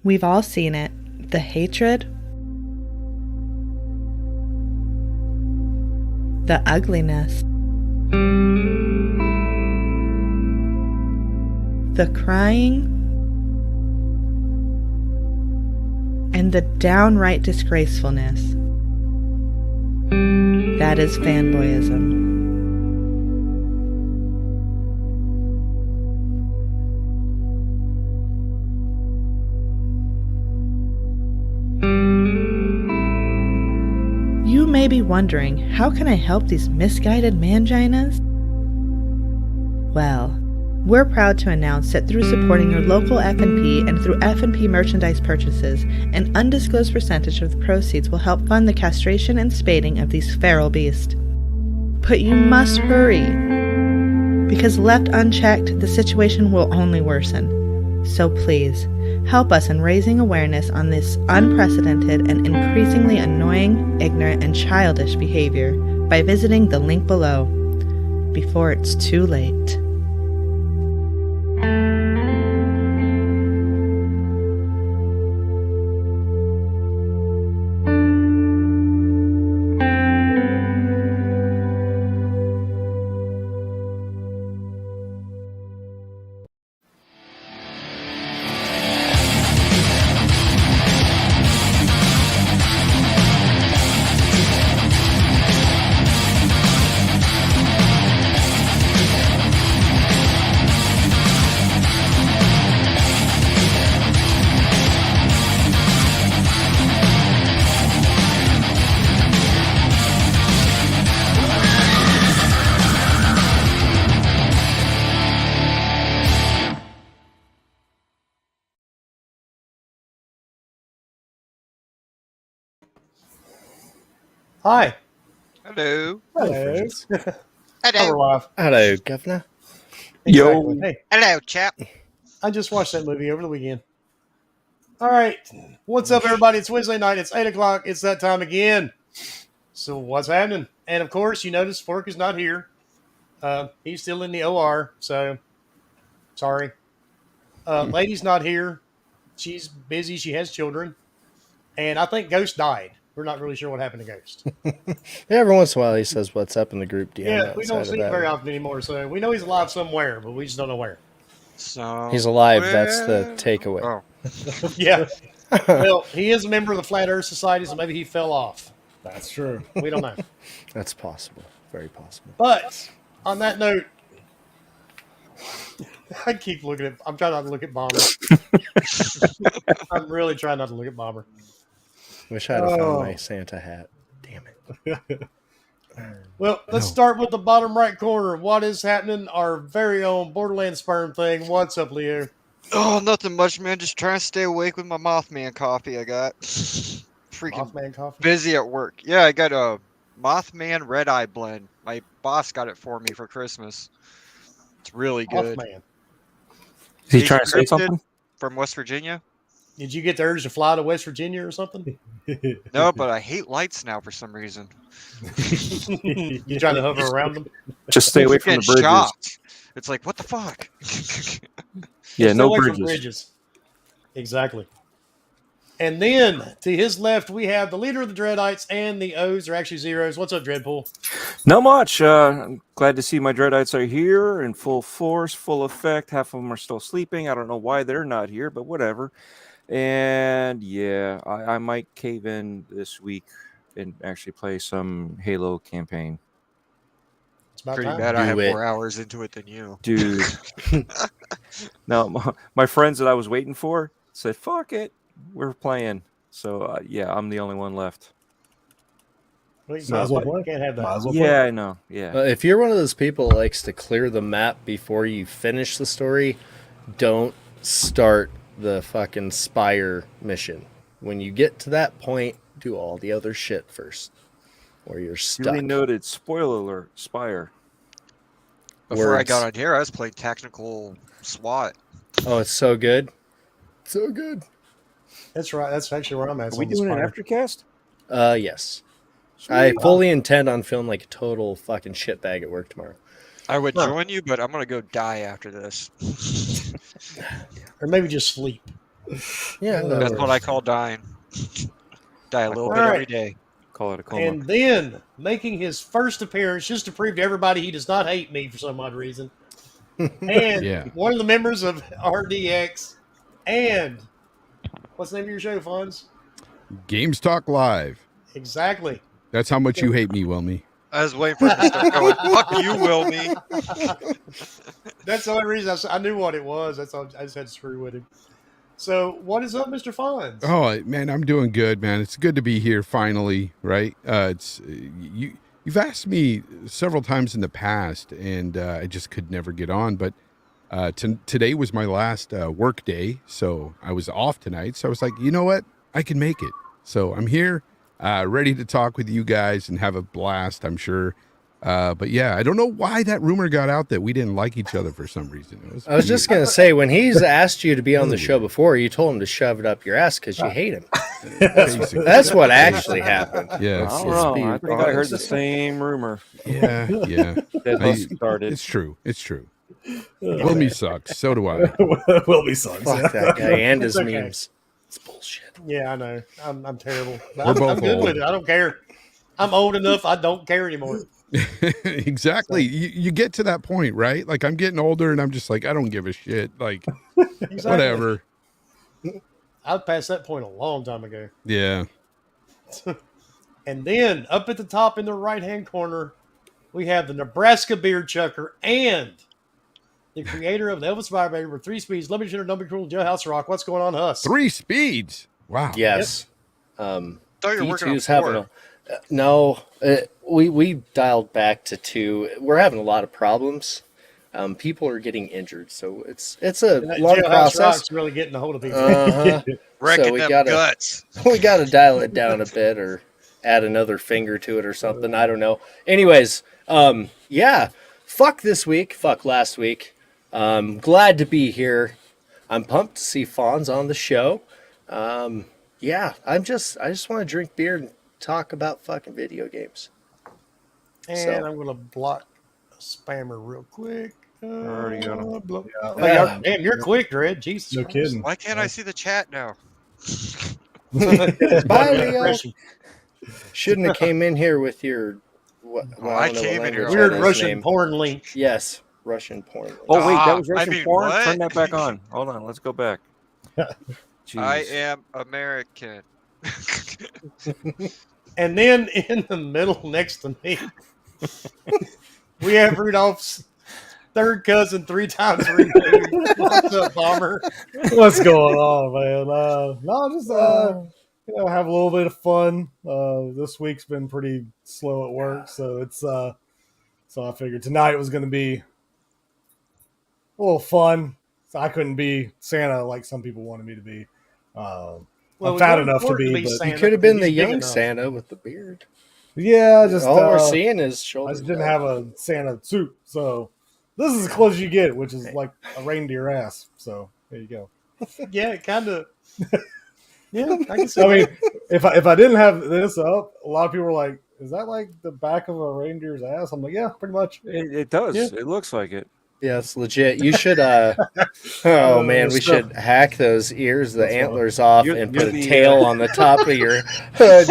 We've all seen it. The hatred, the ugliness, the crying, and the downright disgracefulness. That is fanboyism. You may be wondering, how can I help these misguided manginas? Well, we're proud to announce that through supporting your local F&P and through F&P merchandise purchases, an undisclosed percentage of the proceeds will help fund the castration and spading of these feral beasts. But you must hurry, because left unchecked, the situation will only worsen. So please, help us in raising awareness on this unprecedented and increasingly annoying, ignorant, and childish behavior by visiting the link below, before it's too late. Hi. Hello. Hello. Hello. Hello, Governor. Exactly. Yo. Hey, Hello, chap. I just watched that movie over the weekend. All right. What's up, everybody? It's Wednesday night. It's 8 o'clock. It's that time again. So what's happening? And, of course, you notice Fork is not here. He's still in the OR, so sorry. Lady's not here. She's busy. She has children. And I think Ghost died. We're not really sure what happened to Ghost. Every once in a while, he says what's up in the group DM. Yeah, we don't see him very often anymore, so we know he's alive somewhere, but we just don't know where. So He's alive. That's the takeaway. Oh, Yeah. Well, he is a member of the Flat Earth Society, so maybe he fell off. That's true. We don't know. That's possible. Very possible. But on that note, I keep looking at. I'm trying not to look at Bomber. I'm really trying not to look at Bomber. Wish I had found my Santa hat. Damn it. Well, let's start with the bottom right corner. What is happening? Our very own Borderland sperm thing. What's up, Leo? oh, nothing much, man. Just trying to stay awake with my Mothman coffee I got. Freaking Mothman coffee. busy at work. Yeah, I got a Mothman Red Eye blend. My boss got it for me for Christmas. It's really good. Mothman. Is he He's trying to say encrypted something? From West Virginia? Did you get the urge to fly to West Virginia or something? No, but I hate lights now for some reason. You trying to hover around them? Just stay away from the Getting bridges. shocked. It's like, what the fuck? Yeah, Stay no away from bridges. Exactly. And then to his left, we have the leader of the Dreadites and the O's are actually zeros. What's up, Dreadpool? Not much. I'm glad to see my Dreadites are here in full force, full effect. Half of them are still sleeping. I don't know why they're not here, but whatever. And yeah, I might cave in this week and actually play some Halo campaign. It's about Pretty time. bad. I have Do it. more hours into it than you. Dude. No, my friends that I was waiting for said, fuck it, we're playing. So yeah, I'm the only one left. Wait, Might as well play. Can't have that. Might as well Yeah, I know. Yeah. If you're one of those people that likes to clear the map before you finish the story, don't start the fucking Spire mission. When you get to that point, do all the other shit first, or you're stuck. Really noted. Spoiler alert. Spire. Before I Words. got on here, I was playing tactical SWAT. Oh, it's so good. So good. That's right. That's actually where I'm at. Are we doing an aftercast? Yes. I fully intend on feeling like a total fucking shitbag at work tomorrow. I would join you, but I'm gonna go die after this. Or maybe just sleep. Yeah, That's what I call dying. Die a little bit All every right. day. Call it a coma. And then making his first appearance, just to prove to everybody he does not hate me for some odd reason. And Yeah. one of the members of RDX and what's the name of your show, Fonz? Games Talk Live. Exactly. That's how much you hate me, Wilmy. I was waiting for him to start going. Fuck you, Wilmy. That's the only reason I knew what it was. That's all. I just had to screw with him. So, what is up, Mr. Fonz? Oh man, I'm doing good, man. It's good to be here finally, right? You've asked me several times in the past, and I just could never get on. But today was my last work day, so I was off tonight. So I was like, you know what? I can make it. So I'm here, ready to talk with you guys and have a blast, I'm sure. But yeah, I don't know why that rumor got out that we didn't like each other for some reason. I was just going to say, when he's asked you to be on the show before, you told him to shove it up your ass because you hate him. That's what actually happened. Yeah, I don't know. I think I heard the same rumor. yeah. That Husk started. It's true. It's true. Wilmy sucks. So do I. Will be sucks. Fuck that guy and his It's okay. memes. It's bullshit. Yeah, I know. I'm terrible. But We're I'm both good old. with it. I don't care. I'm old enough. I don't care anymore. Exactly. You get to that point, right? Like I'm getting older and I'm just like, I don't give a shit. Like Exactly. whatever. I passed that point a long time ago. Yeah. And then up at the top in the right-hand corner, we have the Nebraska Beard Chucker and the creator of the Elvis Vibrator with 3 speeds, limited general, don't be cruel, jailhouse rock. What's going on, Huss? 3 speeds. Wow. Yes. Thought you were working on V2's having 4. no, we dialed back to 2. We're having a lot of problems. People are getting injured, so it's a That long jailhouse process. rock's really getting a hold of people. Wrecking So we them gotta- guts. We got to dial it down a bit or add another finger to it or something. I don't know. Anyways, yeah, fuck this week. Fuck last week. Glad to be here. I'm pumped to see Fonz on the show. Yeah, I just want to drink beer and talk about fucking video games. And So- I'm going to block a spammer real quick. Already got him. Damn, you're quick, Dredd. Jesus No Christ. kidding. Why can't I see the chat now? Bye, Leo. Impression. Shouldn't have came in here with your I came in here Weird His Russian name. porn link. Yes, Russian porn. Oh wait, that was I Russian mean, porn. what? Turn that back on. Hold on, let's go back. Jeez. I am American. And then in the middle next to me, we have Rudolph's third cousin 3 times removed. What's up, Bomber? What's going on, man? No, just have a little bit of fun. This week's been pretty slow at work, so it's so I figured tonight was going to be a little fun. So I couldn't be Santa like some people wanted me to be. I'm we fat weren't enough to born be, but Santa, You could have been he's the big young enough. Santa with the beard. yeah, just All we're seeing is I shoulders. just didn't have a Santa suit, so this is as close as you get, which is like a reindeer ass. So there you go. Yeah, kind of. Yeah, I can see I mean, that. if I didn't have this up, a lot of people were like, "Is that like the back of a reindeer's ass?" I'm like, "Yeah, pretty much." It does. Yeah. It looks like it. Yes, legit. You should. Oh man, we should hack those ears, the That's fine. antlers off, You're- and you're put a the, tail on the top of your hood.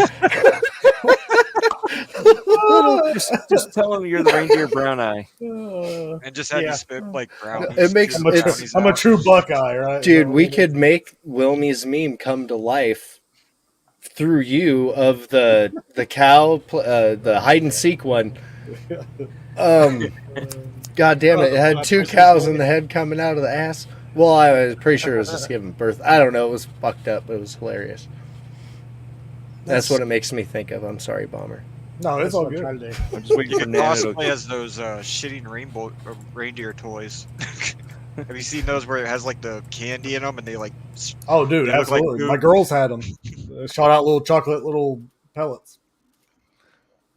Just tell them you're the reindeer brown eye. And just have Yeah. you spit like brownies. It makes- just it's- brownies I'm a out. true Buckeye, right? Dude, we could make Wilmy's meme come to life through you of the cow, the hide and seek one. God damn it! It had 2 cows in the head coming out of the ass. Well, I was pretty sure it was just giving birth. I don't know. It was fucked up, but it was hilarious. That's what it makes me think of. I'm sorry, Bomber. No, it's That's all what I'm good. trying to do. I'm just waiting You for could Nana possibly to. has those shitting rainbow reindeer toys. Have you seen those where it has like the candy in them and they like? Oh, dude, They look like absolutely. goo. My girls had them. Shot out little chocolate little pellets.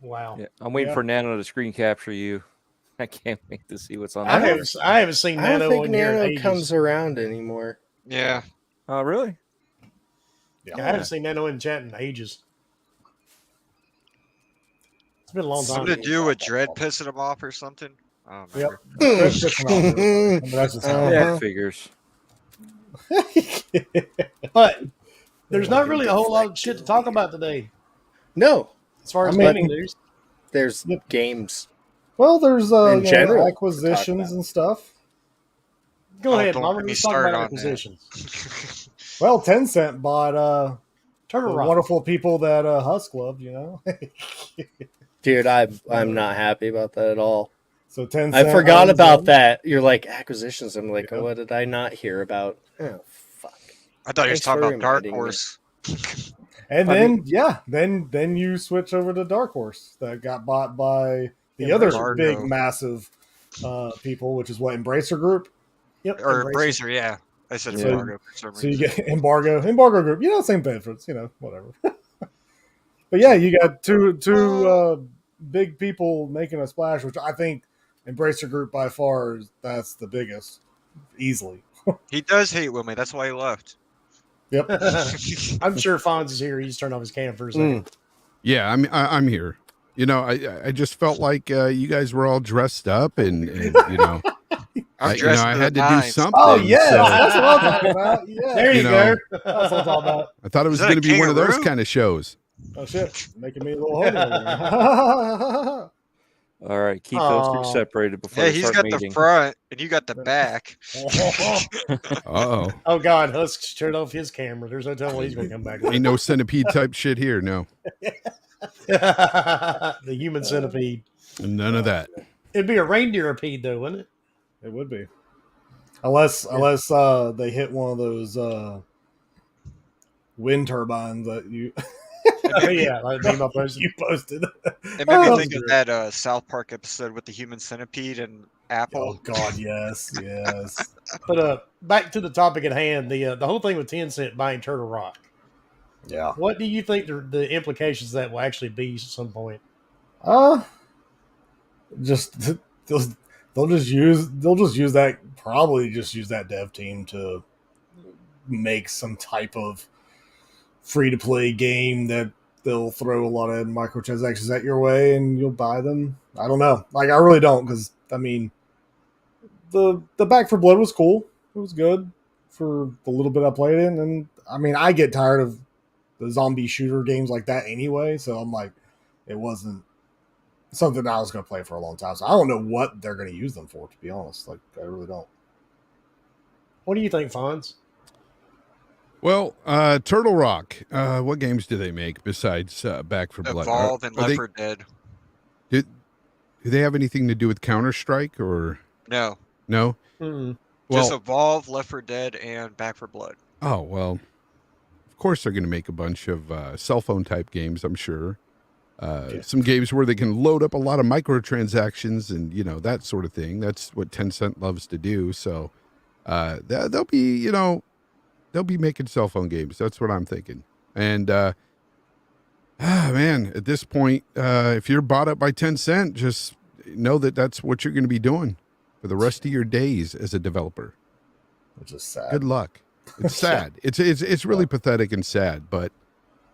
Wow. Yeah, I'm waiting Yeah. for Nano to screen capture you. I can't wait to see what's on I there. haven't seen I Nano don't think in here in Nano ages. comes around anymore. Yeah. Oh, really? Yeah, I haven't seen Nano in chat in ages. It's been a long time. Something to do with Dread pissing him off or something. I don't Yep. remember. That's just how Uh-huh. Yeah, it figures. But there's not Fucking really a whole lot of defect shit to over talk here. about today No, as far as I mean- gaming news. there's Yep. games. Well, there's In general, to talk acquisitions about. and stuff. Go ahead, don't Mom. get me Let's talk started about on acquisitions. Well, Tencent bought Turtle the Rock. wonderful people that Husk loved, you know. Dude, I'm not happy about that at all. So Tencent. I forgot owns about them. that. You're like acquisitions. I'm like, Yeah. what did I not hear about? Oh fuck. I thought you were Thanks talking for about Dark reminding me. Horse. And I then you switch over to Dark Horse that got bought by the Embracer other Group. big massive people, which is what Embracer Group. Yep. Or Embracer. Bracer, yeah. I said So- Embargo for some So you reason. get Embargo Group. You know, same benefits. You know, whatever. But yeah, you got two big people making a splash, which I think Embracer Group by far that's the biggest, easily. He does hate Wilmy. That's why he left. Yep. I'm sure Fonz is here. He just turned off his cam for a second. Yeah, I'm here. You know, I just felt like you guys were all dressed up, and you know, I'm I dressed I to had the to do nines. something. Oh yeah, so that's what I'm talking about. Yeah, There you You go. know. that's what I'm talking about. I thought it was that a going to be one of those kangaroo? kind of shows. Oh shit, making me a little hungry. All right, keep those two Aw. separated before Yeah, they he's start got meeting. the front and you got the back. Oh, Oh God, Husk turned off his camera. There's no telling what he's going to come back with. ain't no centipede type shit here. No, The human centipede. none of that. It'd be a reindeerpede though, wouldn't it? It would be, unless they hit one of those wind turbines that you Oh, yeah, like the meme I posted. you posted. It made me Oh, think of that South Park episode with the human centipede and Oh Apple. God, yes. But back to the topic at hand, the whole thing with Tencent buying Turtle Rock. Yeah. What do you think the implications of that will actually be at some point? Just they'll just use that dev team to make some type of free to play game that they'll throw a lot of microtransactions at your way and you'll buy them. I don't know. Like I really don't, because I mean the Back for Blood was cool. It was good for the little bit I played it, and I mean I get tired of the zombie shooter games like that anyway, so I'm like, it wasn't something I was going to play for a long time. So I don't know what they're going to use them for, to be honest. Like, I really don't. What do you think, Fonz? Well, Turtle Rock. What games do they make besides Back for Blood? Evolve and Are Left they- 4 Dead. do they have anything to do with Counter-Strike or No, no? Mm-mm. just Well, Evolve, Left 4 Dead, and Back for Blood. oh well. Of course, they're going to make a bunch of cell phone type games. I'm sure. Some games where they can load up a lot of microtransactions and that sort of thing. That's what Tencent loves to do. So they'll be making cell phone games. That's what I'm thinking. And man, at this point, if you're bought up by Tencent, just know that that's what you're going to be doing for the rest of your days as a developer. Which is sad. Good luck. It's sad. It's really pathetic and sad. But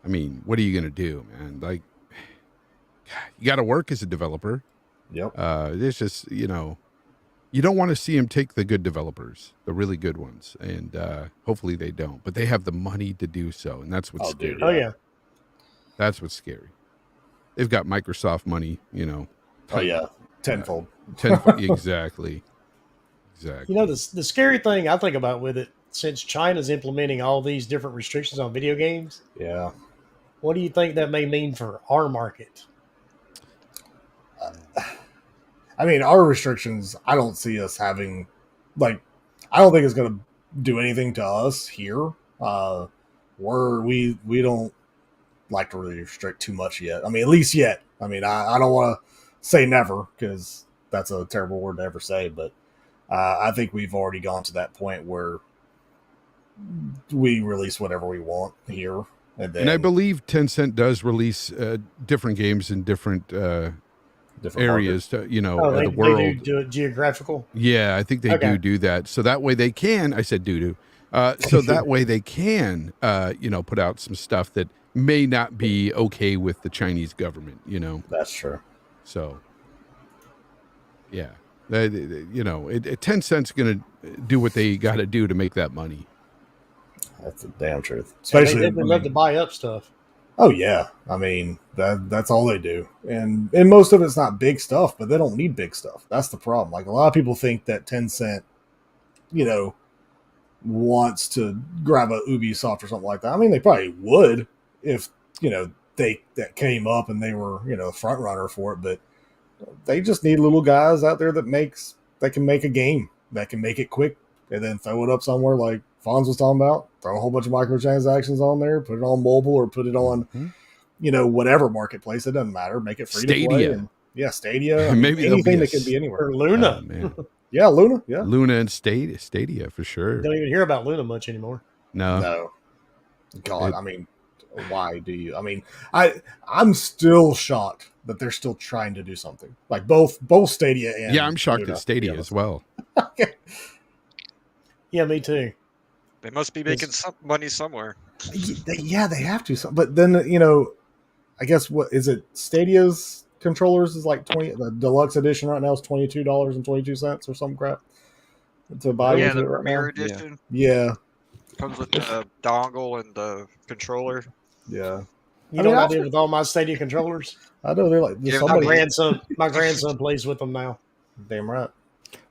I mean, what are you going to do, man? Like, you got to work as a developer. Yep. It's just you don't want to see them take the good developers, the really good ones, and hopefully they don't. But they have the money to do so, and that's what's scary. dude, Oh yeah. That's what's scary. They've got Microsoft money, Oh yeah. Tenfold. Exactly. You know, the scary thing I think about with it, since China's implementing all these different restrictions on video games, Yeah. what do you think that may mean for our market? I mean, our restrictions, I don't see us having, like, I don't think it's going to do anything to us here. We don't like to really restrict too much yet. I mean, at least yet. I mean, I don't want to say never, because that's a terrible word to ever say, but I think we've already gone to that point where we release whatever we want here. And I believe Tencent does release different games in different areas, Oh, of the they world. do it geographical. Yeah, I think they Okay. do that. So that way they can, I said doo-doo. So that way they can, put out some stuff that may not be okay with the Chinese government, That's true. So, yeah. Tencent's going to do what they got to do to make that money. That's the damn truth. Especially Especially, they love to buy up stuff. oh yeah, I mean that's all they do, and most of it's not big stuff, but they don't need big stuff. That's the problem. Like a lot of people think that Tencent, wants to grab a Ubisoft or something like that. I mean, they probably would if they that came up and they were front runner for it, but they just need little guys out there that can make a game that can make it quick and then throw it up somewhere like Fonz was talking about. Throw a whole bunch of microtransactions on there, put it on mobile or put it on whatever marketplace. It doesn't matter. Make it free to play. And, Stadia. Maybe anything that could be anywhere. Or Luna. Oh, man. Yeah, Luna. Yeah, Luna and Stadia for sure. Don't even hear about Luna much anymore. No. God, I mean, why do you? I mean, I'm still shocked that they're still trying to do something like both Stadia and I'm shocked Luna. at Stadia as well. Yeah, me too. They must be making some money somewhere. Yeah, they have to. But then I guess what is it? Stadia's controllers is like the deluxe edition right now is $22.22 or some crap to buy. Yeah, with the it right Premier now. Edition Yeah, comes with the dongle and the controller. yeah. You know what I did with all my Stadia controllers? I know they're like Yeah, somebody. My grandson plays with them now. Damn right.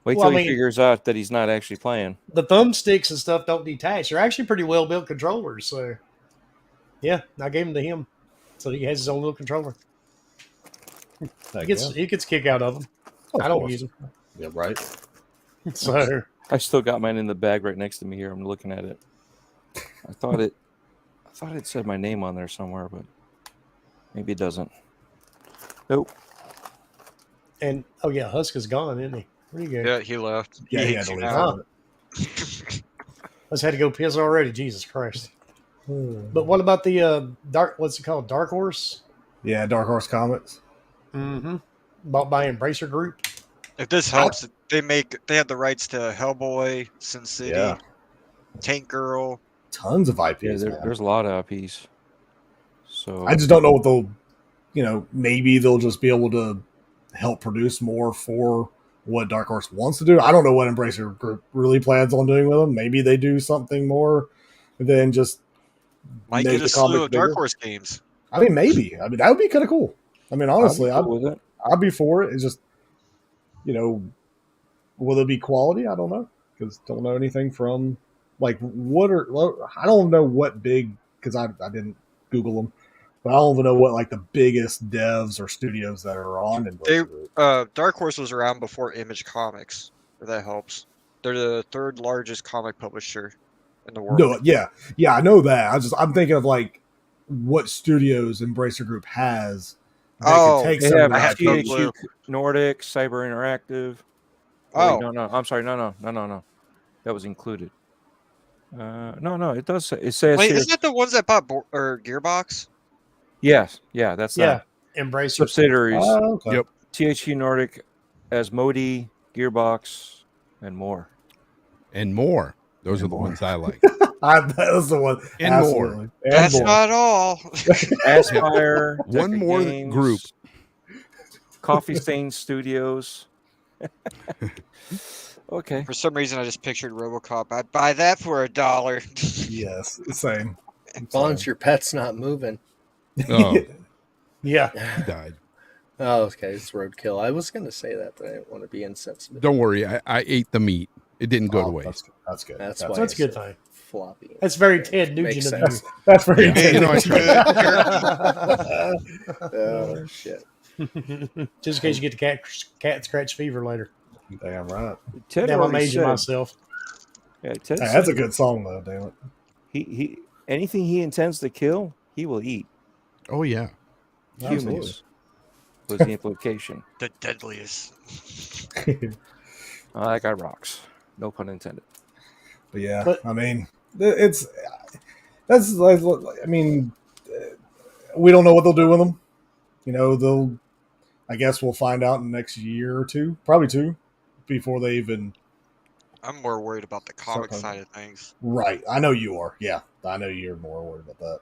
Wait Well, till I he mean- figures out that he's not actually playing. The thumbsticks and stuff don't detach. They're actually pretty well built controllers. So, yeah, I gave them to him, so he has his own little controller. He gets a kick out of them. I don't use them. Yeah, right. So I still got mine in the bag right next to me here. I'm looking at it. I thought it said my name on there somewhere, but maybe it doesn't. Nope. and Husk is gone, isn't he? Where'd he go? Yeah, he left. Yeah, he hates had to you leave. now. I just had to go piss already. Jesus Christ! Hmm. But what about the what's it called? Dark Horse? Yeah, Dark Horse Comics. Mm-hmm. Bought by Embracer Group. If this helps, they have the rights to Hellboy, Sin City, Yeah. Tank Girl. Tons of IPs. Yeah, man. there's a lot of IPs. So I just don't know what they'll, maybe they'll just be able to help produce more for what Dark Horse wants to do. I don't know what Embracer Group really plans on doing with them. Maybe they do something more than just Might make get the a slew comic of Dark bigger. Horse games. I mean, maybe. I mean, that would be kind of cool. I mean, honestly, I'm cool with it. I'd be for it. It's just, will it be quality? I don't know because don't know anything from like I don't know what big because I didn't Google them, but I don't even know what like the biggest devs or studios that are on. Dark Horse was around before Image Comics, if that helps. They're the third largest comic publisher in the world. No, yeah, I know that. I'm thinking of like what studios Embracer Group has. That could take They some have of I that had no IP. clue. THQ Nordic, Cyber Interactive. Oh. Wait, no. I'm sorry. No. That was included. No. It does say. It says Wait, here. isn't that the ones that bought Gearbox? Yes. Yeah. That's Yeah, Embracer. subsidiaries. Oh, okay. Yep. THQ Nordic, Asmodee, Gearbox, and more. And more. Those are the ones I like. That was the one. And Absolutely. more. And That's more. not all. Aspire. One Deca more Games, group. Coffee Stain Studios. Okay. For some reason, I just pictured RoboCop. I'd buy that for $1. Yes, same. As long as your pet's not moving. Oh, Yeah, he died. Oh, okay. It's roadkill. I was going to say that, but I didn't want to be insensitive. Don't worry. I ate the meat. It didn't go to waste. That's good. That's That's why that's a good it's thing. floppy. That's very Ted Makes Nugent of sense. you. That's very Yeah, good. you know, I Oh, shit. Just in case you get the cat scratch fever later. Damn right. Ted Damn, I'm already aging said. myself. Yeah, Ted Hey, said that's a good song though. Damn it. he anything he intends to kill, he will eat. Oh, yeah. Humans was the implication. The deadliest. That guy rocks. No pun intended. But yeah, But- I mean, that's like, I mean, we don't know what they'll do with them. I guess we'll find out in the next year or two, probably two, before they even. I'm more worried about the comic Something. side of things. Right, I know you are. Yeah, I know you're more worried about that.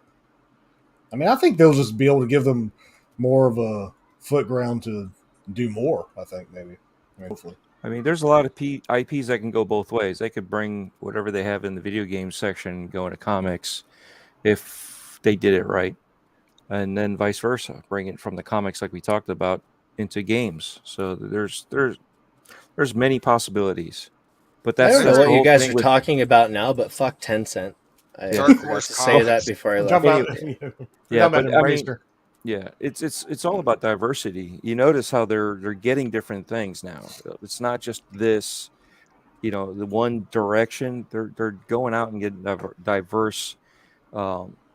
I mean, I think they'll just be able to give them more of a foot ground to do more. I think maybe, hopefully. I mean, there's a lot of IPs that can go both ways. They could bring whatever they have in the video game section and go into comics if they did it right, and then vice versa, bring it from the comics like we talked about into games. So there's many possibilities. But I that's don't know the what you whole guys thing are with- talking about now, but fuck Tencent. I Dark have Horse to say that Comics. before I We're left. talking about, Anyway, we're Yeah, talking but about I mean, Embracer. yeah, it's all about diversity. You notice how they're getting different things now. It's not just this, the one direction. They're going out and getting diverse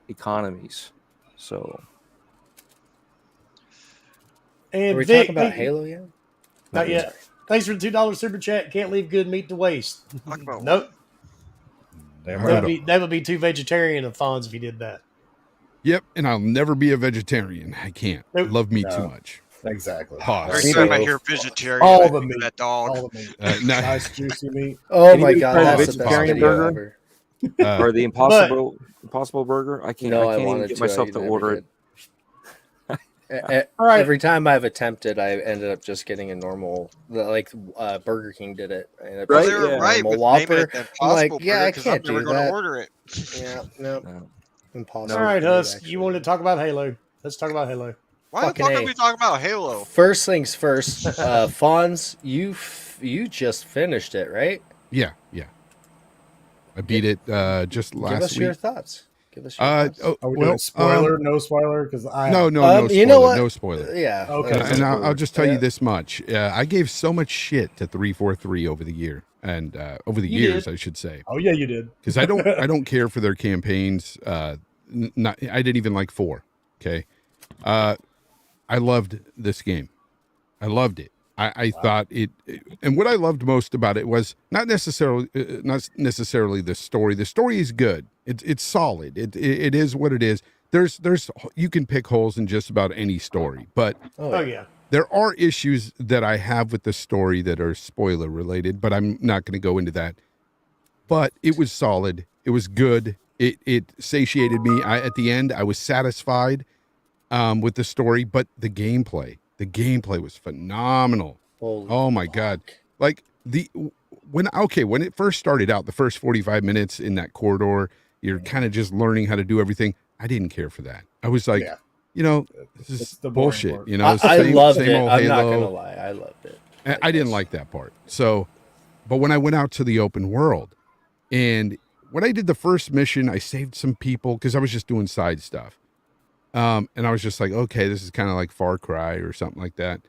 economies. So And are we Vic, talking about Halo yet? not No, yet. sorry. Thanks for the $2 super chat. Can't leave good meat to waste. Talk about Nope. Damn Not right. at all. That would be too vegetarian of Fonz if he did that. Yep, and I'll never be a vegetarian. I can't. I Nope. love meat too No. much. Exactly. Pause. Every Me time I too. hear vegetarian, All I the think of meat. that dog. All the meat. No. Nice juicy meat. Oh my Anybody god, tried the that's the best vegetarian video burger? ever. or the Impossible Burger. I can't. No, I I can't even wanted get to. myself I to never order it. did. All right. Every time I've attempted, I ended up just getting a normal, like Burger King did it. I ended up Well, Right, they just were getting a yeah. right normal with naming Whopper. it the I'm like, Impossible yeah, Burger I because I'm can't never do going to that. order it. Yeah, no, No. impossible. All right, for me to Husk, actually you wanted to do. talk about Halo. Let's talk about Halo. Why the Fucking fuck A. are we talking about Halo? First things first, Fonz, you just finished it, right? Yeah. I beat it just Give last us your week. thoughts. Give us your thoughts. Are we doing spoiler? No spoiler? Because I no spoiler. you know what? No spoiler. Yeah. Okay. And, No and I'll spoiler. just tell you this much: I gave so much shit to 343 over the year, and over the You years, did. I should say, Oh yeah, you did. because I don't care for their campaigns. I didn't even like 4. Okay, I loved this game. I loved it. I thought it, and what I loved most about it was not necessarily the story. The story is good. It's solid. It is what it is. There's you can pick holes in just about any story, but Oh, yeah. there are issues that I have with the story that are spoiler related, but I'm not going to go into that. But it was solid. It was good. It satiated me. At the end, I was satisfied with the story, but the gameplay was phenomenal. Holy Oh my God. Like when it first started out, the first 45 minutes in that corridor, you're kind of just learning how to do everything. I didn't care for that. I was like, Yeah. this It's is the boring bullshit. part. I Same- loved same it. old I'm not Halo. gonna lie. I loved it. I didn't like that part. So, but when I went out to the open world, and when I did the first mission, I saved some people because I was just doing side stuff. And I was just like, okay, this is kind of like Far Cry or something like that.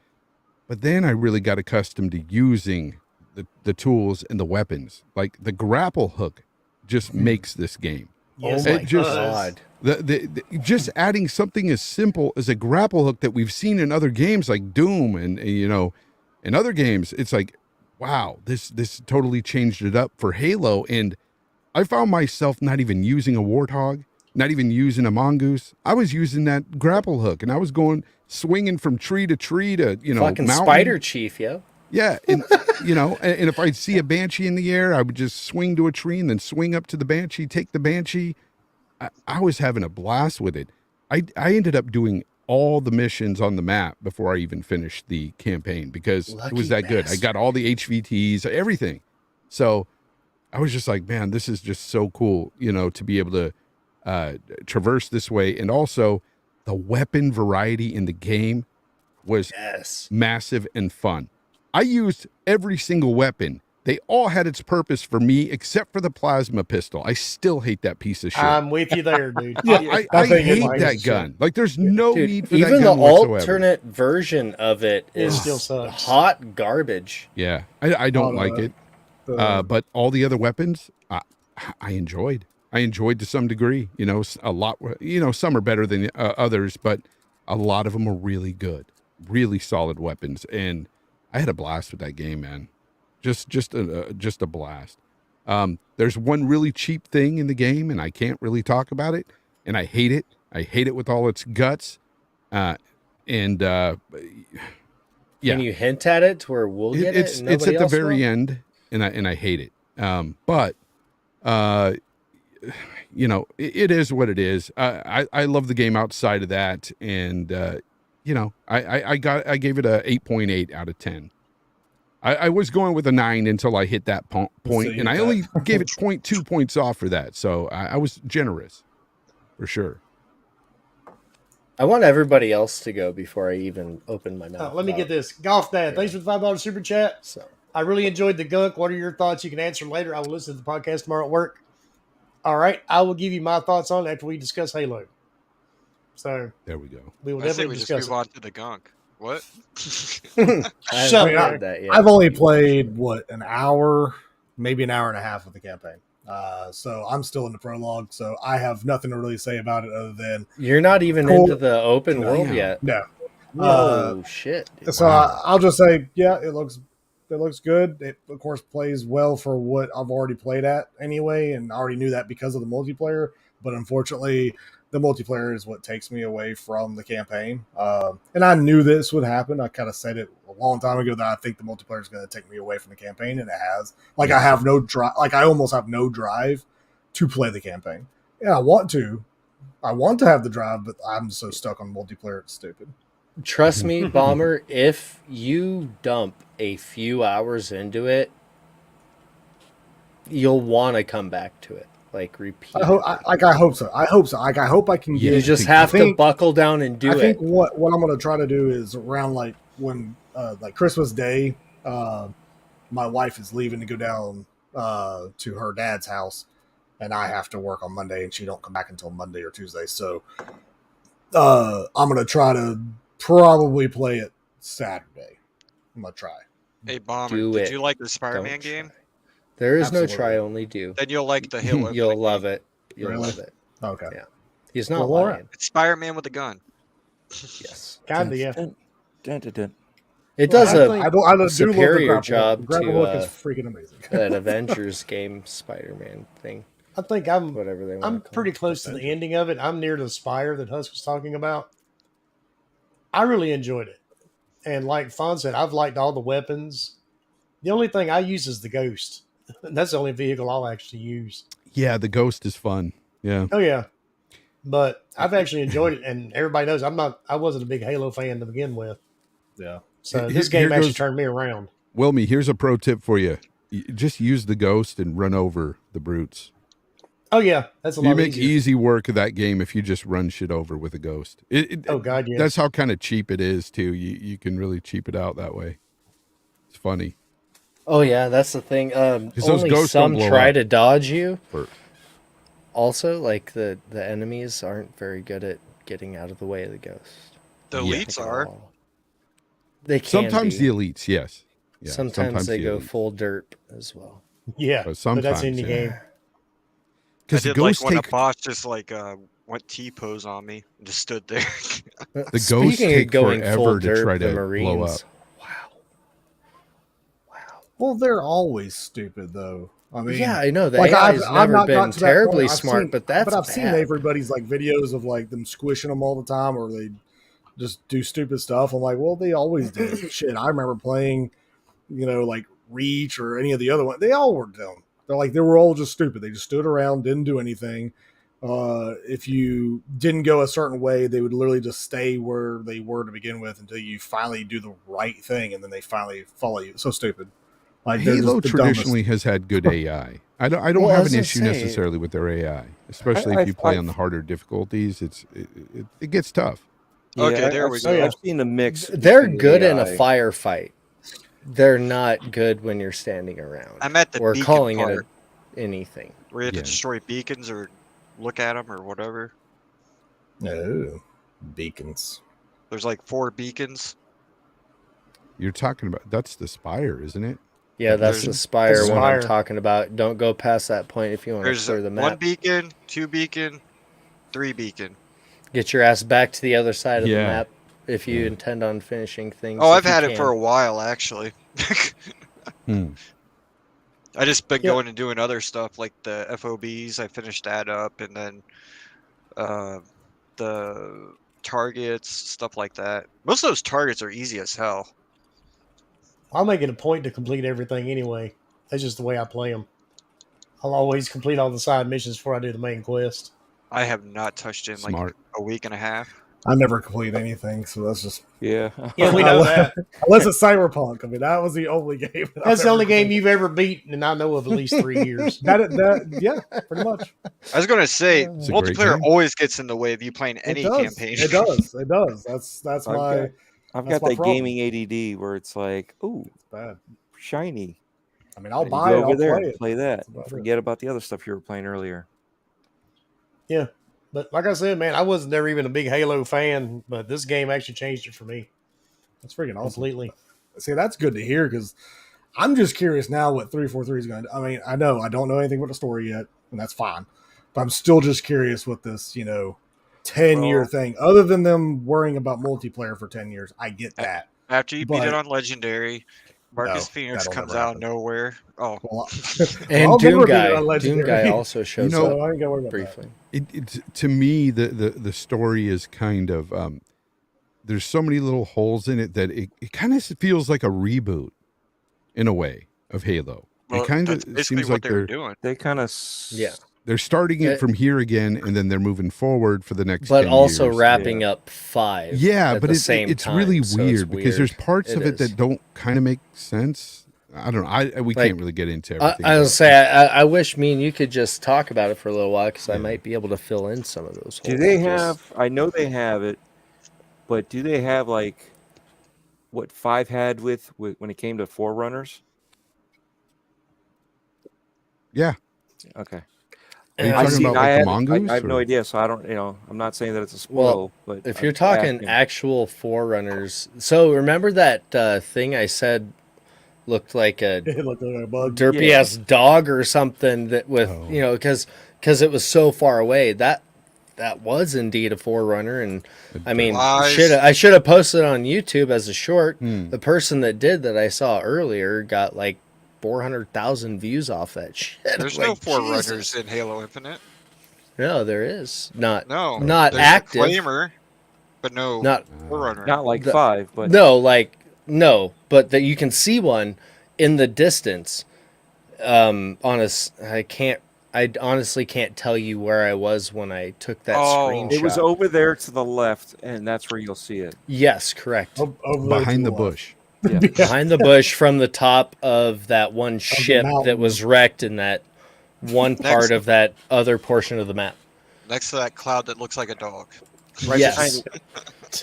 But then I really got accustomed to using the tools and the weapons. Like the grapple hook just makes this game. Yes, Oh it my just- god. The just adding something as simple as a grapple hook that we've seen in other games like Doom and in other games, it's like, wow, this totally changed it up for Halo. And I found myself not even using a warthog, not even using a mongoose. I was using that grapple hook, and I was going swinging from tree to tree to Fucking mountain. Spider Chief, yo. Yeah, and and if I'd see a banshee in the air, I would just swing to a tree and then swing up to the banshee, take the banshee. I was having a blast with it. I ended up doing all the missions on the map before I even finished the campaign because it was Lucky that good. I got all the HVTs, everything. So I was just like, man, this is just so cool, to be able to traverse this way. And also the weapon variety in the game was Yes. massive and fun. I used every single weapon. They all had its purpose for me, except for the plasma pistol. I still hate that piece of shit. I'm with you there, dude. I that thing is hate like that shit. gun. Like, there's no Dude, need for that even the gun whatsoever. alternate version of it It is still sucks. hot garbage. Yeah, I don't Oh, like no. it. The- But all the other weapons, I enjoyed. I enjoyed to some degree. A lot. Some are better than others, but a lot of them were really good, really solid weapons, and I had a blast with that game, man. Just a blast. There's one really cheap thing in the game, and I can't really talk about it, and I hate it. I hate it with all its guts. Yeah, Can you hint at it to where we'll get it's it? And it's at nobody the else very will? end, and I hate it. But it is what it is. I love the game outside of that, and I gave it a 8.8 out of 10. I was going with a 9 until I hit that point, So and I only gave it 0.2 points off for that. So I was generous, for sure. I want everybody else to go before I even open my mouth. Let me get this. Golf Dad, thanks for the $5 super chat. So I really enjoyed the Gunk. What are your thoughts? You can answer later. I will listen to the podcast tomorrow at work. All right. I will give you my thoughts on it after we discuss Halo. So there we go. we will I say definitely we just discuss move it. on to the Gunk. What? I Shut haven't up. played that yet. I've only played an hour, maybe an hour and a half of the campaign. So I'm still in the prologue, so I have nothing to really say about it other than You're not even Cool. into the open world Damn. yet. no. Oh shit! dude. So Wow. I'll just say, yeah, it looks good. It of course plays well for what I've already played at anyway, and I already knew that because of the multiplayer. But unfortunately, the multiplayer is what takes me away from the campaign. And I knew this would happen. I kind of said it a long time ago that I think the multiplayer is going to take me away from the campaign, and it has. Like I have no drive. Like I almost have no drive to play the campaign. Yeah, I want to. I want to have the drive, but I'm so stuck on multiplayer. It's stupid. Trust me, Bomber. If you dump a few hours into it, you'll want to come back to it. Like repeat. I hope so. I hope so. Like I hope I can Yeah, get. You just I have to think- buckle down and do I think it. what I'm going to try to do is around like when like Christmas Day, my wife is leaving to go down to her dad's house, and I have to work on Monday, and she don't come back until Monday or Tuesday. So I'm going to try to probably play it Saturday. I'm going to try. Hey, Bomber, Do did it. you like the Spider-Man Don't game? try. There is Absolutely. no try, only do. Then you'll like the Halo. You'll love it. You'll Really? love it. Okay. Yeah. He's not Well, all right. lying. It's Spider-Man with a gun. Yes. Kind of, yeah. Dun, dun, dun, dun. It Well, does I a think- I do love the superior grapple job hook. Grapple to, hook is freaking amazing. an Avengers game Spider-Man thing, I think I'm whatever they want. I'm pretty close to the ending of it. I'm near the spire that Husk was talking about. I really enjoyed it. And like Fawn said, I've liked all the weapons. The only thing I use is the Ghost. That's the only vehicle I'll actually use. Yeah, the Ghost is fun. Yeah. Oh yeah. But I've actually enjoyed it, and everybody knows I wasn't a big Halo fan to begin with. Yeah. So Here- this game here actually goes- turned me around. Wilmy, here's a pro tip for you. Just use the Ghost and run over the brutes. Oh yeah, that's a You lot make easier. easy work of that game if you just run shit over with a Ghost. Oh god, yes. That's how kind of cheap it is too. You can really cheap it out that way. It's funny. Oh yeah, that's the thing. those Only ghosts some don't blow try up. to dodge you. For- Also, like the enemies aren't very good at getting out of the way of the ghost. The Yeah. elites Like, at are. all. They can Sometimes be. the elites, yes. Yeah, sometimes they the go elites. full derp as well. Yeah, But but that's in sometimes, the yeah. game. I Because the did like ghosts when take a boss just like went T-pose on me and just stood there. the ghosts Speaking of take going forever full to derp, try the to Marines, blow up. Wow. Well, they're always stupid, though. I mean, Yeah, I know. The like AI's I've never not been got to that terribly point. I've smart, seen- but that's I've seen bad. everybody's like videos of like them squishing them all the time, or they just do stupid stuff. I'm like, well, they always did. Shit, I remember playing, like Reach or any of the other ones. They all were dumb. They were all just stupid. They just stood around, didn't do anything. If you didn't go a certain way, they would literally just stay where they were to begin with until you finally do the right thing, and then they finally follow you. So stupid. Like they're Halo just the dumbest. traditionally has had good AI. I don't Well, I have was an gonna issue say- necessarily with their AI, especially if you play on the harder difficulties. It gets tough. Okay, there I've we seen- go. I've seen a mix. They're between the good in a AI. firefight. They're not good when you're standing around. I'm at the We're beacon calling part, it anything. where you have Yeah. to destroy beacons or look at them or whatever. No beacons. There's like 4 beacons. You're talking about that's the Spire, isn't it? Yeah, that's the Spire That's one I'm Spire. talking about. Don't go past that point if you want to There's clear the 1 map. beacon, 2 beacon, 3 beacon. Get your ass back to the other side of the Yeah. map if you Yeah. intend on finishing things. Oh, if I've you had it can. for a while actually. Hmm. I just been Yeah. going and doing other stuff like the FOBs. I finished that up, and then the targets, stuff like that. Most of those targets are easy as hell. I'll make it a point to complete everything anyway. That's just the way I play them. I'll always complete all the side missions before I do the main quest. I have not touched it in like Smart. a week and a half. I never complete anything, so that's just Yeah. Yeah, we know that. unless it's Cyberpunk. I mean, that was the only game. That That's I've the only ever game completed. you've ever beaten, and I know of at least 3 years. Yeah, pretty much. I was going to say, It's a great multiplayer game. always gets in the way of you playing It any does. campaign. It does. It does. That's I've my. I've That's got my that problem. gaming ADD where it's like, ooh, It's bad. shiny. I mean, I'll And you buy go it. over I'll there play and it. play that. That's about it. Forget about the other stuff you were playing earlier. Yeah. But like I said, man, I was never even a big Halo fan, but this game actually changed it for me That's freaking awesome. completely. See, that's good to hear because I'm just curious now what 343 is going to do. I mean, I know I don't know anything about the story yet, and that's fine. But I'm still just curious with this, 10-year Well- thing. Other than them worrying about multiplayer for 10 years, I get that. After you beat But- it on Legendary, Marcus No, Phoenix that'll comes never out of happen. nowhere. Oh, Well, And I'll never Doom beat it on Guy. Doom Legendary. Guy also shows know- up So I ain't got to worry about briefly. It to me the story is kind of there's so many little holes in it that it kind of feels like a reboot in a way of Halo. well, it kind that's of basically seems what like they were doing. They kind of Yeah. they're starting it from here again, and then they're moving forward for the next. But 10 also years. wrapping up 5. Yeah, at but the it's same it's time, really so weird it's because there's parts of it is. that don't kind of make sense. I don't know. We Like, can't really get into everything. I but- was say I wish me and you could just talk about it for a little while because I might be able to fill in some of those. Do holes. they Just- have? I know they have it, but do they have like what 5 had with when it came to Forerunners? Yeah. Okay. Are you I talking see- about I like had- the mongoose? I have no or- idea, so I don't. I'm not saying that it's a spoil, Well, but if I'm you're talking asking. actual Forerunners, so remember that thing I said looked like a that. It looked like a bug. derpy ass dog or something that with Oh. because it was so far away that was indeed a Forerunner, and I mean Lies. I should have posted it on YouTube as a short. Hmm. The person that did that I saw earlier got like 400,000 views off that shit. There's Like, no Forerunners Jesus. in Halo Infinite. No, there is not. No, Not there's active. A Flamer, but no Not Forerunner. Not like The- 5, but no, but that you can see one in the distance. I honestly can't tell you where I was when I took that Oh. screenshot. it was over there to the left, and that's where you'll see it. Yes, correct. Over there to behind the left. bush. Yeah. Behind the bush from the top of that one ship that mountain. was wrecked in that one part of that other portion of the map. Next to that cloud that looks like a dog. Right Yes.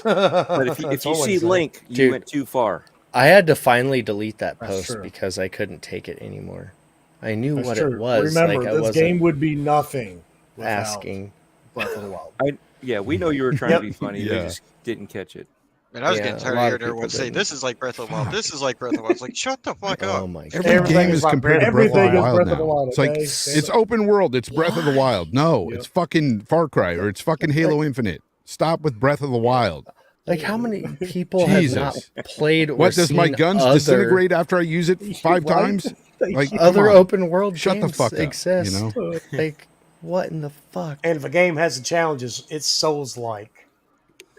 But if That's you always see that. Link, you Dude. went too far. I had to finally delete that That's post true. because I couldn't take it anymore. I knew That's what true. it was. Remember, like I this wasn't game would be nothing without asking. Breath of the Wild. Yeah, we know you were trying Yep. to be funny. Yeah. They just didn't catch it. And I was Yeah, getting a tired lot of of hearing everyone people say, didn't. "This is like Breath of the Wild. This is like Breath of the Wild." It's like, shut the fuck Oh up. my god. Every Everything game is is like compared to Breath of everything the is Wild Breath now. of the Wild, It's like okay? it's open world. It's Breath of the Wild. No, Yep. it's fucking Far Cry or it's fucking Halo Infinite. Stop with Breath of the Wild. Like how many people have not Jesus. played or What does my seen guns other, disintegrate after I use it 5 Right? times? Like come other on. open world Shut the games fuck up, exist? you know? Like what in the fuck? And if a game has the challenges, it's Souls-like.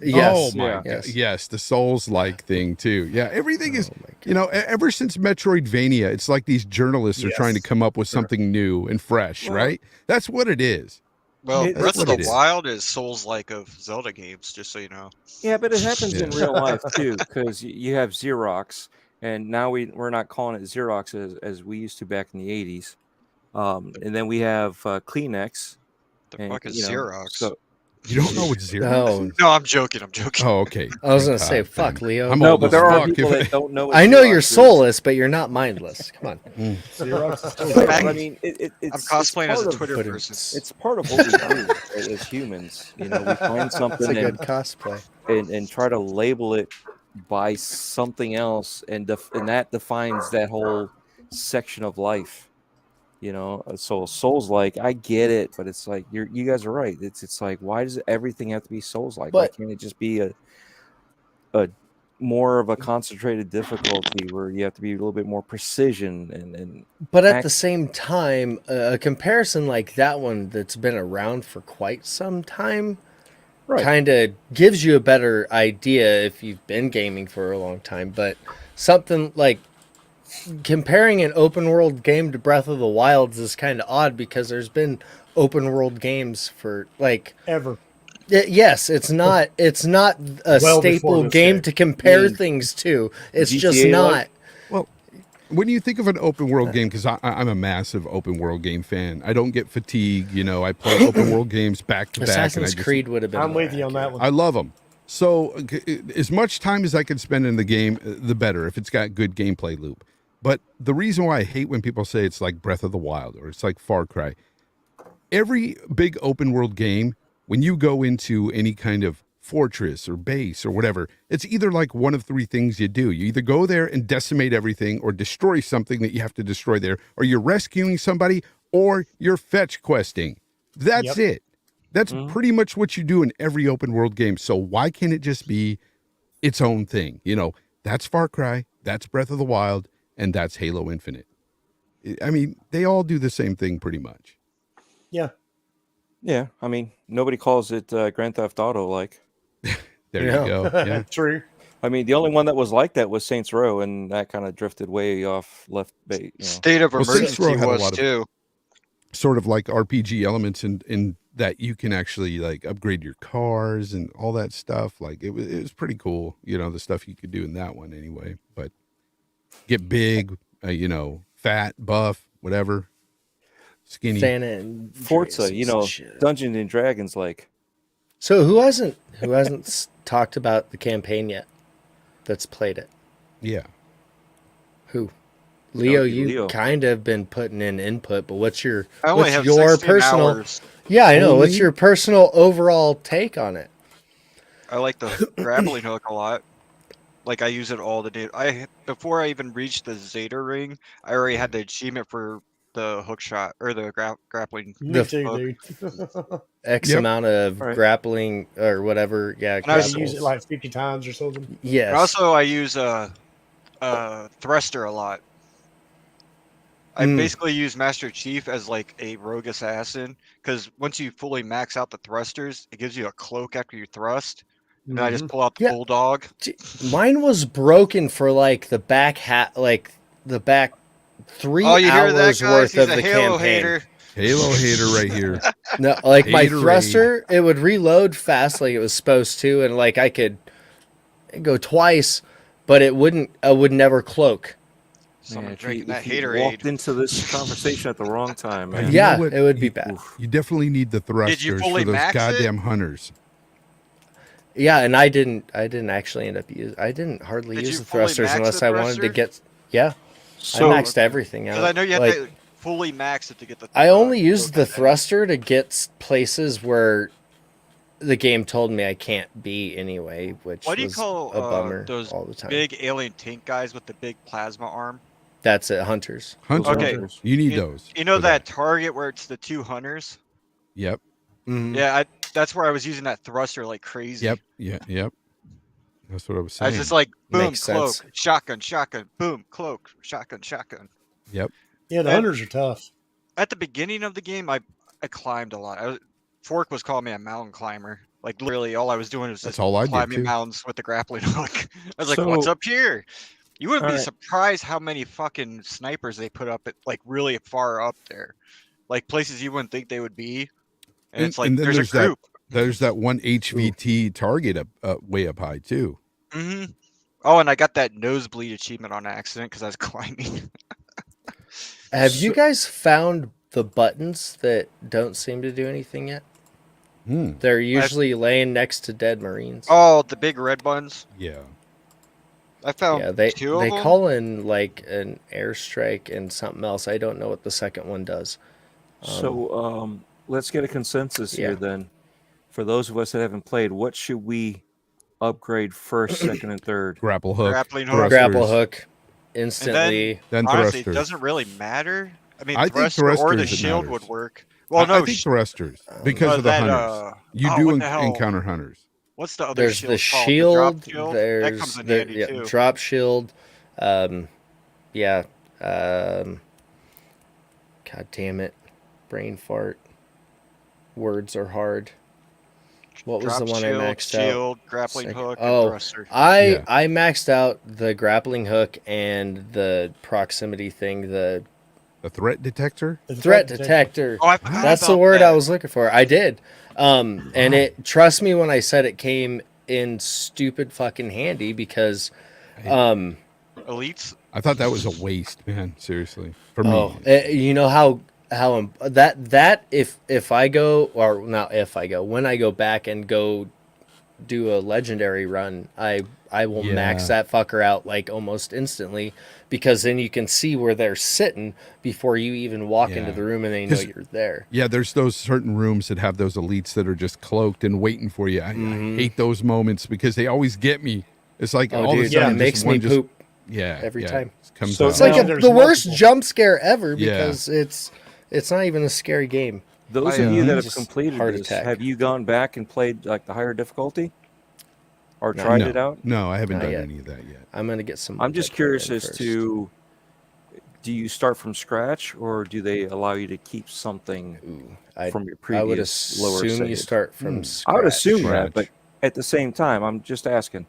Yes. Oh my Yeah. god. Yes. Yes, the Souls like thing too. Yeah, everything is Oh my God. you know, ever since Metroidvania, it's like these journalists are trying to Yes. come up with something new and fresh, Well- right? That's what it is. Well, That's Breath of what the it is. Wild is Souls-like of Zelda games, just so you know. Yeah, but it happens in Yeah. real life too, because you have Xerox, and now we're not calling it Xerox as we used to back in the 80s. And then we have Kleenex. The and, fuck is you know, Xerox? So You don't know what zero No, is? No, I'm joking. I'm joking. Oh, okay. I was gonna Thank say God, fuck, then. Leo. I'm no, old but as there are fuck. people If that don't know. What I know you're Xerox is. soulless, but you're not mindless. Come on. Xerox is still But, there. I mean, it's I'm cosplaying as part a of- Twitter But person. It's part of what we do as humans. You know, we find That's a something good cosplay. and try to label it by something else, and that defines that whole section of life. You know, so Souls like I get it, but it's like you guys are right. It's like why does everything have to be Souls like? Why But- can't it just be a more of a concentrated difficulty where you have to be a little bit more precision and But at Act- the same time, a comparison like that one that's been around for quite some time Right. kind of gives you a better idea if you've been gaming for a long time. But something like comparing an open world game to Breath of the Wilds is kind of odd because there's been open world games for like Ever. Yes, it's not. It's not a Well before staple this game game. to compare mean, things to. It's GTA just not. like? Well, when you think of an open world game, because I'm a massive open world game fan, I don't get fatigued. You know, I play open world games back to back, and I Assassin's just Creed would have been. I'm more with you on that accurate. one. I love them. So as much time as I can spend in the game, the better. If it's got good gameplay loop. But the reason why I hate when people say it's like Breath of the Wild or it's like Far Cry, every big open world game, when you go into any kind of fortress or base or whatever, it's either like one of three things you do. You either go there and decimate everything or destroy something that you have to destroy there, or you're rescuing somebody, or you're fetch questing. That's Yep. it. That's Mhm. pretty much what you do in every open world game. So why can't it just be its own thing? You know, that's Far Cry, that's Breath of the Wild, and that's Halo Infinite. I mean, they all do the same thing pretty much. Yeah. Yeah, I mean, nobody calls it Grand Theft Auto like. There Yeah. you go. Yeah. True. I mean, the only one that was like that was Saints Row, and that kind of drifted way off left base. You know. State of Well, Saints Row Emergency had a was lot of- too. Sort of like RPG elements in that you can actually like upgrade your cars and all that stuff. Like it was pretty cool, you know, the stuff you could do in that one anyway. But get big, you know, fat, buff, whatever, skinny. San Andreas Forza, you and know, shit. Dungeons and Dragons like. So who hasn't talked about the campaign yet? That's played it. Yeah. Who? Leo, be you Leo. kind of been putting in input, but what's your I only what's have your 16 personal? hours. Yeah, I know. What's Only? your personal overall take on it? I like the grappling hook a lot. Like I use it all the day. Before I even reached the Zeta ring, I already had the achievement for the hook shot or the grappling. Me The too, hook. dude. X Yep. amount of Right. grappling or whatever. Yeah, And I I was- use it grapples. like 50 times or something. Yes. And also, I use thruster a lot. I Mm. basically use Master Chief as like a rogue assassin because once you fully max out the thrusters, it gives you a cloak after you thrust. And then I just pull out the Yeah. bulldog. Mine was broken for like the back like the back 3 Oh, you hear that, hours guys? worth He's of a the Halo campaign. hater. Halo hater right here. No, like my Haterade. thruster, it would reload fast like it was supposed to, and like I could go twice, but it wouldn't. I would never cloak. Someone Man, if drinking that you Haterade. walked into this conversation at the wrong time, man. You know Yeah, what? it would be You- bad. You definitely need the thrusters you for fully those max it? goddamn hunters. Yeah, and I didn't actually end up using. I didn't hardly Did use you the fully thrusters max unless the I wanted to thruster? get. Yeah, So I maxed everything out. Because I know you have Like, to fully max it to get the. I only used the cloak. thruster to get places where the game told me I can't be anyway, which What do you was call a bummer those all the time. big alien tank guys with the big plasma arm? That's it, hunters. Hunters. Okay. You need You- those. You know for that target where it's the two hunters? Yep. Yeah, that's where I was using that thruster like crazy. Yep. Yeah. Yep. That's what I was I saying. was just like, boom, Makes cloak, sense. shotgun, shotgun, boom, cloak, shotgun, shotgun. Yep. Yeah, the And- hunters are tough. At the beginning of the game, I climbed a lot. Fork was calling me a mountain climber. Like literally, all I was doing was That's just all I did, climbing too. mountains with the grappling hook. I was like, "What's So- up here?" You wouldn't be Alright. surprised how many fucking snipers they put up at like really far up there, like places you wouldn't think they would be. And it's like and then there's a there's that group. there's that one HVT target up way up high too. hmm Oh, and I got that nosebleed achievement on accident because I was climbing. Have you guys found the buttons that don't seem to do anything yet? Hmm. They're usually laying next to dead Marines. Oh, the big red buns. Yeah. I found yeah, they two of they them. call in like an airstrike and something else. I don't know what the second one does. So let's get a consensus Yeah. here then. For those of us that haven't played, what should we upgrade first, second, and third? Grapple hook. Grappling hook. thrusters, Grapple hook, instantly. Then Honestly, it thrusters. doesn't really matter. I mean, I think thruster or the thrusters it shield matters. would work. Well, I no, think thrusters because uh, of the that, hunters. You oh, do what the hell? encounter hunters. what's the other There's shield the called? shield. The drop shield? There's That comes in the handy too. drop shield. Yeah. God damn it, brain fart. Words are hard. What was Drop the one shield, I maxed out? shield, grappling Second- hook, oh, and thruster. Yeah. I maxed out the grappling hook and the proximity thing. The A threat detector? The Threat detector. Oh, I forgot That's the about word that. I was looking for. I did. And it, trust me when I said it came in stupid fucking handy because, Elites. I thought that was a waste, man. Seriously, for oh, me. you know how that if I go, or not if I go, when I go back and go do a legendary run, I will max Yeah. that fucker out like almost instantly, because then you can see where they're sitting before you even walk into Yeah. the room and they know 'Cause- you're there. Yeah, there's those certain rooms that have those elites that are just cloaked and waiting for you. I hate those moments because they always get me. It's like Oh, all of a dude, sudden, it just makes me one poop every every time. comes So out. It's like Now the there's worst multiple. jump scare ever Yeah. because it's not even a scary game. Those I, of you that have just completed heart this, attack. have you gone back and played like the higher difficulty, or Not tried no, it out? no, I haven't Not done yet. any of that yet. I'm gonna get some. I'm just Dead curious Clan as first. to, do you start from scratch, or do they allow you to keep something from your I would previous lower assume you save? start from I scratch. would assume that, Scratch. but at the same time, I'm just asking.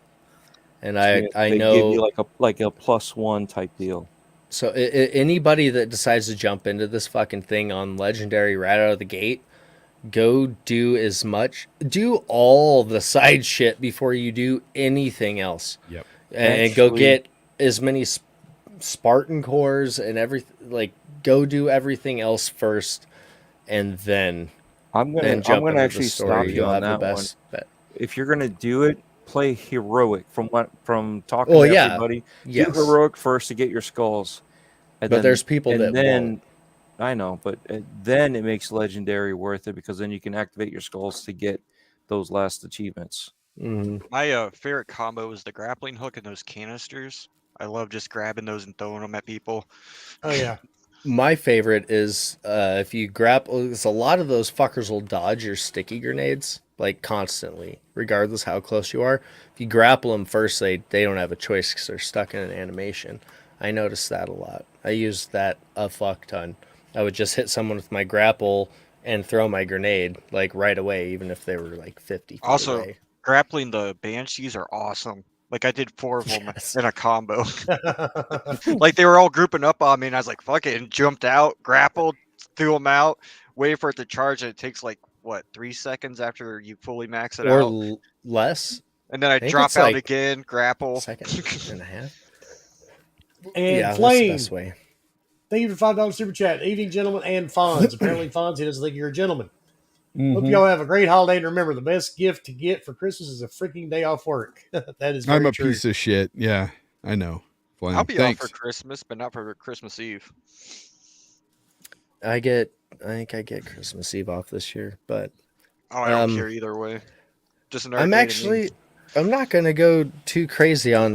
And Seeing if I they know give you like a +1 type deal. so anybody that decides to jump into this fucking thing on legendary right out of the gate, go do all the side shit before you do anything else, Yep. and go Actually- get as many Spartan cores and everything. Like, go do everything else first, and then I'm then gonna jump into actually the story. stop you You'll on have the that one. best bet. If you're gonna do it, play heroic. From talking Well, to yeah, everybody, yes. do heroic first to get your skulls, and But there's people that won't. I know, but then it makes legendary worth it, because then you can activate your skulls to get those last achievements. my favorite combo is the grappling hook and those canisters. I love just grabbing those and throwing them at people. Oh yeah. My favorite is if you grapple, because a lot of those fuckers will dodge your sticky grenades like constantly, regardless how close you are. If you grapple them first, they don't have a choice because they're stuck in an animation. I noticed that a lot. I used that a fuck ton. I would just hit someone with my grapple and throw my grenade like right away, even if they were like 50 feet Also, away. grappling the banshees are awesome. Like I did 4 of them Yes. in a combo. Like they were all grouping up on me, and I was like, "Fuck it!" and jumped out, grappled, threw them out, waited for it to charge, and it takes like what 3 seconds after you fully max it Or out, less. and then I think drop it's out like again, grapple. Second and a half. And Yeah, that's the Flame, best way. thank you for $5 super chat. Evening, gentlemen, and Fonz. Apparently, Fonz, he doesn't think you're a gentleman. Mm-hmm. Hope y'all have a great holiday. And remember, the best gift to get for Christmas is a freaking day off work. That is very I'm a true. piece of shit. Yeah, I know. Flame. I'll be Thanks. off for Christmas, but not for Christmas Eve. I think I get Christmas Eve off this year, but Oh, I don't care either way. Just another I'm day to me. actually I'm not gonna go too crazy on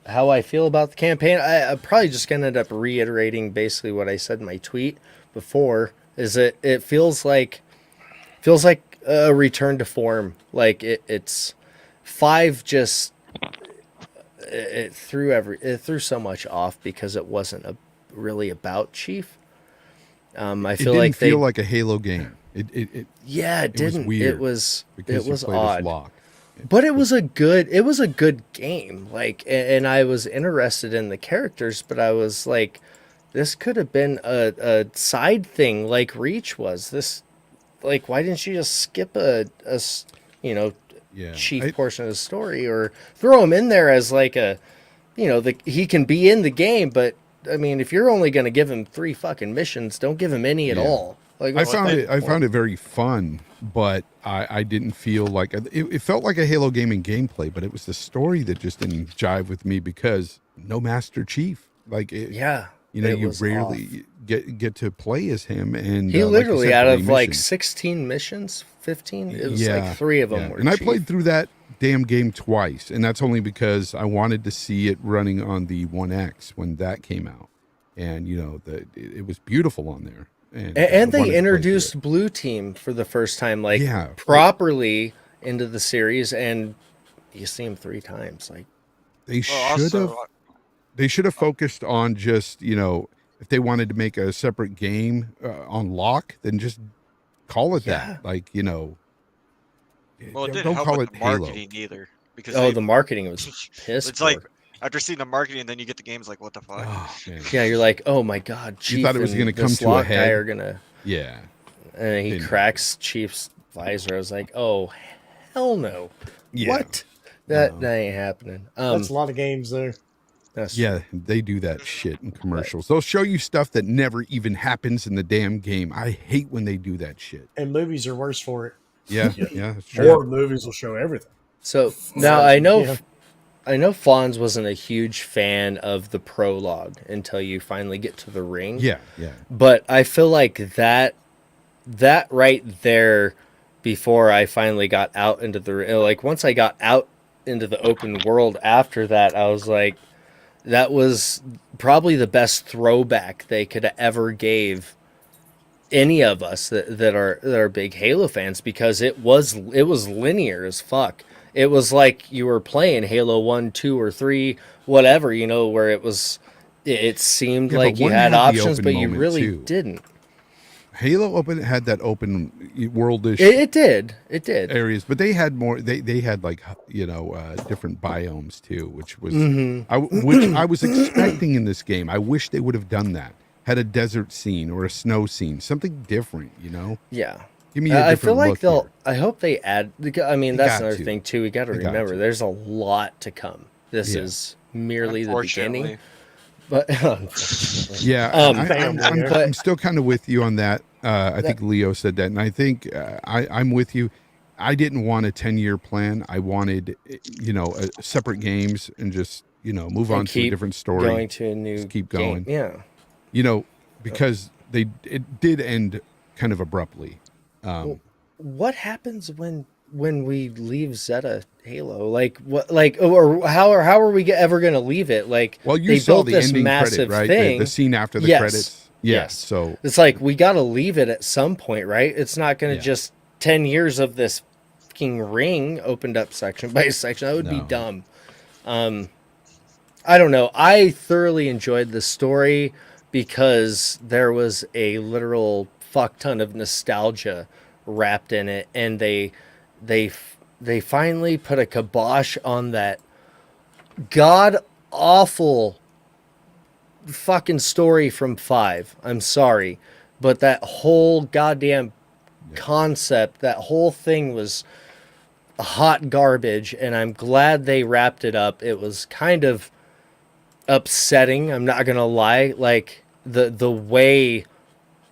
how I feel about the campaign. I'm probably just gonna end up reiterating basically what I said in my tweet before. Is it feels like a return to form. Like it's 5 just it threw so much off because it wasn't really about Chief. I It feel didn't like feel like a Halo game. It it was didn't. weird It was because it was you played odd. as Locke. But it was a good game. Like, and I was interested in the characters, but I was like, this could have been a side thing like Reach was. This, like, why didn't you just skip a Yeah, chief portion of the story, or throw him in there as like a, he can be in the game, but I mean, if you're only going to give him 3 fucking missions, don't give him any at Yeah. all. Like, I found it very fun, but I didn't feel like it felt like a Halo game in gameplay, but it was the story that just didn't jive with me because no Master Chief. Like, you rarely get to play as him, and he literally, like out 3 of like missions. 16 missions, 15, it was like 3 of them were and I Chief. played through that damn game twice, and that's only because I wanted to see it running on the 1X when that came out, and it was beautiful on there. And And I wanted they to play through introduced it. Blue Team for the first time, like Yeah, properly into the series, and you see him 3 times. Like, They Well, should have. also, They should have focused on just if they wanted to make a separate game on Locke, then just call it that. Like well, it didn't don't help call with it the Halo. marketing either, because the marketing was piss it's like poor. After seeing the marketing, and then you get the games like, what the fuck? Oh man. Yeah, you're like, oh my god, Chief You thought it was and going to come this to a lock guy head. are gonna. Yeah. And he Didn't cracks Chief's visor. I was like, oh hell no. Yeah. What? That ain't happening. That's a lot of games there. That's Yeah, they do that shit in commercials. They'll show you stuff that never even happens in the damn game. I hate when they do that shit. And movies are worse for it. Yeah, yeah, that's true. More movies will show everything. So now I know Yeah. Fonz wasn't a huge fan of the prologue until you finally get to the ring. Yeah, yeah. But I feel like that right there, before I finally got out into the like once I got out into the open world after that, I was like, that was probably the best throwback they could have ever gave any of us that are big Halo fans, because it was linear as fuck. It was like you were playing Halo 1, 2, or 3, whatever, where it seemed Yeah, like but you one had had the options, open but you moment, really too. didn't. Halo Open had that open worldish It did. areas, but they had more. They had like different biomes too, which was which I was expecting in this game. I wish they would have done that. Had a desert scene or a snow scene, something different. Yeah. Give me a different I feel like look they'll. here. I hope they add. I mean, They that's got another to. thing too. We got to They got remember, to. there's a lot to come. This Yeah. is merely the beginning. Unfortunately. But Yeah, I'm still kind of with you on that. I think Leo said that, and I think I'm with you. I didn't want a 10-year plan. I wanted, separate games and just, move on to a different story. Going to a new Just keep game. going. Yeah. Because it did end kind of abruptly. What happens when we leave Zeta Halo? Like what? Like or how are we ever going to leave it? Like, Well, you they saw built the this ending massive credit, right? thing. The scene after the Yes. credits. Yeah, Yes. so It's like we got to leave it at some point, right? It's not going to just 10 years of this fucking ring opened up section by section. That would be dumb. I don't know. I thoroughly enjoyed the story because there was a literal fuck ton of nostalgia wrapped in it, and they finally put a kibosh on that god awful fucking story from 5. I'm sorry, but that whole goddamn concept, that whole thing was hot garbage, and I'm glad they wrapped it up. It was kind of upsetting, I'm not gonna lie, like the way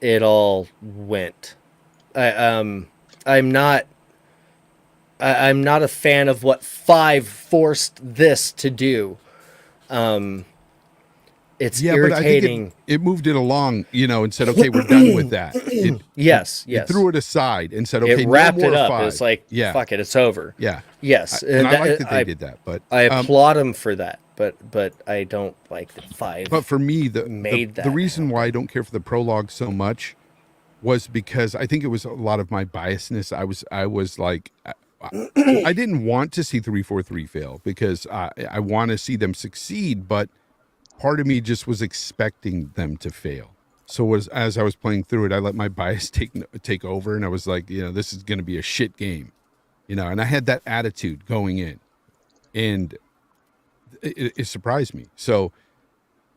it all went. I'm not a fan of what 5 forced this to do. It's irritating. But I think it moved it along, and said, okay, we're done with that. Yes. It threw it aside and said, okay, it wrapped no more it up. 5. It's like, fuck it, it's over. Yeah. Yes. And I like that they did that, but I applaud them for that, but I don't like the 5. But for me, the reason happen. why I don't care for the prologue so much was because I think it was a lot of my biasness. I was like, I didn't want to see 343 fail because I want to see them succeed, but part of me just was expecting them to fail. So as I was playing through it, I let my bias take over, and I was like, this is going to be a shit game, and I had that attitude going in, and it surprised me. So,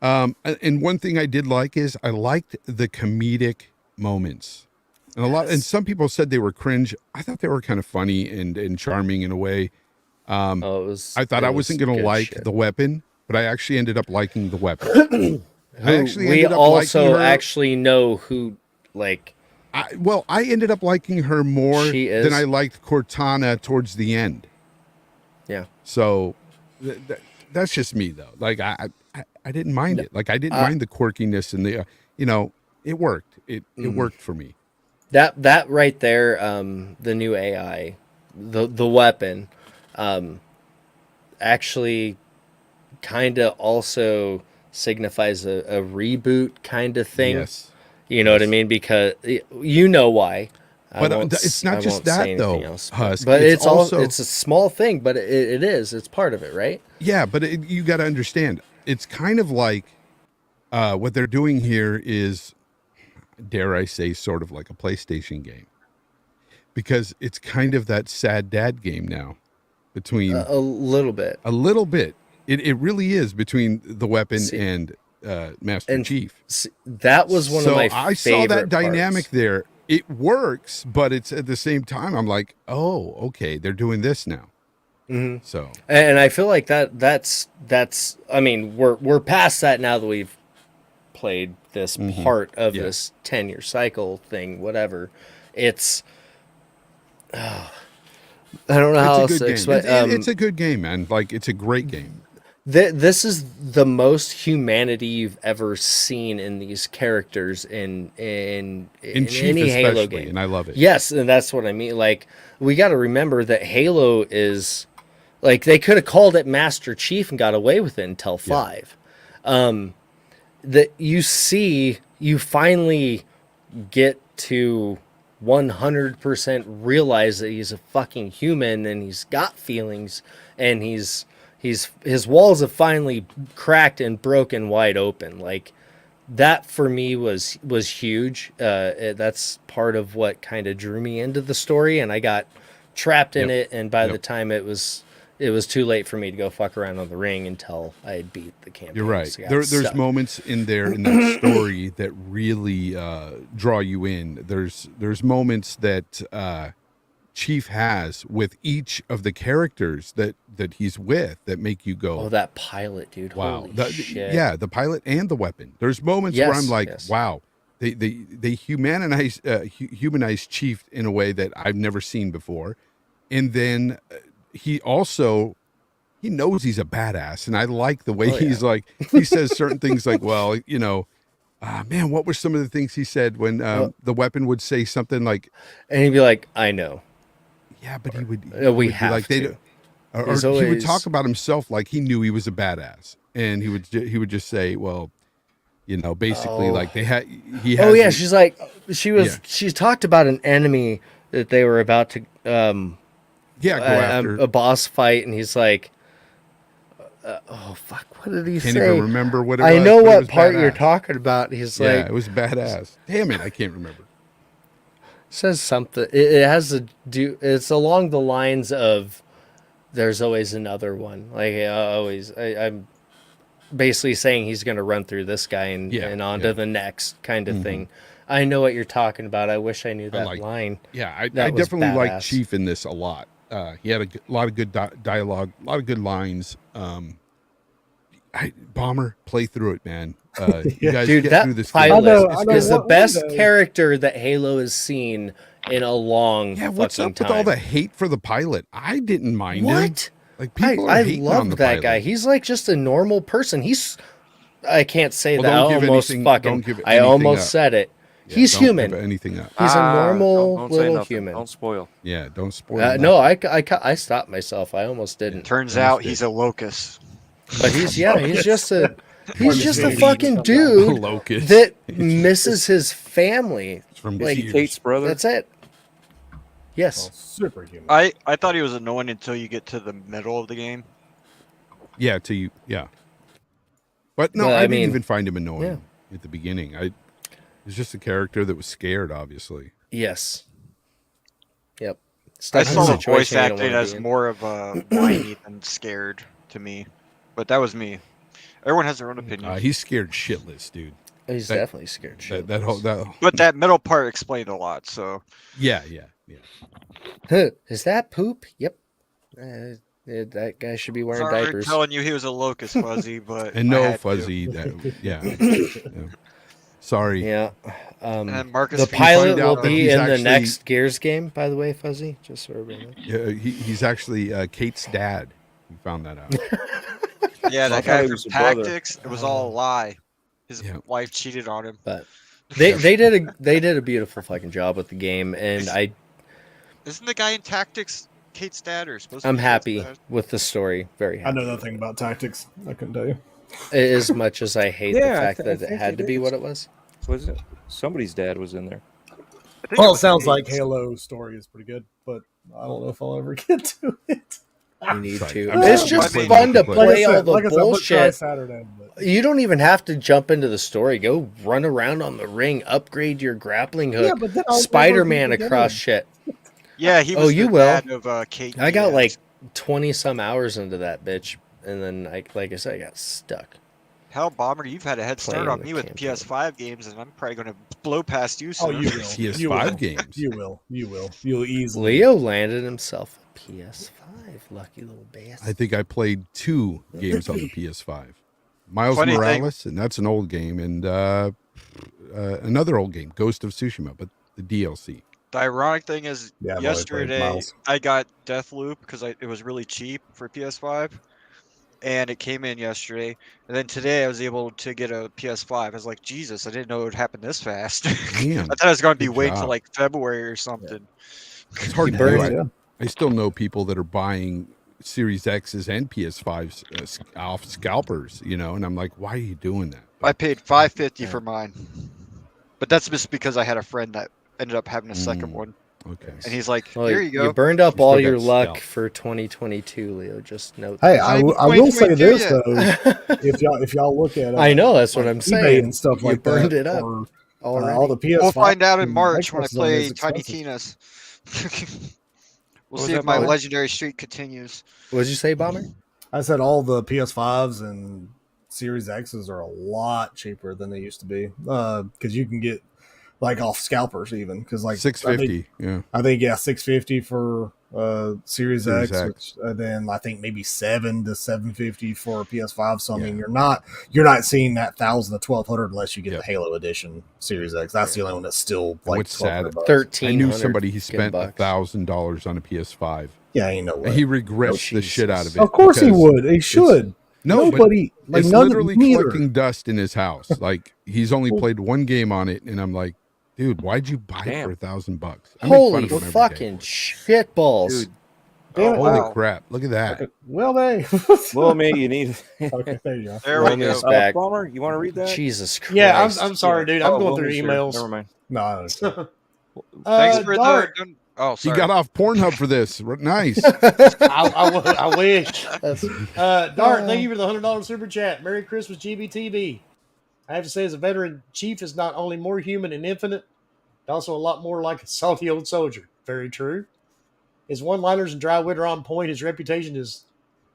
and one thing I did like is I liked the comedic moments, and some people said they were cringe. I thought they were kind of funny and charming in a way. I thought I wasn't going to like the weapon, but I actually ended up liking the weapon. We also actually know who, like. I ended up liking her more than I liked Cortana towards the end. Yeah. So that's just me, though. Like I didn't mind it. Like I didn't mind the quirkiness and the, it worked. It worked for me. That right there, the new AI, the weapon, actually kind of also signifies a reboot kind of thing. Yes. You know what I mean? Because you know why. But it's not just that, though, Husk. But it's also it's a small thing, but it is. It's part of it, right? Yeah, but you got to understand. It's kind of like what they're doing here is, dare I say, sort of like a PlayStation game. Because it's kind of that sad dad game now. Between a little bit. It really is between the weapon See- and Master Chief. That was one of my I saw that favorite dynamic parts. there. It works, but it's at the same time I'm like, oh, okay, they're doing this now. Mhm. So And I feel like that's I mean, we're past that now that we've played this part of Yeah. this 10-year cycle thing, whatever. It's I don't know how it's a else good to game. explain. It's a good game, man. Like it's a great game. This is the most humanity you've ever seen in these characters in Chief any Halo especially, game, and I love it. Yes, and that's what I mean. Like, we got to remember that Halo is like, they could have called it Master Chief and got away with it until 5. That you finally get to 100% realize that he's a fucking human and he's got feelings, and his walls have finally cracked and broken wide open. Like, that for me was huge. That's part of what kind of drew me into the story, and I got trapped in it. And by the time it was too late for me to go fuck around on the ring until I had beat the campaign. You're right. So I got There's stuck. moments in there in that story that really draw you in. There's moments that Chief has with each of the characters that he's with that make you go, Oh, that pilot, dude! wow. Holy shit! Yeah, the pilot and the weapon. There's moments where I'm like, wow, they humanize Chief in a way that I've never seen before, and then he knows he's a badass, and I like the way he's like, he says certain things like, well, you know, man, what were some of the things he said when the weapon would say something like, and he'd be like, I know. Yeah, but he would We would be have like, to. or He's he would always- talk about himself like he knew he was a badass, and he would just say, well, you know, basically like he has. Oh yeah, she's like, Yeah. she talked about an enemy that they were about to go after. a boss fight, and he's like, oh fuck, what did he Can't say? even remember what it I was. know but it what was part you're badass. talking about. He's Yeah, like, it was badass. Damn it, I can't remember. says something. It has to do. It's along the lines of, "There's always another one." Like I'm basically saying he's going to run through this guy and on to the next kind of thing. I know what you're talking about. I wish I knew that line. Yeah, I That was definitely like badass. Chief in this a lot. He had a lot of good dialogue, a lot of good lines. Bomber, play through it, man. You guys Dude, get that through this pilot game. I know is the one best day- character that Halo has seen in a long What's fucking up time. with all the hate for the pilot? I didn't mind him. What? Like people are I hating on love the that pilot. guy. He's like just a normal person. I can't say Well, that. don't I give almost anything- fucking. don't give I anything almost up. said it. Yeah, He's don't human. give anything up. He's a normal don't say little nothing. human. Don't spoil. Yeah, don't spoil. No, I stopped myself. I almost didn't. Turns out he's a locust. But he's just a Maybe fucking somehow. dude Locust. that misses his family. from like, Gears. Kate's brother. That's it. Yes. Superhuman. I thought he was annoying until you get to the middle of the game. Yeah, to you. Yeah. But no, But, I I didn't mean, even find him annoying yeah. at the beginning. It was just a character that was scared, obviously. Yes. Yep. I Stuck in saw a the voice situation you don't acting wanna as be in. more of a whiny than scared to me, but that was me. Everyone has their own opinion. He's scared shitless, dude. He's that- definitely scared. That whole But that middle part explained a lot. So yeah. Is that poop? Yep. That guy should be wearing sorry diapers. telling you he was a locust, Fuzzy, but And I no had to. Fuzzy. Yeah. Sorry. Yeah. And Marcus, The can you pilot find will out- be he's in actually- the next Gears game, by the way, Fuzzy. Just so everybody knows. Yeah, he's actually Kate's dad. We found that out. Yeah, I that thought guy he from was a brother. Tactics. It was all a lie. His Yeah. wife cheated on him. But they did a beautiful fucking job with the game, and Isn't the guy in Tactics Kate's dad or supposed to I'm be Kate's happy dad? with the story. Very I happy. know nothing about tactics. I couldn't tell you. As much as I hate the Yeah, I fact th- I that it think had it to be is. what it was. Was it? Somebody's dad was in there. I think Well, it was sounds like Kate's. Halo's story is pretty good, but I don't know if I'll ever get to it. You need Sorry. to. I'm It's sorry. just I mean, fun to like I play all the like I said, but try bullshit. Saturday, but You don't even have to jump into the story. Go run around on the ring, upgrade your grappling hook, Yeah, but then I'll Spider-Man never get across in. shit. Yeah, he Oh, was you the will. dad of Kate. I got Diaz. like 20 some hours into that bitch, and then like I said, I got stuck. Hell, Bomber, you've had a head start Playing on the me with campaign. PS5 games, and I'm probably going to blow past you Oh, soon. you will. PS5 You will. games. You will. You will. You'll easily. Leo landed himself a PS5. Lucky little bastard. I think I played 2 games on the PS5. Miles Funny thing- Morales, and that's an old game, and another old game, Ghost of Tsushima, but the DLC. The ironic thing is, Yeah, I've always played yesterday Miles. I got Deathloop because it was really cheap for PS5, and it came in yesterday. And then today I was able to get a PS5. I was like, Jesus, I didn't know it would happen this fast. Damn, I thought it was going to be good wait till job. like February or something. It's hard You to do. burned it. I still know people that are buying Series X's and PS5s off scalpers, and I'm like, why are you doing that? I paid $550 for mine, but that's just because I had a friend that ended up having a second one, Okay. and he's like, Well, "Here you go." You burned up You all still your got luck scalp. for 2022, Leo. Just note. Hey, that. I even will say 2022 this yet. though: if y'all look at, I know that's what like I'm eBay saying. and stuff You like burned that, it up or already. all the PS5. We'll find out in and March when I Xbox One play is Tiny expensive. Tina's. We'll What was see that, if my Bomber? legendary streak continues. What did you say, Bomber? I said all the PS5s and Series X's are a lot cheaper than they used to be, because you can get like off scalpers even, because like $650. Yeah. I think 650 for Series Series X, X. which then I think maybe $700 to $750 for a PS5. So I mean, Yeah. you're not seeing that $1,000 to $1,200 unless you get Yep. the Halo Edition Series X. That's the only one that's still like what's sad- $1,200. 13. I knew somebody he spent $1,000 on a PS5, Yeah, ain't no way. and he regrets Oh, the shit out of it. Of course he because would. He should. No, but Nobody like it's none literally neither. collecting dust in his house. Like he's only played one game on it, and I'm like, dude, why'd you buy it for $1,000? I make fun Holy of him every fucking day. shit balls! Dude. Damn it. Holy wow. crap! Look at that. Well, they. Well, mate, you need. Okay, there you go. There we Wilmy's go. back. Bomber, you want to read that? Jesus Christ! Yeah, I'm sorry, dude. I'm going through Wilmy's here. emails. Never mind. No, I understand. Thanks for Dart. the. Oh, He sorry. got off Pornhub for this. Nice. I wish. That's- Dart, thank you for the $100 super chat. Merry Christmas, GBTB. I have to say, as a veteran, Chief is not only more human and infinite, but also a lot more like a salty old soldier. Very true. His one-liners and dry wit are on point. His reputation is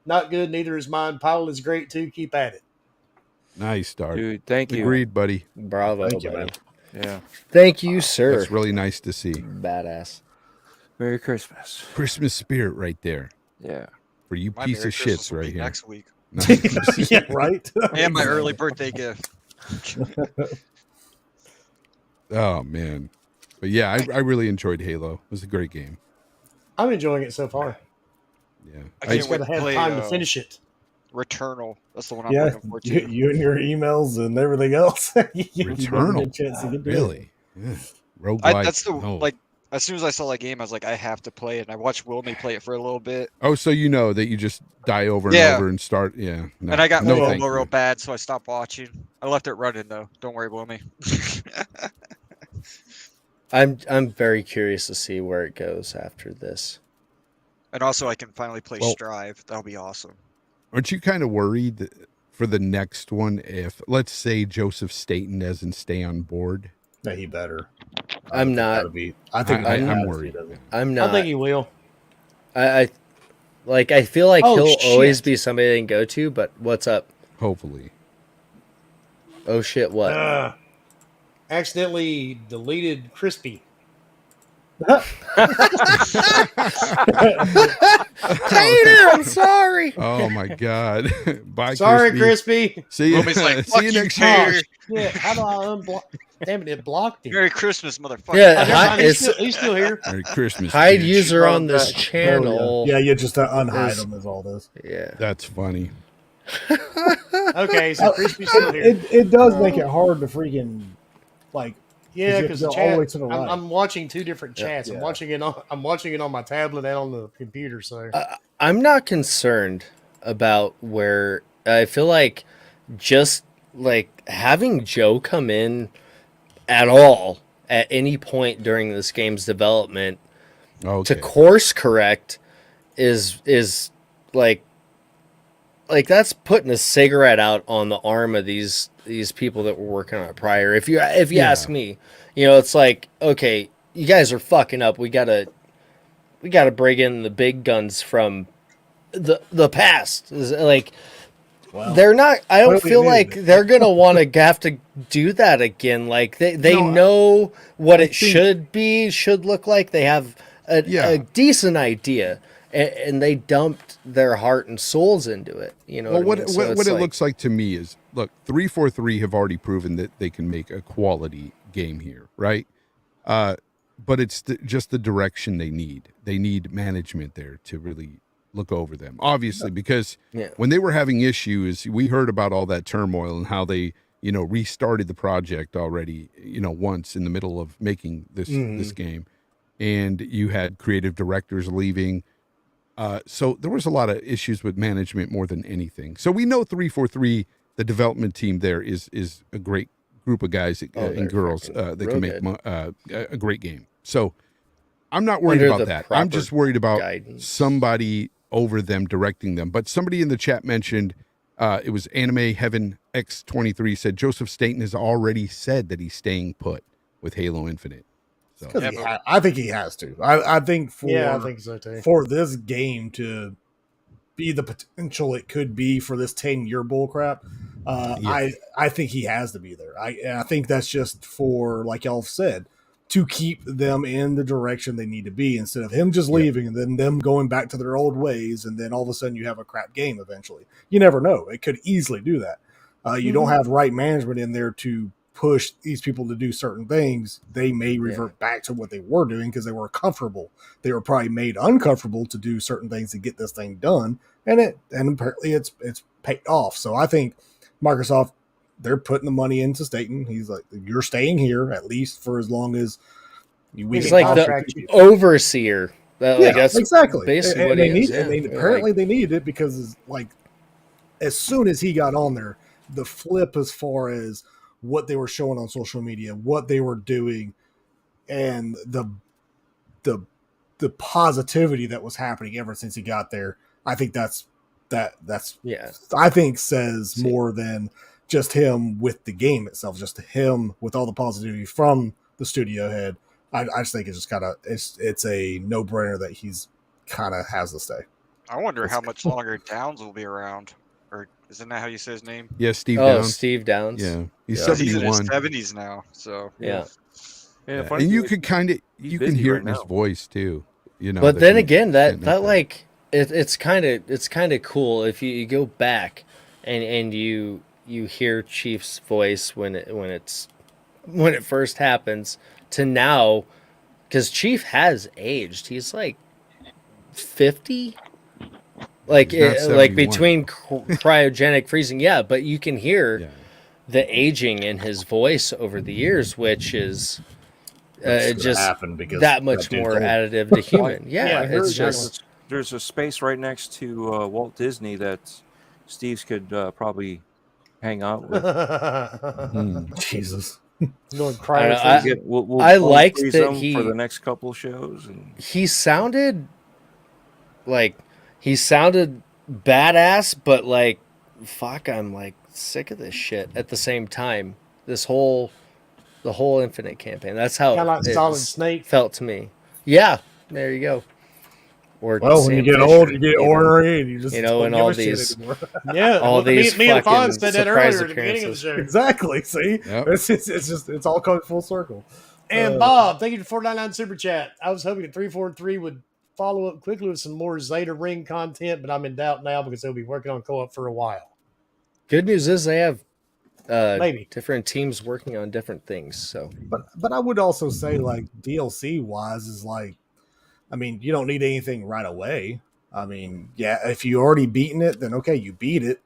not good. Neither is mine. Pilot is great too. Keep at it. Nice start. Dude, thank you. Agreed, buddy. Bravo, Thank you, buddy. man. Yeah. Thank you, sir. That's really nice to see. Badass. Merry Christmas. Christmas spirit right there Yeah. for you My piece Merry of Christmas shits will be right here. next week, Nice. Yeah, right. and my early birthday gift. Oh man, but yeah, I really enjoyed Halo. It was a great game. I'm enjoying it so far. Yeah, I I can't just wait got to to have play time to finish it. Returnal. That's the one I'm Yeah, looking forward to. you and your emails and everything else. Returnal. Really? Yeah. Roguelike. That's the No. like. As soon as I saw that game, I was like, I have to play it. And I watched Wilmy play it for a little bit, Oh, so you know that you just die over and Yeah. over and start. Yeah. No, and I got no, FOMO thank real you. bad, so I stopped watching. I left it running though. Don't worry, Wilmy. I'm very curious to see where it goes after this. And also, I can finally play Well- Strive. That'll be awesome. Aren't you kind of worried that for the next one if, let's say, Joseph Staten doesn't stay on board? No, he better. I'm not. I think I'm worried. I'm I not. think he will. I feel like Oh, he'll always shit. be somebody they can go to. But what's up? Hopefully. Oh shit! What? Accidentally deleted Crispy. Tater, I'm sorry. Oh my God. Bye, Sorry, Crispy. Crispy. See you, Wilmy's like, see fuck you you, next Tater. year. Yeah, how do I unblock? Damn it, it blocked him. Merry Christmas, motherfucker. Yeah, Never hi- mind, it's he's still here. Merry Christmas. hide bitch. user on this back. channel. Yeah, you just unhide Is- them is all this. Yeah. That's funny. Okay, so Crispy's still here. It does make it hard to freaking like. Yeah, you because the go all the way chat. to the right. I'm watching two different chats. Yeah. I'm watching it on my tablet and on the computer. So I'm not concerned about where I feel like just like having Joe come in at all at any point during this game's development Okay. to course correct is like that's putting a cigarette out on the arm of these people that were working on it prior. If you ask me, it's like, okay, you guys are fucking up. We gotta bring in the big guns from the past. Is like Well, they're not. I don't clearly feel needed like it. they're gonna want to have to do that again. Like they No, know what I it think- should look like. They have Yeah. a decent idea, and they dumped their heart and souls into it. You know Well, what I mean? So what it's it like- looks like to me is, look, 343 have already proven that they can make a quality game here, right? But it's just the direction they need. They need management there to really look over them. Obviously, because Yeah. when they were having issues, we heard about all that turmoil and how they, restarted the project already, once in the middle of making this game, and you had creative directors leaving. So there was a lot of issues with management more than anything. So we know 343, the development team there is a great group of guys they're and girls fucking that real can make good. a great game. So I'm not worried Under about the that. I'm proper just worried about guidance. somebody over them directing them. But somebody in the chat mentioned it was Anime Heaven X23 said Joseph Staten has already said that he's staying put with Halo Infinite. So 'Cause Yeah, I think he has to. I think I think so too. for this game to be the potential it could be for this 10-year bullcrap, Yeah. I think he has to be there. I think that's just for, like y'all have said, to keep them in the direction they need to be, instead of him just Yeah. leaving and then them going back to their old ways, and then all of a sudden you have a crap game eventually. You never know. It could easily do that. You don't have right management in there to push these people to do certain things. They may revert back to what they were doing because they were comfortable. They were probably made uncomfortable to do certain things to get this thing done, and apparently it's paid off. So I think Microsoft, they're putting the money into Staten. He's like, you're staying here at least for as long as we He's can like contract the you. overseer. Like that's exactly. basically And what they he need, is. and Yeah. apparently they needed it because like as soon as he got on there, the flip as far as what they were showing on social media, what they were doing, and the positivity that was happening ever since he got there, I think that's Yeah. I think says more than just him with the game itself, just him with all the positivity from the studio head. I just think it's just kind of it's a no brainer that he's kind of has to stay. I wonder how much longer Downs will be around. Or isn't that how you say his name? Yeah, Steve Oh, Downs. Steve Downs. Yeah, he's Yeah. 'Cause he's in his 71. 70s now. So Yeah. Yeah, Yeah. funny And you thing could kind of he's you can busy hear right it in his now. voice too. But then again, that getting up there. like it's kind of cool if you go back and you hear Chief's voice when it first happens to now, because Chief has aged. He's like 50. Like He's not like 71. between cryogenic freezing, yeah. But you can hear Yeah. the aging in his voice over the years, which is It's just happen because that much dude's more old. additive to human. Yeah, I heard it's just there's a space right next to Walt Disney that Steve's could probably hang out with. Jesus. Going I don't know, cryo. We'll I phone liked freeze that him he- for the next couple shows. And he sounded badass, but like fuck, I'm like sick of this shit at the same time. The whole Infinite campaign. That's how Kind of like it Solid Snake. felt to me. Yeah, there you go. Or Well, when you Sam get Fisher, old, you get know. ornery, and you just You know, don't and give all a shit these- anymore. Yeah, all well, these me and Fawn fucking said that surprise earlier at the beginning of the show. Exactly. See, Yep. it's all coming full circle. And Bob, thank you for 499 super chat. I was hoping that 343 would follow up quickly with some more Zeta Ring content, but I'm in doubt now because they'll be working on co-op for a while. Good news is they have Maybe. different teams working on different things. So But I would also say, like, DLC wise is like, I mean, you don't need anything right away. I mean, yeah, if you already beaten it, then okay, you beat it.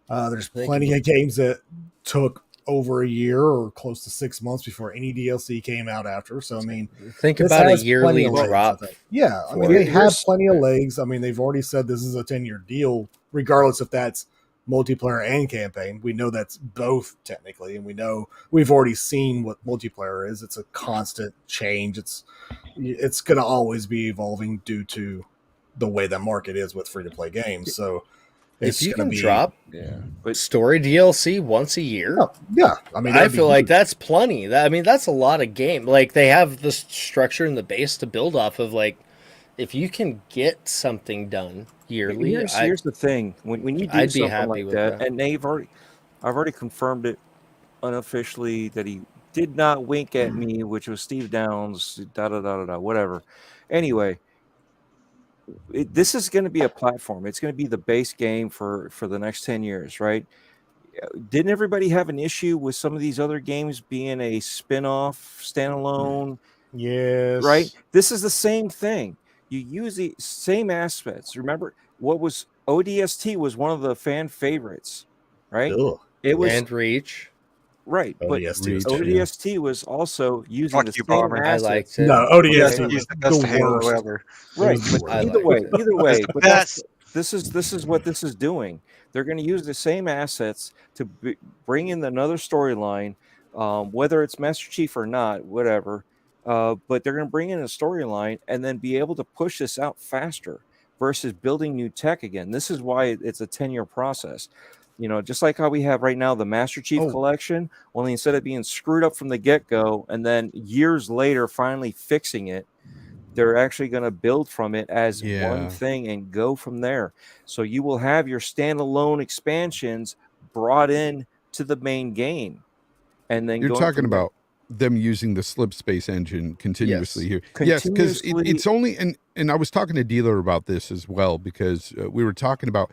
There's Thank plenty of games that took over a year or close to 6 months before any DLC came out after. So I mean, think this about a has yearly plenty of legs, drop. I think. Yeah, I mean, for they it. have plenty of legs. I mean, they've already said this is a 10-year deal, regardless if that's multiplayer and campaign. We know that's both technically, and we know we've already seen what multiplayer is. It's a constant change. It's going to always be evolving due to the way the market is with free-to-play games. So it's If you gonna can be, drop but story DLC once a year, Oh, yeah, I mean, I that'd be feel like huge. that's plenty. I mean, that's a lot of game. Like they have the structure and the base to build off of. Like if you can get something done yearly, Here's the thing: when you do I'd be something happy like with that, that. and I've already confirmed it unofficially that he did not wink at me, which was Steve Downs, whatever. Anyway, this is going to be a platform. It's going to be the base game for the next 10 years, right? Didn't everybody have an issue with some of these other games being a spin-off, standalone? Yes. Right? This is the same thing. You use the same aspects. Remember, what was ODST was one of the fan favorites, right? Ugh. It was And Reach. right, but ODST was Reach, terrible. ODST was also using Fuck the you, same Bomber. I assets. liked it. No, ODST Okay. He's was the best the Halo worst. ever. Right, was the but worst. I either liked way, It's the but best. this is what this is doing. They're going to use the same assets to bring in another storyline, whether it's Master Chief or not, whatever. But they're going to bring in a storyline and then be able to push this out faster versus building new tech again. This is why it's a 10-year process. Just like how we have right now the Master Chief Oh. collection, only instead of being screwed up from the get-go and then years later finally fixing it, they're actually going to build from it as one Yeah. thing and go from there. So you will have your standalone expansions brought in to the main game, and then You're going talking from there. about them using the slip space engine continuously here. Yes, because Continuously- it's only and I was talking to Dealer about this as well, because we were talking about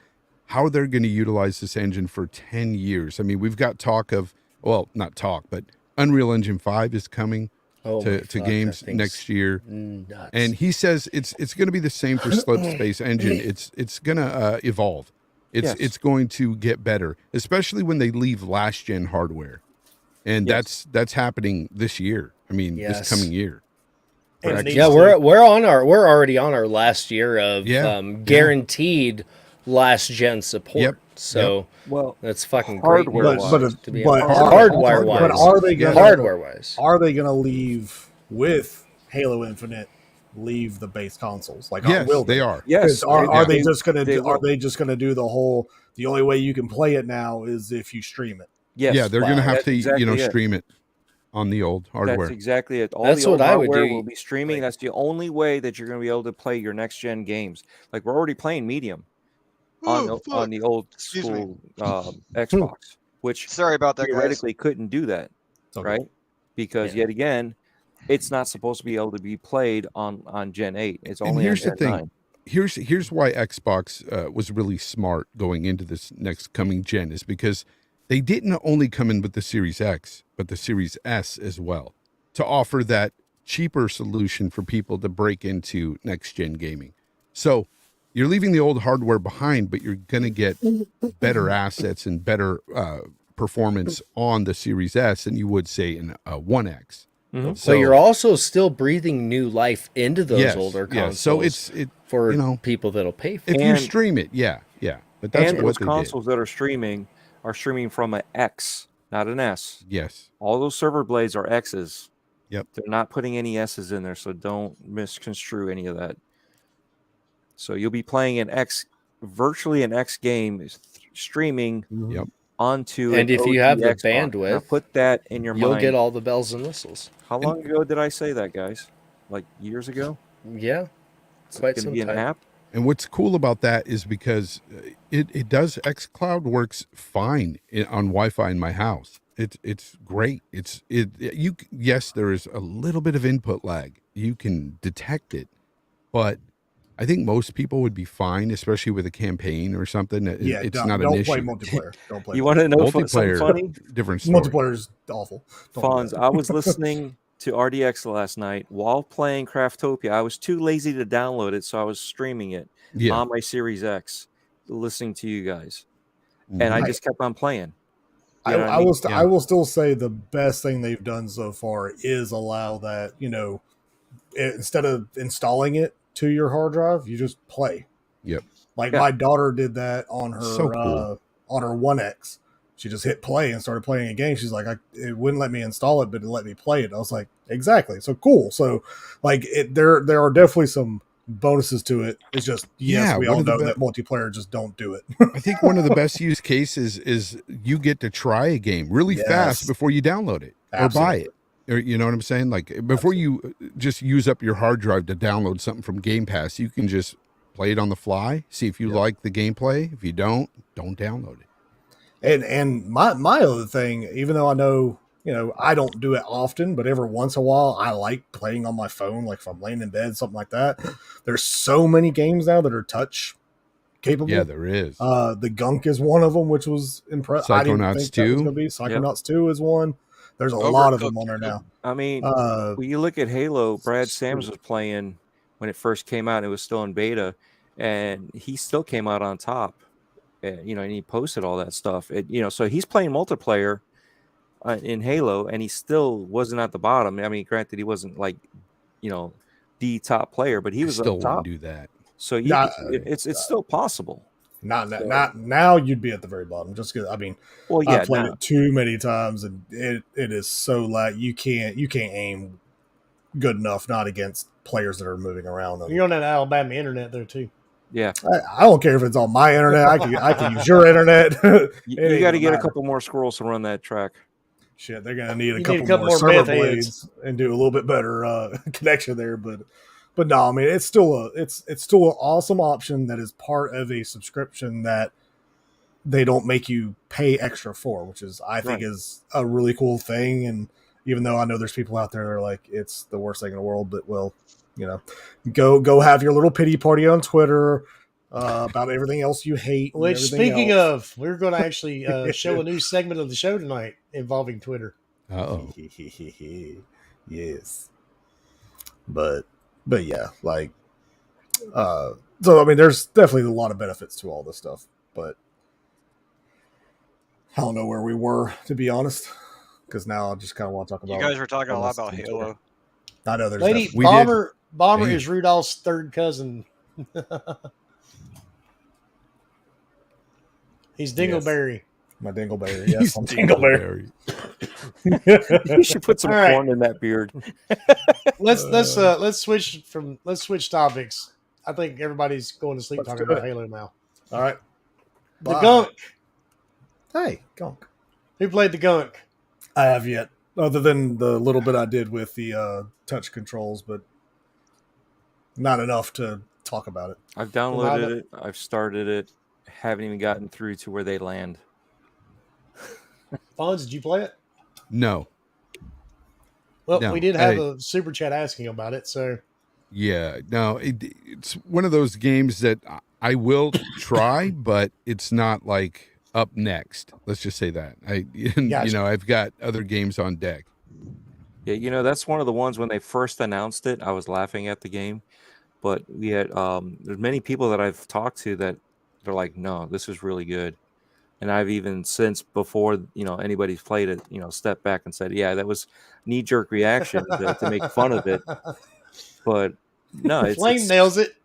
how they're going to utilize this engine for 10 years. I mean, we've got talk of, well, not talk, but Unreal Engine 5 is coming Oh my to fuck, games that thing's next year. Nuts. And he says it's going to be the same for slip space engine. It's going to evolve. Yes. It's going to get better, especially when they leave last gen hardware. And Yes. that's happening this year. I mean, Yes. this coming year. And Correct. it yeah, needs we're already on our last year of guaranteed last gen support. Yep. So well, that's fucking great. hardware news wise, to be but honest. are- hardware but wise. are they gonna hardware wise? Are they going to leave with Halo Infinite? Leave the base consoles? Like, Yes, will they are. yes. Are they just going to? they Are will. they just going to do the whole? The only way you can play it now is if you stream it. Yes. Yeah, they're going to have That's to, exactly it. stream it on the old hardware. That's exactly it. All That's the old what I would hardware do. will be streaming. Like- That's the only way that you're going to be able to play your next gen games. Like we're already playing Medium on Oh, on fuck. the old Excuse school Xbox, which Sorry about that, guys. theoretically couldn't do that, It's okay. right? Because Yeah. yet again, it's not supposed to be able to be played on Gen 8. It's And only here's on the Gen thing. 9. Here's why Xbox was really smart going into this next coming gen, is because they didn't only come in with the Series X, but the Series S as well, to offer that cheaper solution for people to break into next gen gaming. So you're leaving the old hardware behind, but you're going to get better assets and better performance on the Series S than you would, say, in a 1X. Mhm. So you're also still breathing new life into those older consoles. So it's for people that'll pay for. if it. you And- stream it, but that's And what those they consoles that are streaming from an X, not an S. did. Yes. All those server blades are X's. Yep. They're not putting any S's in there, so don't misconstrue any of that. So you'll be playing virtually an X game streaming Yep. onto And an if you OG have the Xbox. Now bandwidth, put that in your You'll mind. get all the bells and whistles. How long ago did I say that, guys? Like years ago? Yeah, It's quite going to some be an time. app? And what's cool about that is because it does, xCloud works fine on Wi-Fi in my house. It's great. Yes, there is a little bit of input lag. You can detect it, but I think most people would be fine, especially with a campaign or something. Yeah, It's don't, not an don't issue. play multiplayer. Don't play You want to know something Multiplayer, funny? different story. multiplayer is awful. Don't do Fonz, that. I was listening to RDX last night while playing Craftopia. I was too lazy to download it, so I was streaming it Yeah. on my Series X, listening to you guys. And I Right. just kept on playing. You know what I mean? will. Yeah. I will still say the best thing they've done so far is allow that. Instead of installing it to your hard drive, you just play. Yep. Like Yeah. my daughter did that on her So cool. on her 1X. She just hit play and started playing a game. She's like, it wouldn't let me install it, but it let me play it. I was like, exactly. So cool. So like there are definitely some bonuses to it. It's just, yes, Yeah, we one all of the know that multiplayer just don't do it. I think one of the best use cases is you get to try a game really Yes. fast before you download it or buy it. Or, you know what I'm saying? Like before you just use up your hard drive to download something from Game Pass, you can just play it on the fly, see if you like the gameplay. If you don't download it. And my other thing, even though I know, I don't do it often, but every once in a while I like playing on my phone, like if I'm laying in bed, something like that. There's so many games now that are touch capable. Yeah, there is. The Gunk is one of them, which was impressive. I didn't think that was going to be. Psychonauts 2 is one. There's a lot of them on there now. I mean, when you look at Halo, Brad Sams was playing when it first came out. It was still in beta, and he still came out on top. And he posted all that stuff. So he's playing multiplayer in Halo, and he still wasn't at the bottom. I mean, granted, he wasn't like, the top player, but he was still up top. Wouldn't do that. So it's still possible. Not now. You'd be at the very bottom, just because. I mean, I've played it too many times, and it is so like you can't aim good enough, not against players that are moving around. You're on that Alabama internet though too. Yeah, I don't care if it's on my internet. I can use your internet. You got to get a couple more squirrels to run that track. Shit, they're gonna need a couple more server blades and do a little bit better connection there. But no, I mean it's still an awesome option that is part of a subscription that they don't make you pay extra for, which is I think is a really cool thing. And even though I know there's people out there that are like it's the worst thing in the world, but go have your little pity party on Twitter about everything else you hate. Which, speaking of, we're going to actually show a new segment of the show tonight involving Twitter. Oh, yes, but yeah, like, so I mean, there's definitely a lot of benefits to all this stuff, but I don't know where we were, to be honest, because now I just kind of want to talk about. You guys were talking a lot about Halo. I know there's Lady Bomber is Rudolph's third cousin. He's Dingleberry. Yes. My Dingleberry. Yes, I'm Dingleberry. You should put some corn in that beard. Let's switch topics. I think everybody's going to sleep talking about Halo now. All right. The Gunk. Hey, Gunk. Who played the Gunk? I have yet, other than the little bit I did with the touch controls, but not enough to talk about it. I've downloaded it. I've started it. Haven't even gotten through to where they land. Fonz, did you play it? No. Well, we did have a super chat asking about it, so. Yeah, no, it's one of those games that I will try, but it's not like up next. Let's just say that. I've got other games on deck. Yeah, that's one of the ones when they first announced it, I was laughing at the game. But we had there's many people that I've talked to that they're like, no, this is really good. And I've even since before anybody's played it, stepped back and said, yeah, that was knee-jerk reaction to make fun of it. But no, Flame nails it.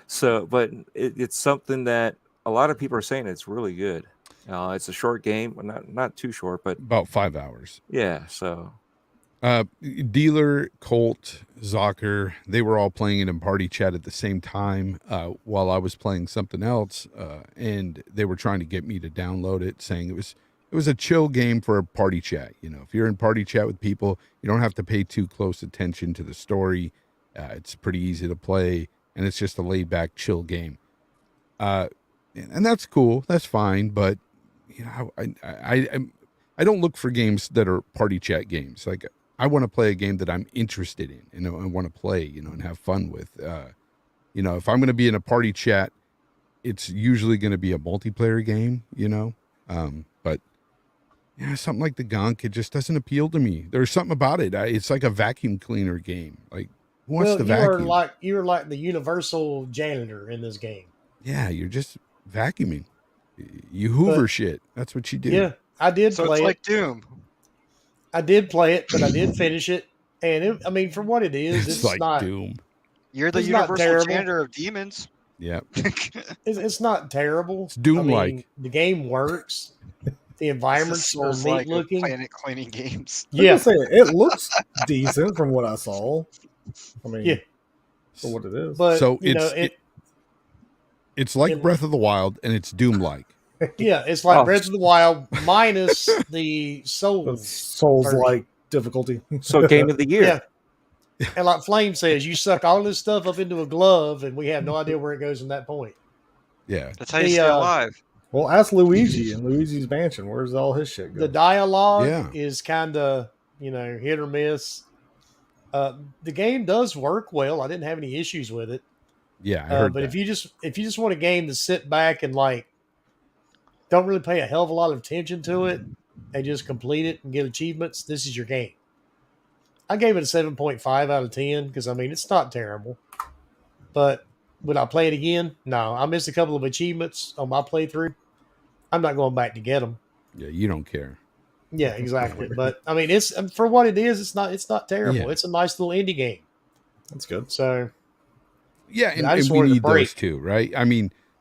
So, but it's something that a lot of people are saying it's really good. It's a short game, but not too short, but about 5 hours. Yeah, so. Dealer, Colt, Zocker, they were all playing it in party chat at the same time while I was playing something else, and they were trying to get me to download it, saying it was a chill game for a party chat. If you're in party chat with people, you don't have to pay too close attention to the story. It's pretty easy to play, and it's just a laid-back, chill game. And that's cool. That's fine, but I don't look for games that are party chat games. Like, I want to play a game that I'm interested in and I want to play, and have fun with. If I'm going to be in a party chat, it's usually going to be a multiplayer game, but something like the Gunk, it just doesn't appeal to me. There's something about it. It's like a vacuum cleaner game. Like, who wants to vacuum? You were like the universal janitor in this game. Yeah, you're just vacuuming. You hoover shit. That's what you do. Yeah, I did play it. So it's like Doom. I did play it, but I did finish it. And for what it is, it's like not Doom. You're the universal janitor of demons. Yeah. It's not terrible. It's Doom-like. The game works. The environments are neat looking. Planet cleaning games. Yeah, it looks decent from what I saw. For what it is. But so it's like Breath of the Wild, and it's Doom-like. Yeah, it's like Oh. Breath of the Wild minus the Souls. Souls-like difficulty. So game of the year. Yeah. And like Flame says, you suck all this stuff up into a glove, and we have no idea where it goes from that point. Yeah. That's how you The, stay alive. Well, ask Luigi in Luigi's Mansion. Where's all his shit The go? dialogue Yeah. is kind of, hit or miss. The game does work well. I didn't have any issues with it. Yeah, I heard But that. if you just want a game to sit back and like don't really pay a hell of a lot of attention to it and just complete it and get achievements, this is your game. I gave it a 7.5 out of 10 because, it's not terrible. But would I play it again? No. I missed a couple of achievements on my playthrough. I'm not going back to get them. Yeah, you don't care. Yeah, exactly. But, it's for what it is, it's not terrible. Yeah. It's a nice little indie game. That's good. So, Yeah, I and just we wanted to need break. those too, right?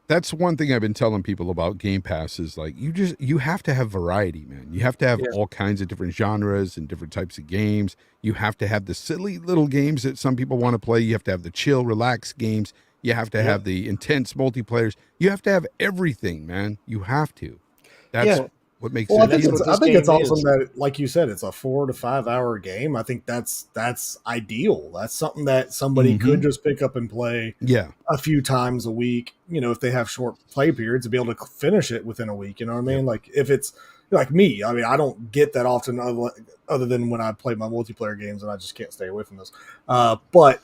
That's one thing I've been telling people about Game Pass is like you have to have variety, man. You have to have Yeah. all kinds of different genres and different types of games. You have to have the silly little games that some people want to play. You have to have the chill, relaxed games. You have to have the intense multiplayers. You have to have everything, man. You have to. That's what makes Well, I it think appealing. it's, what I this think it's game awesome is. that, like you said, it's a 4 to 5 hour game. I think that's ideal. That's something that somebody could just pick up and play Yeah. a few times a week. If they have short play periods, to be able to finish it within a week. You know what I mean? Like if it's like me, I don't get that often other than when I play my multiplayer games and I just can't stay away from those. But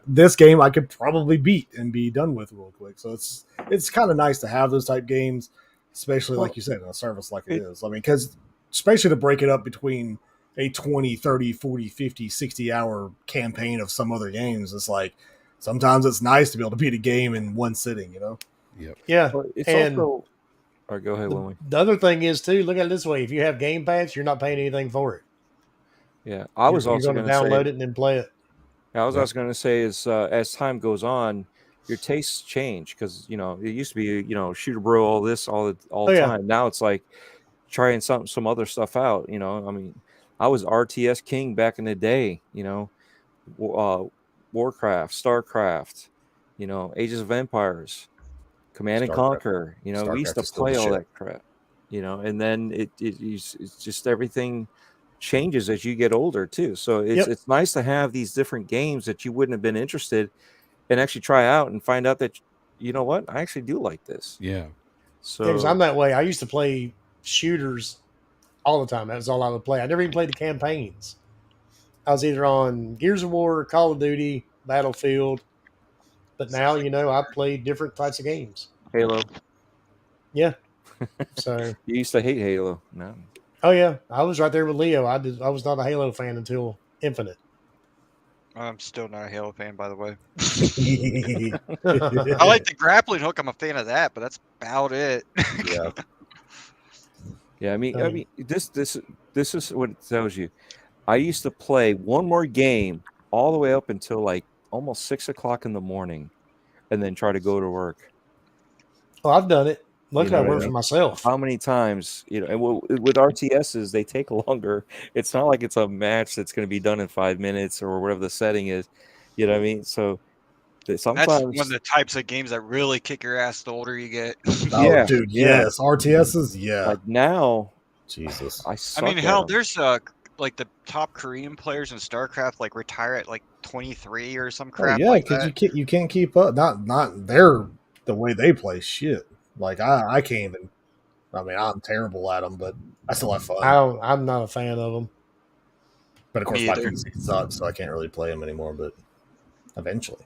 this game I could probably beat and be done with real quick. So it's kind of nice to have those type games, especially like you said, in a service like it is. Because especially to break it up between a 20, 30, 40, 50, 60 hour campaign of some other games, it's like sometimes it's nice to be able to beat a game in one sitting, Yep. Yeah. Well, it's And also. All right, go ahead, Willie. the other thing is, too, look at it this way. If you have Game Pass, you're not paying anything for it. Yeah, I was You're also going going to to download say. it and then play it. I was also going to say is as time goes on, your tastes change because it used to be shooter bro all this all the yeah. time. Now it's like trying some other stuff out. I was RTS king back in the day. Warcraft, Starcraft, Ages of Empires, Command and StarCraft. Conquer. We used StarCraft to is still play the all shit. that crap. And then it's just everything changes as you get older too. So it's nice to have these different games that you wouldn't have been interested and actually try out and find out that you know what, I actually do like this. Yeah. So Because I'm that way. I used to play shooters all the time. That was all I would play. I never even played the campaigns. I was either on Gears of War, Call of Duty, Battlefield. But now, I play different types of games. Halo. Yeah. So You used to hate Halo. No. oh yeah, I was right there with Leo. I was not a Halo fan until Infinite. I'm still not a Halo fan, by the way. I like the grappling hook. I'm a fan of that, but that's about it. Yeah. Yeah, I mean, this is what it tells you. I used to play one more game all the way up until like almost 6 o'clock in the morning, and then try to go to work. Well, I've done it. Luckily, I what I work for mean? myself. How many times, and with RTSs, they take longer. It's not like it's a match that's going to be done in 5 minutes or whatever the setting is. You know what I mean? So sometimes That's one of the types of games that really kick your ass the older you get. Oh, Yeah, dude, yeah. yes. RTSs, yeah. like now, Jesus. I I suck mean, at hell, 'em. there's like the top Korean players in StarCraft like retire at like 23 or some Oh, crap yeah, like because that. you can't keep up. Not they're the way they play shit. Like I can't even. I'm terrible at them, but I still have fun. I'm not a fan of them. But of course, Me my either. PC sucks, so I can't really play them anymore. But eventually,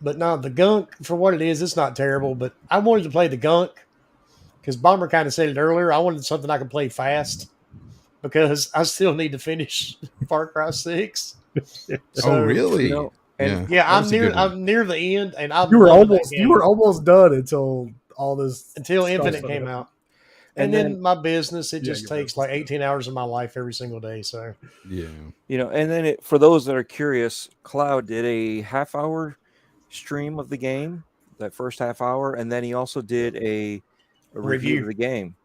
But no, the Gunk, for what it is, it's not terrible. But I wanted to play the Gunk because Bomber kind of said it earlier. I wanted something I could play fast because I still need to finish Far Cry 6. Oh, really? And Yeah, That was a good one. I'm near the end, and I'm you were loving that almost game almost done until all this until stuff Infinite started came happening. out. And then my business, it Yeah, just your takes business like does. 18 hours of my life every single day. So Yeah. and then for those that are curious, Cloud did a half-hour stream of the game, that first half hour, and then he also did a review of the game.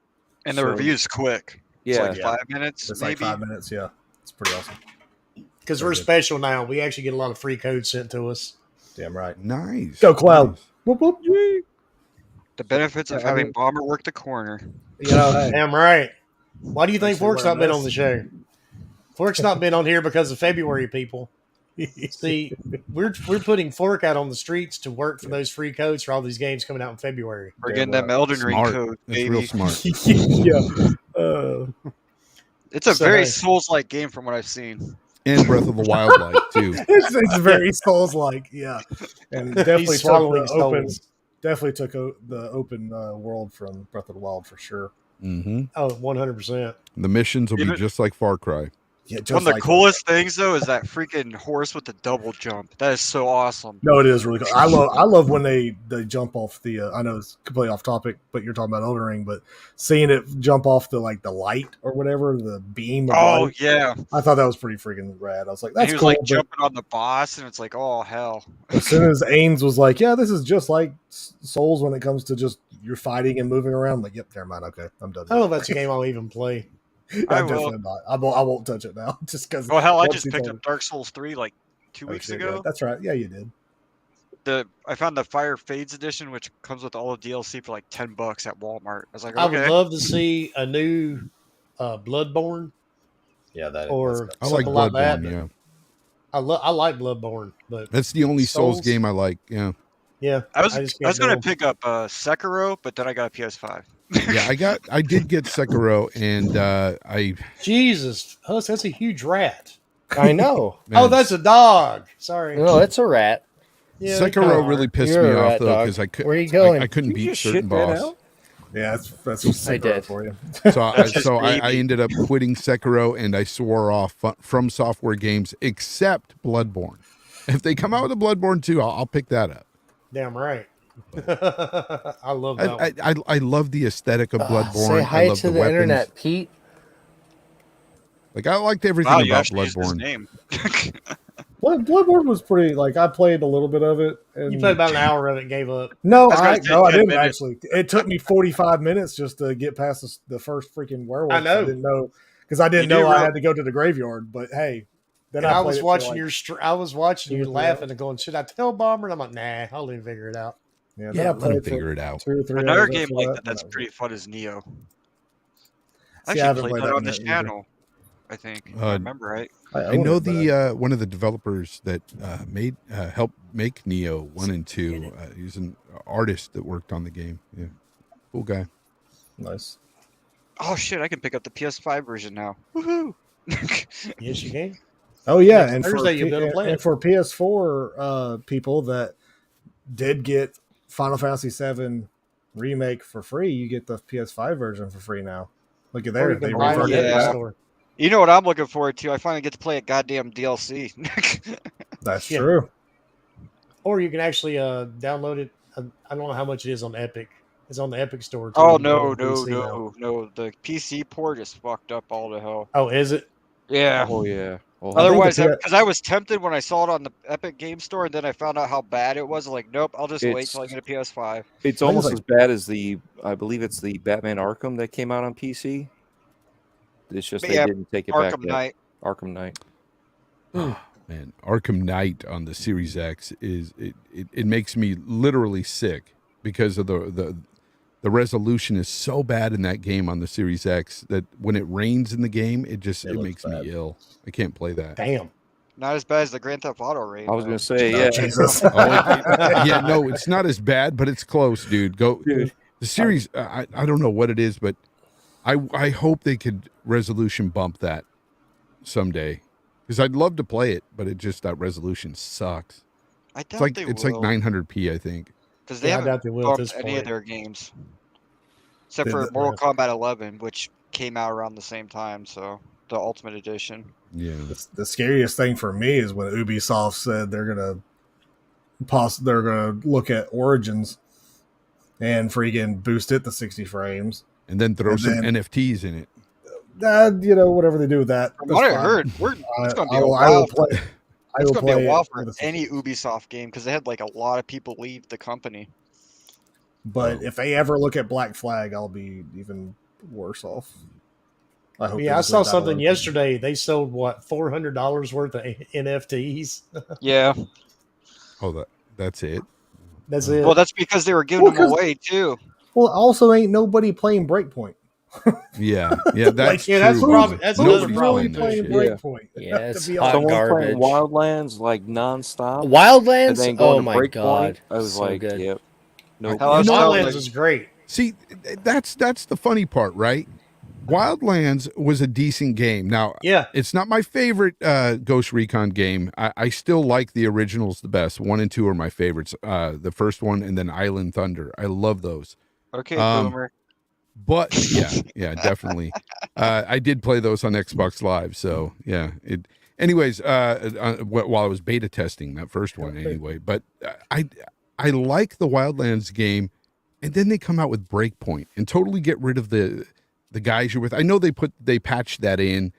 And the So, review's quick. It's Yeah, like 5 minutes, It's maybe. like 5 minutes. Yeah, it's pretty awesome. because Very we're good. special now, we actually get a lot of free code sent to us. Damn right. Nice. Go, Cloud. Nice. Whoop whoop. The benefits of Yeah, I having mean- Bomber work the corner. You know, hey, Damn right. Why do you think Actually, Fork's wear a not been vest. on the show? Fork's not been on here because of February people. See, we're putting Fork out on the streets to work for those free codes for all these games coming out in February. We're Damn getting them right. Elden Ring Smart. codes, That's baby. real smart. yeah. It's a So, very hey. Souls-like game from what I've seen. And Breath of the Wild like too. It's very Souls like, yeah, and definitely He's took swallowing the open. souls. Definitely took the open world from Breath of the Wild for sure. Mm-hmm. Oh, 100%. The missions will be Even- just like Far Cry. Yeah, just One of the like coolest things though is that freaking horse with the double jump. That is so awesome. No, it is really cool. I love when they jump off the. I know it's completely off topic, but you're talking about Elden Ring. But seeing it jump off the light or whatever, the beam. Of Oh light, yeah. I thought that was pretty freaking rad. I was like, And that's he was cool. like but jumping on the boss, and it's like, oh hell. as soon as Ains was like, yeah, this is just like Souls when it comes to just you're fighting and moving around. I'm like, yep, never mind. Okay, I'm done. I don't know if that's a game I'll even play. I I'm will. definitely not. I won't touch it now, just because. Oh hell, I just picked up Dark Souls 3 like 2 weeks ago. That's right. Yeah, you did. I found the Fire Fades edition, which comes with all the DLC for like $10 at Walmart. I was like, I would okay. love to see a new Bloodborne Yeah, that. or I like something like that. Bloodborne. Yeah, I like Bloodborne, but that's the only Souls Souls? game I like. Yeah, yeah, I was just can't do gonna them. pick up Sekiro, but then I got a PS5. yeah. I did get Sekiro, and I. Jesus, Huss, that's a huge rat. I know. Man, Oh, that's a dog. Sorry. No, it's a rat. Yeah, they Sekiro kinda really are. pissed You're me a off rat though dog. because I could. Where you going? I couldn't You beat just certain shit that boss. out? Yeah, that's Sekiro did. for you. So I ended up quitting Sekiro, and I swore off From Software games except Bloodborne. If they come out with a Bloodborne 2, I'll pick that up. Damn right. I love that one. I love the aesthetic of Bloodborne. Say I hi love to the weapons. internet, Pete. Like I liked everything Wow, you about actually used his Bloodborne. name. Bloodborne was pretty. Like I played a little bit of it. And You played about an hour of it and gave up. No, I was gonna say I 10 didn't minutes. actually. It took me 45 minutes just to get past the first freaking werewolf. I know. I didn't know because I didn't You do know I real- had to go to the graveyard. But hey, then And I played was it for, watching like, I was watching you 2 or 3 laughing hours. and going, should I tell Bomber? And I'm like, nah, I'll even figure it out. Yeah, Yeah, then I let him played for figure it out. 2 or 3 Another hours game after like that, that's and pretty fun is Neo. See, I I haven't actually played played that that on this yet either. channel. I think. If Uh, I remember right. I I own know it, but the one of the developers that helped make Neo 1 and 2. He's an artist that worked on the game. Yeah, cool guy. nice. Oh shit! I can pick up the PS5 version now. Woohoo! Yes, you can. Oh yeah, Next and Thursday for, you'll be able to play and it. for PS4 people that did get Final Fantasy VII remake for free, you get the PS5 version for free now. Look at Or there, you they can buy it on the reverted Yeah. Epic it. store. You know what I'm looking forward to? I finally get to play a goddamn DLC. That's Yeah. true. Or you can actually download it. I don't know how much it is on Epic. It's on the Epic store. Too. Oh You can no, go on no, PC now. no! The PC port is fucked up all to hell. Oh, is it? Yeah. Oh yeah. Oh, think Otherwise, the P- because I was tempted when I saw it on the Epic Game Store, and then I found out how bad it was. Like, nope, I'll just wait It's- till I get a PS5. It's I think almost it's as bad as I believe it's the Batman Arkham that came out on PC. It's just But they yeah, didn't take it back Arkham yet. Knight. Arkham Knight. Man, Arkham Knight on the Series X it makes me literally sick because of the resolution is so bad in that game on the Series X that when it rains in the game, it It looks makes bad. me ill. I can't play that. Damn. Not as bad as the Grand Theft Auto raid. I was though. gonna say, Oh, yeah. Jesus. Yeah, no, it's not as bad, but it's close, dude. Go Dude. the series. I don't know what it is, but I hope they could resolution bump that someday because I'd love to play it, but it just that resolution sucks. I It's doubt like they it's will. like 900p, I think. Because they Yeah, I haven't doubt they will at bumped this any of point. their games, except Did for the- Mortal Kombat 11, which came out around the same time. So the Ultimate Edition. Yeah. The scariest thing for me is when Ubisoft said they're gonna look at Origins and freaking boost it to 60 frames. And then throw And some then- NFTs in it. Whatever they do with that. From that's what I fine. heard, it's going to be I a will while. play. I It's will going to be play a while it for with a- any Ubisoft game because they had like a lot of people leave the company. But Oh. if they ever look at Black Flag, I'll be even worse off. I hope. Yeah, they I just saw leave that something alone. yesterday. They sold what $400 worth of NFTs. Yeah, Oh, that's it. That's it. Well, that's because they were giving Well, them 'cause- away too. Well, also ain't nobody playing Breakpoint. Yeah, that's yeah, that's true. probably- that's another Nobody's problem, playing too. that shit. Breakpoint? Yeah, To it's be hot honest. Someone garbage. playing Wildlands like nonstop, and Wildlands? then Oh going my to Breakpoint. god. I was so like, good. yep. Nope. Hell, I was telling, Wildlands like, is great. See, that's the funny part, right? Wildlands was a decent game. Now, Yeah. it's not my favorite Ghost Recon game. I still like the originals the best. 1 and 2 are my favorites. The first one and then Island Thunder. I love those. okay, Um, boomer. But yeah, definitely. I did play those on Xbox Live, so yeah. Anyways, while I was beta testing that first one, anyway. But I like the Wildlands game, and then they come out with Breakpoint and totally get rid of the guys you're with. I know they patched that in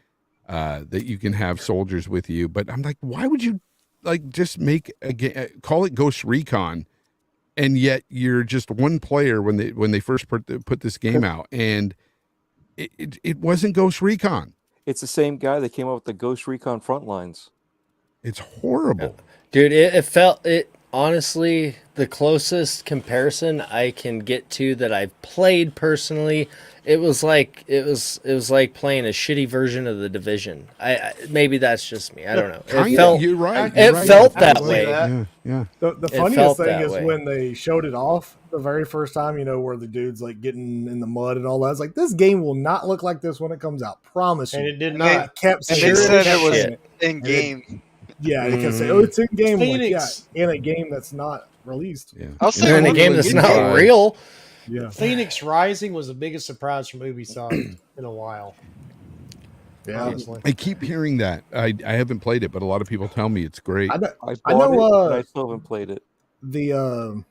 that you can have soldiers with you, but I'm like, why would you like just make a game, call it Ghost Recon? And yet you're just one player when they first put this game out, and it wasn't Ghost Recon. It's the same guy that came up with the Ghost Recon Frontlines. It's horrible, Dude, it felt it honestly the closest comparison I can get to that I've played personally. It was like playing a shitty version of The Division. I maybe that's just me. I don't know. Kinda, It felt you're right. it you're right. felt I that can see way. that. Yeah. The felt funniest thing that is way. when they showed it off the very first time, where the dude's like getting in the mud and all that. It's like, this game will not look like this when it comes out. Promise you. And it did And not. they kept And saying they it, said kept it was saying it. in game. Yeah, they kept saying, Mhm. oh, it's in game. Like, yeah, Phoenix. in a game that's not released. Yeah. I'll And say And in a one game thing, that's you not can- real. Yeah. Phoenix Rising was the biggest surprise from Ubisoft in a while. Yeah. Honestly. I keep hearing that. I haven't played it, but a lot of people tell me it's great. I know, I I bought know, it, but I still haven't played it. the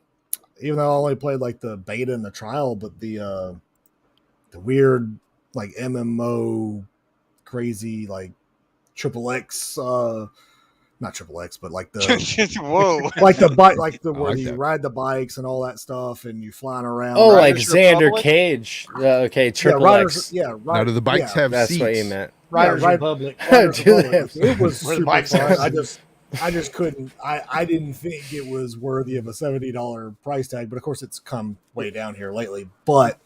even though I only played like the beta and the trial, but the weird like MMO crazy like triple X not triple X, but like the Whoa. like the bike like the I where like you that. ride the bikes and all that stuff and you flying around. Oh, like Riders Xander Republic? Cage. Okay, yeah, Triple Riders, X. yeah, Now, do the bikes have That's seats? what you meant. Riders right. Republic. Riders Do they Republic. have- It was Where the super bikes fun. have I just couldn't. I didn't think it was worthy of a $70 price tag, but of course it's come way down here lately. But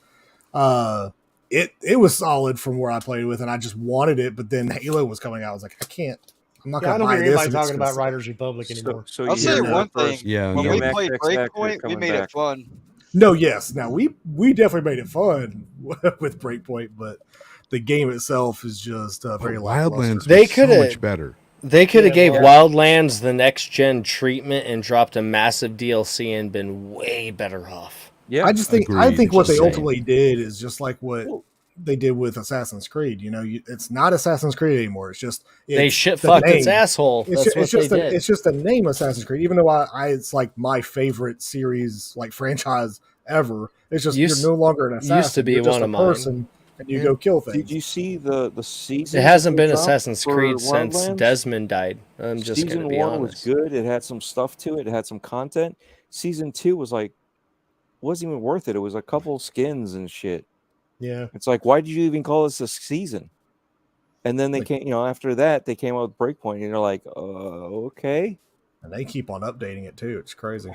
it was solid from where I played with, and I just wanted it. But then Halo was coming out. I was like, I can't. I'm not Yeah, I gonna don't buy hear this. anybody if it's talking about gonna suck. Riders Republic anymore. So I'll you say heard one it first. thing. Yeah, When no. we Max played X Factor Breakpoint, we coming made back. it fun. No, yes. Now we definitely made it fun with Breakpoint, but the game itself is just very Wildlands They was so coulda- much better. They could have Yeah, gave well- Wildlands the next gen treatment and dropped a massive DLC and been way better off. Yeah, I just think Agreed. what they Just saying. ultimately did is just like what they did with Assassin's Creed. It's not Assassin's Creed anymore. It's just They it's shit the fucked its name. asshole. It's That's just, what they did. it's just the name Assassin's Creed. Even though it's like my favorite series, like franchise ever. It's just Used- you're no longer an assassin. used to be you're just one a of mine. person, and you go kill things. Did you see the season? It hasn't been Assassin's Creed since Wildlands? Desmond died. I'm just Season going to be 1 honest. was good. It had some stuff to it. It had some content. Season 2 was like wasn't even worth it. It was a couple skins and shit. Yeah. It's like, why did you even call this a season? And then they came, after that they came out with Breakpoint, and you're like, okay. And they keep on updating it too. It's crazy.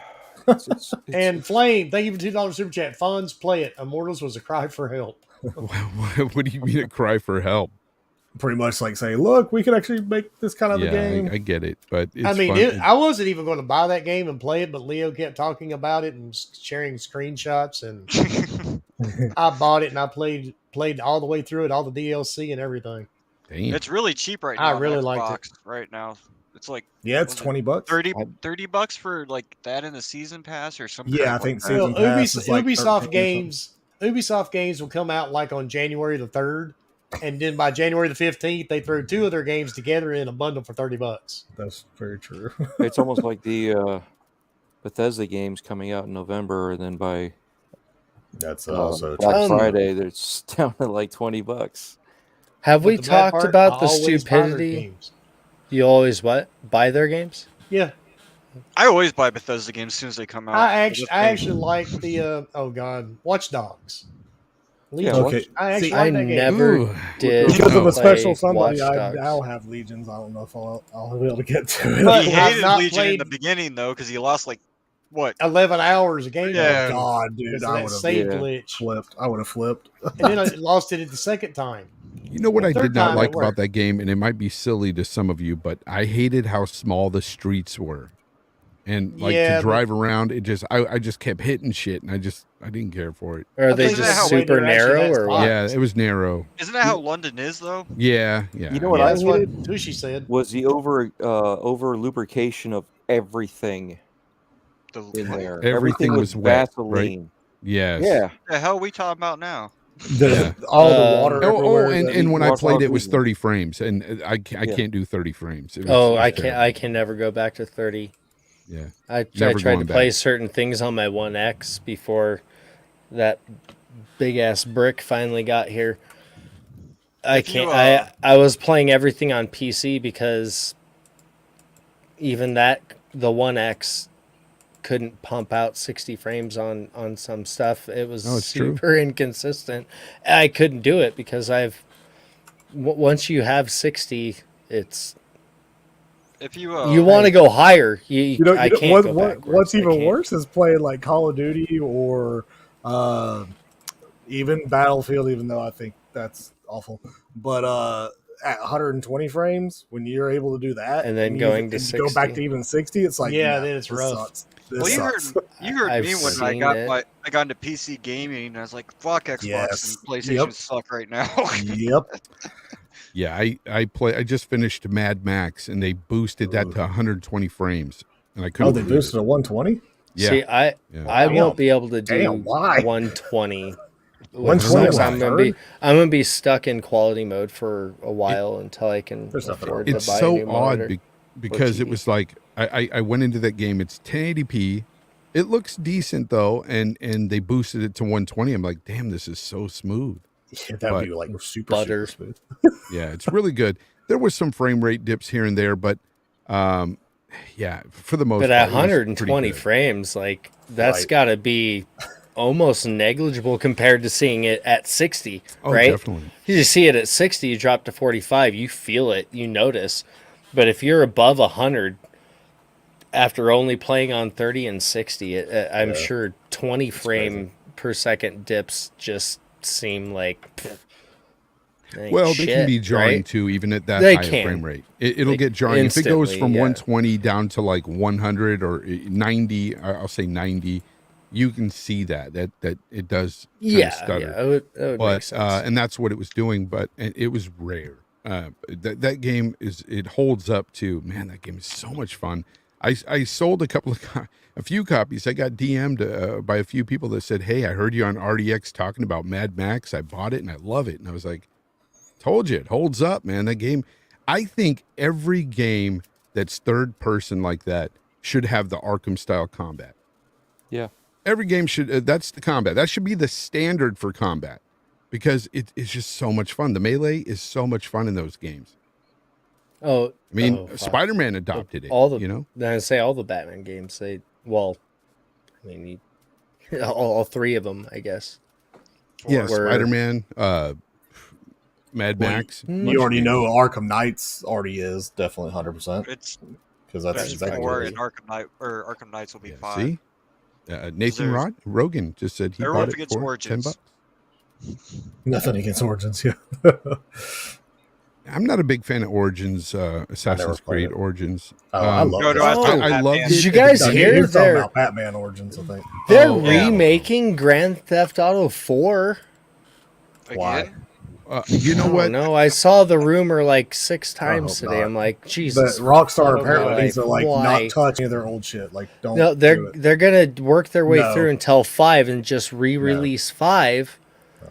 And Flame, thank you for $2 super chat. Funds, play it. Immortals was a cry for help. What do you mean a cry for help? Pretty much like saying, look, we can actually make this kind of a game. I get it, but it's I mean, fun. I wasn't even going to buy that game and play it, but Leo kept talking about it and sharing screenshots, and I bought it and I played all the way through it, all the DLC and everything. Damn. It's really cheap right I now. on really liked Xbox right now. It's like Yeah, it's what was it, $20. 30 bucks for like that in the season pass or something. Yeah, I think that. Season Well, Pass is like Ubisoft 13 or Ubisoft games will come out like on January the 3rd, and then by January the 15th, they throw two of their games together in a bundle for $30. That's very true. It's almost like the Bethesda games coming out in November, and then by That's also Black Um, Friday they're down to like $20. Have we But the bad talked part, about I the always buy their stupidity? games. You always what? Buy their games? Yeah, I always buy Bethesda games as soon as they come out. I actually like the oh god, Watch Dogs. Yeah, Legion. okay. I actually See, I like that game. never Ooh. did. because of a play special somebody. Watch I Dogs. now have legions. I don't know if I'll be able to get to it. But He I've hated not Legion in played- the beginning though because he lost like What? 11 hours of game Yeah. time. God, dude, Because of I that would have save Yeah. glitch. flipped. I would have flipped. And then I lost it at the second time. You know what The I third did not time it like about worked. that game, and it might be silly to some of you, but I hated how small the streets were. And like Yeah, to but- drive around, it just I just kept hitting shit, and I didn't care for it. Or are I they think that's just the way super they're actually narrow has or spots. what? Yeah, it was narrow. Isn't that how London is though? Yeah. You know what Yeah, I that's what hated? Tushy said. Was the over lubrication of everything The, in what there. Everything was wet, right? Vaseline. Yes. Yeah. the hell are we talking about now? All the water Oh, everywhere. and when I Wash played, off it was easy. 30 frames, and I Yeah. can't do 30 frames. It was, Oh, it was I can't. terrible. I can never go back to 30. Yeah. I Never tried to going play back. certain things on my One X before that big ass brick finally got here. I If you, can't. I was playing everything on PC because even the One X couldn't pump out 60 frames on some stuff. It was Oh, it's true. super inconsistent. I couldn't do it because once you have 60, it's If you you want to go higher. I can't what, go what, backwards. what's I even can't. worse is playing like Call of Duty or even Battlefield, even though I think that's awful. But at 120 frames, when you're able to do that, And then you going to go back 60. to even 60, it's like, Yeah, nah, then it's this rough. sucks. This Well, sucks. you heard I've me when seen it. I got into PC gaming, and I was like, "Fuck Xbox Yes. and PlayStation Yep. suck right now." Yep. Yeah, I just finished Mad Max, and they boosted that to 120 frames, and I couldn't. Oh, they believe boosted it. to 120? Yeah. See, I Damn. won't be able to do Damn, why? 120. 120 on I'm gonna be stuck in quality mode for a while until I can There's nothing afford wrong to It's buy a so new monitor. odd because it TV. was like I went into that game. It's 1080p. It looks decent though, and they boosted it to 120. I'm like, damn, this is so smooth. Yeah, that'd be like super, Butter. super smooth. Yeah, it's really good. There was some frame rate dips here and there, but yeah, for the most But part, at it was pretty 120 good. frames, like that's Right. got to be almost negligible compared to seeing it at 60, Oh, right? definitely. You just see it at 60, you drop to 45, you feel it, you notice. But if you're above 100 after only playing on 30 and 60, I'm sure 20 frame per second dips just seem like ain't Well, they can shit, be jarring right? too, even at that They high can. frame rate. It'll Like, get jarring if it goes instantly, from yeah. 120 down to like 100 or 90. I'll say 90. You can see that it does kind of stutter. That would make But sense. and that's what it was doing. But it was rare. That game it holds up too. Man, that game is so much fun. I sold a few copies. I got DM'd by a few people that said, "Hey, I heard you on RDX talking about Mad Max. I bought it and I love it." And I was like, "Told you, it holds up, man." That game. I think every game that's third person like that should have the Arkham style combat. Yeah. Every game should. That's the combat. That should be the standard for combat because it's just so much fun. The melee is so much fun in those games. I Fuck. Spider-Man adopted it. All the you know. I say all the Batman games. All three of them, I guess. Yeah, Were- Spider-Man, Mad Well, Max. You already know Arkham Knights already is definitely 100% It's because that's there's exactly four, what it and is. Arkham Knights will be Yeah, 5. see, Nathan There's- Rogan just said he They're bought up it against for Origins. $10. Nothing against Origins, yeah. I'm not a big fan of Origins, Assassin's played Creed it. Origins. Oh, I love No, it. no, I thought I loved Batman. it. Did you at the guys No, beginning. hear you're talking they're- about Batman Origins, I think. They're Oh, yeah. remaking Grand Theft Auto 4. Why? Again? You know what? No, I saw the rumor like 6 times hope today. not. I'm like, But Jesus. Rockstar Oh, apparently my needs to like why? not touch any of their old shit. Like, don't. No, do it. they're gonna work their way No. through until 5 and just re-release 5.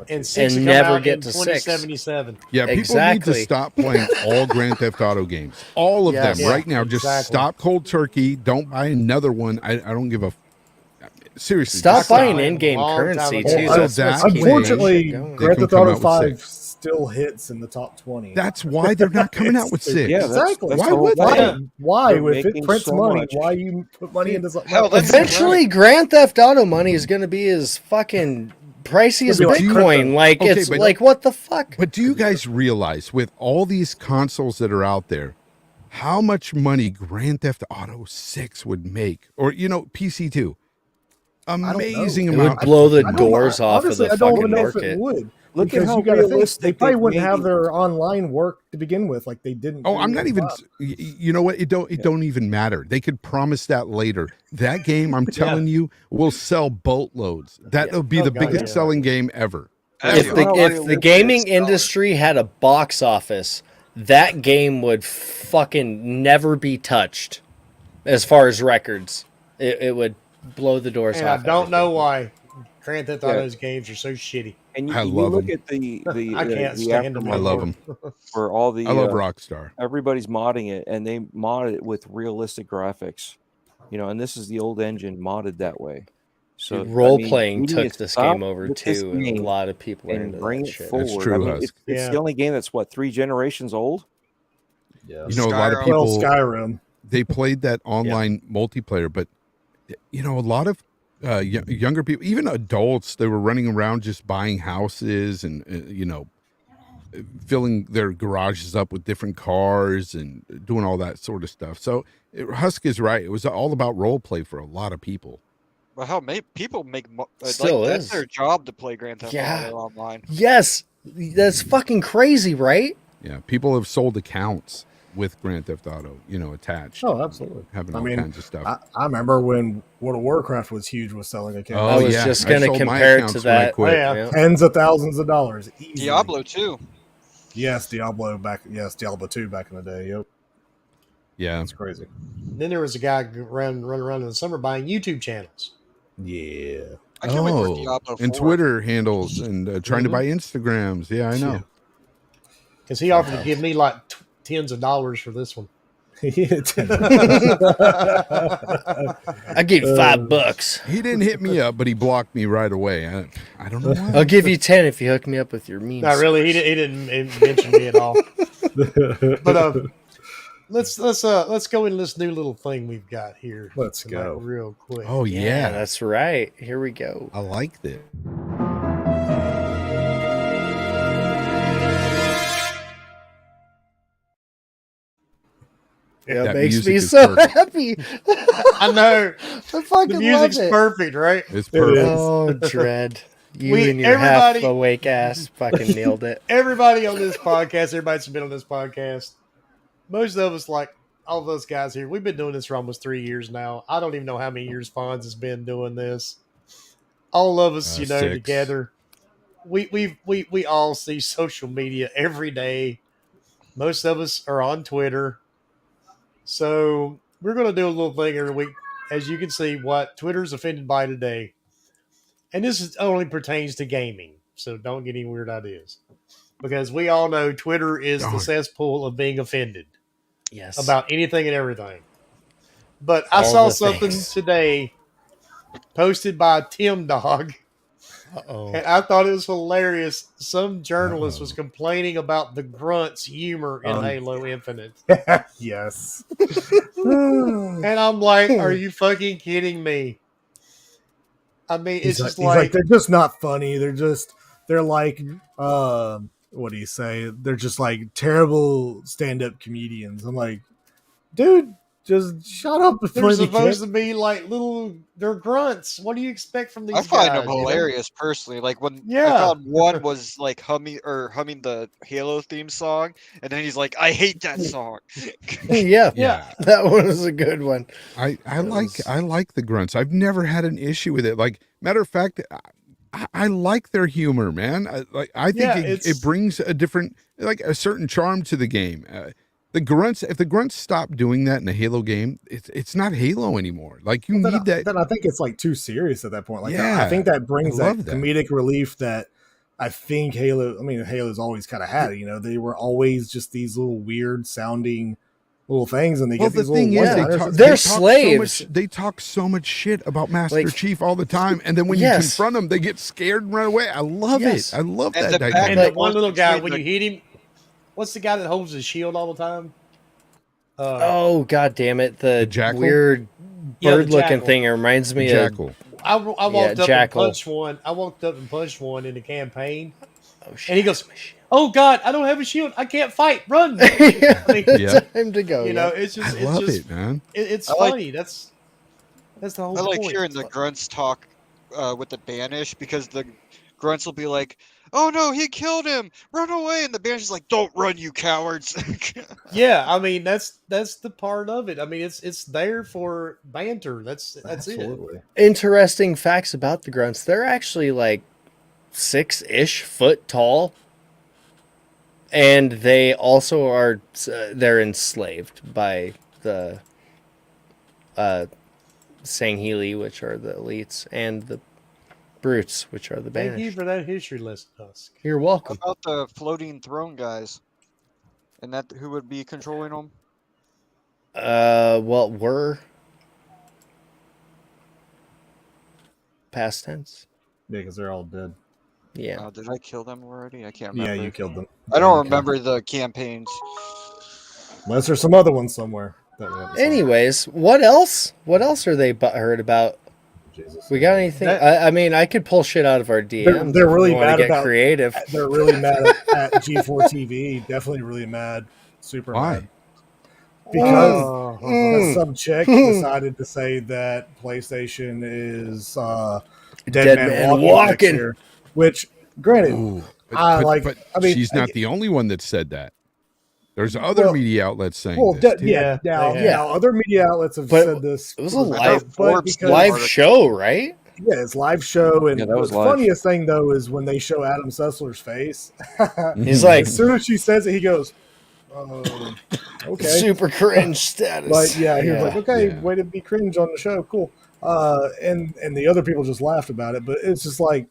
And 6 And will come never out get in to 2077. Yeah, people need Exactly. to stop playing all Grand Theft Auto games. All of Yes. them right now. Just Exactly. stop cold turkey. Don't buy another one. I don't give a seriously. Stop just buying a in-game long time currency ago. too. Well, That's that what's keeping Unfortunately, shit going. Grand can Theft come Auto out with 5 6. still hits in the top 20. That's why they're not coming out with 6. Yeah, that's- exactly. Why the whole would thing. they? Yeah. Why? They're If it making prints so money, much. why you put money into something? Hell, else? that's Eventually, Grand Theft Auto money is going to be as fucking pricey as It'll be like Bitcoin. crypto. Like, Okay, it's but- like, what the fuck? But do you guys realize with all these consoles that are out there, how much money Grand Theft Auto 6 would make, or PC 2. Amazing It amount. would blow the I don't- doors off of honestly, the I don't fucking know if it market. would. Look at Because how you got to think they realistic probably they've wouldn't made have it. their online work to begin with, like they didn't. Oh, do I'm not with even. Bob. You know what? It don't even matter. They could promise that later. That game, I'm telling you, will sell boatloads. That'll be Oh, the God, biggest yeah. selling game ever. That's If the only the realistic gaming seller. industry had a box office, that game would fucking never be touched. As far as records, it would blow the doors And I off. don't know everything. why Grand Theft Yeah. Auto's games are so shitty. And I you love look 'em. at the I can't the stand them I love anymore. them. for all the I love Rockstar. everybody's modding it, and they mod it with realistic graphics. And this is the old engine modded that way. So Role playing we need took to this stop game over with this too, and a game lot of people are and into bring that it shit. forward. That's true, It's Husk. Yeah. the only game that's 3 generations old. Yeah. A lot of Skyrim. people Skyrim. they played that online multiplayer, but a lot of younger people, even adults, they were running around just buying houses and filling their garages up with different cars and doing all that sort of stuff. So Husk is right. It was all about role play for a lot of people. Well, how many people make Still that's is. their job to play Grand Theft Yeah. Auto online. Yes, that's fucking crazy, right? Yeah, people have sold accounts with Grand Theft Auto, attached. Oh, absolutely. Having I all mean, kinds of stuff. I remember when World of Warcraft was huge with selling accounts. Oh, I was yeah. just I gonna sold my compare it to accounts when I that. quit. Oh, yeah. Yeah. Tens of thousands of dollars. Easily. Diablo too. Yes, Diablo 2 back in the day. Yep. Yeah. That's crazy. Then there was a guy running around in the summer buying YouTube channels. Yeah. I can't wait for Diablo 4. And Twitter handles and trying to Mhm. buy Instagrams. Yeah, I know. Because he offered to give me like tens of dollars for this one. I give you $5. He didn't hit me up, but he blocked me right away. I don't know why. I'll give you 10 if you hook me up with your memes. Not really. He didn't mention me at all. But let's go into this new little thing we've got here. Let's tonight go. real quick. Oh Yeah, yeah, that's right. Here we go. I like that. It That makes music me is so perfect. happy. I know I the fucking music's love it. perfect, right? It's perfect. Oh, Dread. You We- and your half everybody- awake ass fucking nailed it. Everybody on this podcast, everybody's been on this podcast. Most of us, like all of us guys here, we've been doing this for almost 3 years now. I don't even know how many years Fonz has been doing this. All of us, 6. together. We all see social media every day. Most of us are on Twitter. So we're going to do a little thing every week. As you can see, what Twitter's offended by today. And this only pertains to gaming. So don't get any weird ideas. Because we all know Twitter is the Darn. cesspool of being offended Yes. about anything and everything. But I All saw the something things. today posted by Tim Dog. Uh-oh. And I thought it was hilarious. Some journalist Uh-oh. was complaining about the grunts humor in Halo Infinite. Yes. And I'm like, are you fucking kidding me? I mean, it's just he's like, like they're just not funny. They're like, what do you say? They're just like terrible stand-up comedians. I'm like, dude, just shut up and they're play the supposed game. to be like they're grunts. What do you expect from these I find guys? them hilarious personally. Like when Yeah. I found one was like humming the Halo theme song, and then he's like, "I hate that song." Yeah. Yeah. That one was a good one. I like the grunts. I've never had an issue with it. Like, matter of fact, I like their humor, man. I think Yeah, it brings a certain charm to the game. The grunts, if the grunts stop doing that in a Halo game, it's not Halo anymore. Like, you need that. Then I think it's like too serious at that point. Like, Yeah, I think that brings I that love that. comedic relief that I think Halo's always kind of had it. They were always just these little weird sounding little things, and they Well, get the these little thing is, one-liners. They're talk slaves. So much, they talk so much shit about Master Like- Chief all the time, and then when you Yes. confront them, they get scared and run away. I love Yes. it. I love And that the back- dynamic. And the Like, one little guy, between when you hit him, what's the guy that holds his shield all the time? Oh, god damn it. The jackal? weird Yeah, the bird-looking jackal. thing. It reminds me of... Jackal. I walked up Jackal. and punched one. I walked up and punched one in the campaign, Oh shit! And he goes, "Oh God, I don't have a shield. I can't fight. Run!" I mean, Yeah. Time to go. you know, Yeah. it's I just, love it, man. it's I like- funny. That's the whole I like point. hearing the grunts talk with the banish because the grunts will be like, "Oh no, he killed him! Run away!" And the banish is like, "Don't run, you cowards!" Yeah, I mean that's the part of it. I mean it's there for banter. That's it. Absolutely. Interesting facts about the grunts. They're actually like 6-ish foot tall, and they also are they're enslaved by the Sangheili, which are the elites, and the brutes, which are the Thank you banished. for that history lesson, Husk. You're How welcome. about the floating throne guys? And that who would be controlling them? Well, we're past tense. Yeah, because they're all dead. Yeah. Did I kill them already? I can't Yeah, remember. you killed them. I don't remember the campaigns. Unless there's some other ones somewhere. That we haven't seen. Anyways, what else? What else are they butthurt about? Jesus. We got anything? I mean, I could pull shit out of our DMs. They're if we really wanna mad get about creative. They're really mad at G4 TV. Definitely really mad. Super Why? mad. Because Oh, some chick decided to say that PlayStation is Dead Man Walking next year. Which, granted, Ooh, I mean, she's not the only one that said that. There's other media outlets saying well, this. too. Yeah, now yeah. other media outlets have But said this. It was a for- live, but because- live show, right? Yeah, it's live show, and Yeah, that was the live. funniest thing though is when they show Adam Sessler's face. He's like As soon as she says it, he goes, "Okay." super cringe status. But yeah, he was like, "Okay, Yeah. way to be cringe on the show, cool." And the other people just laughed about it, but it's just like,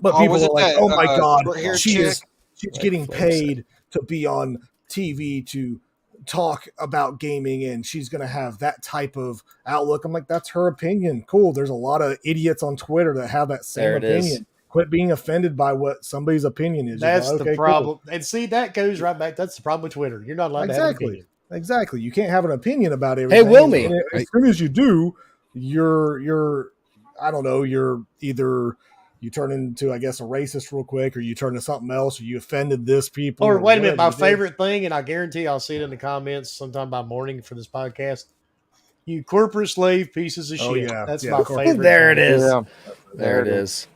but Oh, people was are it like, that, "Oh my god, short-haired she's Like getting Flame paid to be on TV to talk about gaming, and she's going to have that type of outlook." I'm like, "That's her opinion. Cool." There's a lot of idiots on Twitter that have that same There it is. opinion. Quit being offended by what somebody's opinion is. Just that's like, the "Okay, cool." problem. And see, that goes right back. That's the problem with Twitter. You're not allowed to have an opinion. Exactly. You can't have an opinion about everything. Wilmy. And as soon as you do, you're I don't know, you're either you turn into, I guess, a racist real quick, or you turn to something else, or you offended this people. Or wait a minute, my whatever it is. favorite thing, and I guarantee I'll see it in the comments sometime by morning for this podcast. You corporate slave pieces of Oh, shit. yeah. That's Yeah, my corporate- favorite. There it thing. is. Yeah. There it is.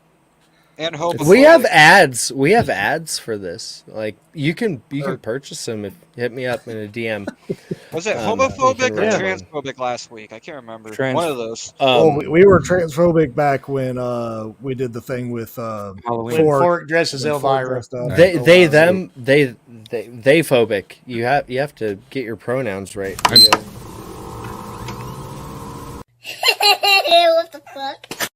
And hope We have ads. We have ads for this. Like you can purchase them if hit me up in a DM. Was it we homophobic can or run transphobic last week? I can't remember. Trans- One of those. We were transphobic back when we did the thing with Halloween. When Fork. Fork dresses When Fork Elvira. dressed up. they them they phobic. You have to get your pronouns right. What the fuck?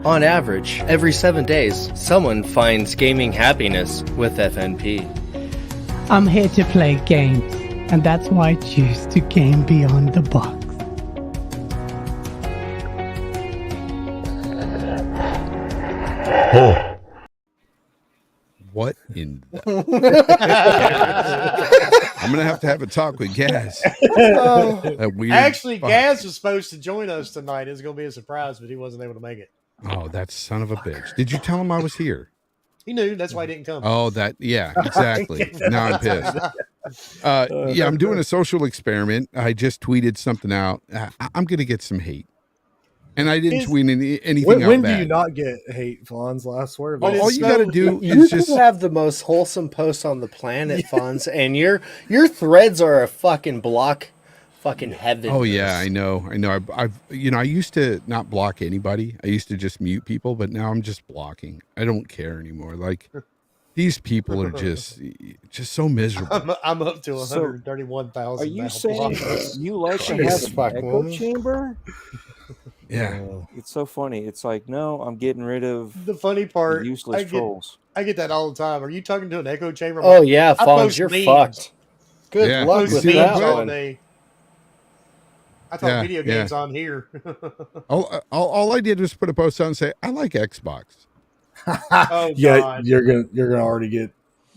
On average, every 7 days, someone finds gaming happiness with FNP. I'm here to play games, and that's why I choose to game beyond the box. What in the... I'm going to have a talk with Gaz. That weird Actually, fuck. Gaz was supposed to join us tonight. It's going to be a surprise, but he wasn't able to make it. Oh, that son of a bitch. Did you tell him I was here? He knew. That's why he didn't come. Oh, yeah, exactly. Now I'm pissed. Yeah, I'm doing a social experiment. I just tweeted something out. I'm going to get some hate. And I didn't tweet anything out When do bad. you not get hate, Fonz? Last word. But All it's you got to so- do You is just... have the most wholesome posts on the planet, Fonz, and your threads are a fucking block, fucking heaven. Oh yeah, I know. I've I used to not block anybody. I used to just mute people, but now I'm just blocking. I don't care anymore. Like these people are just so miserable. I'm up to So, 131,000. Are you now. saying you like to have Jesus an fuck, echo woman. chamber? Yeah. It's so funny. It's like, no, I'm getting rid of The funny the part, useless trolls. I get that all the time. Are you talking to an echo chamber? Oh yeah, I Fonz, post you're memes. fucked. Good Yeah. luck Post with memes that all one. day. I talk Yeah, video yeah. games on here. All I did was put a post out and say I like Xbox. Oh Yeah, God. you're gonna already get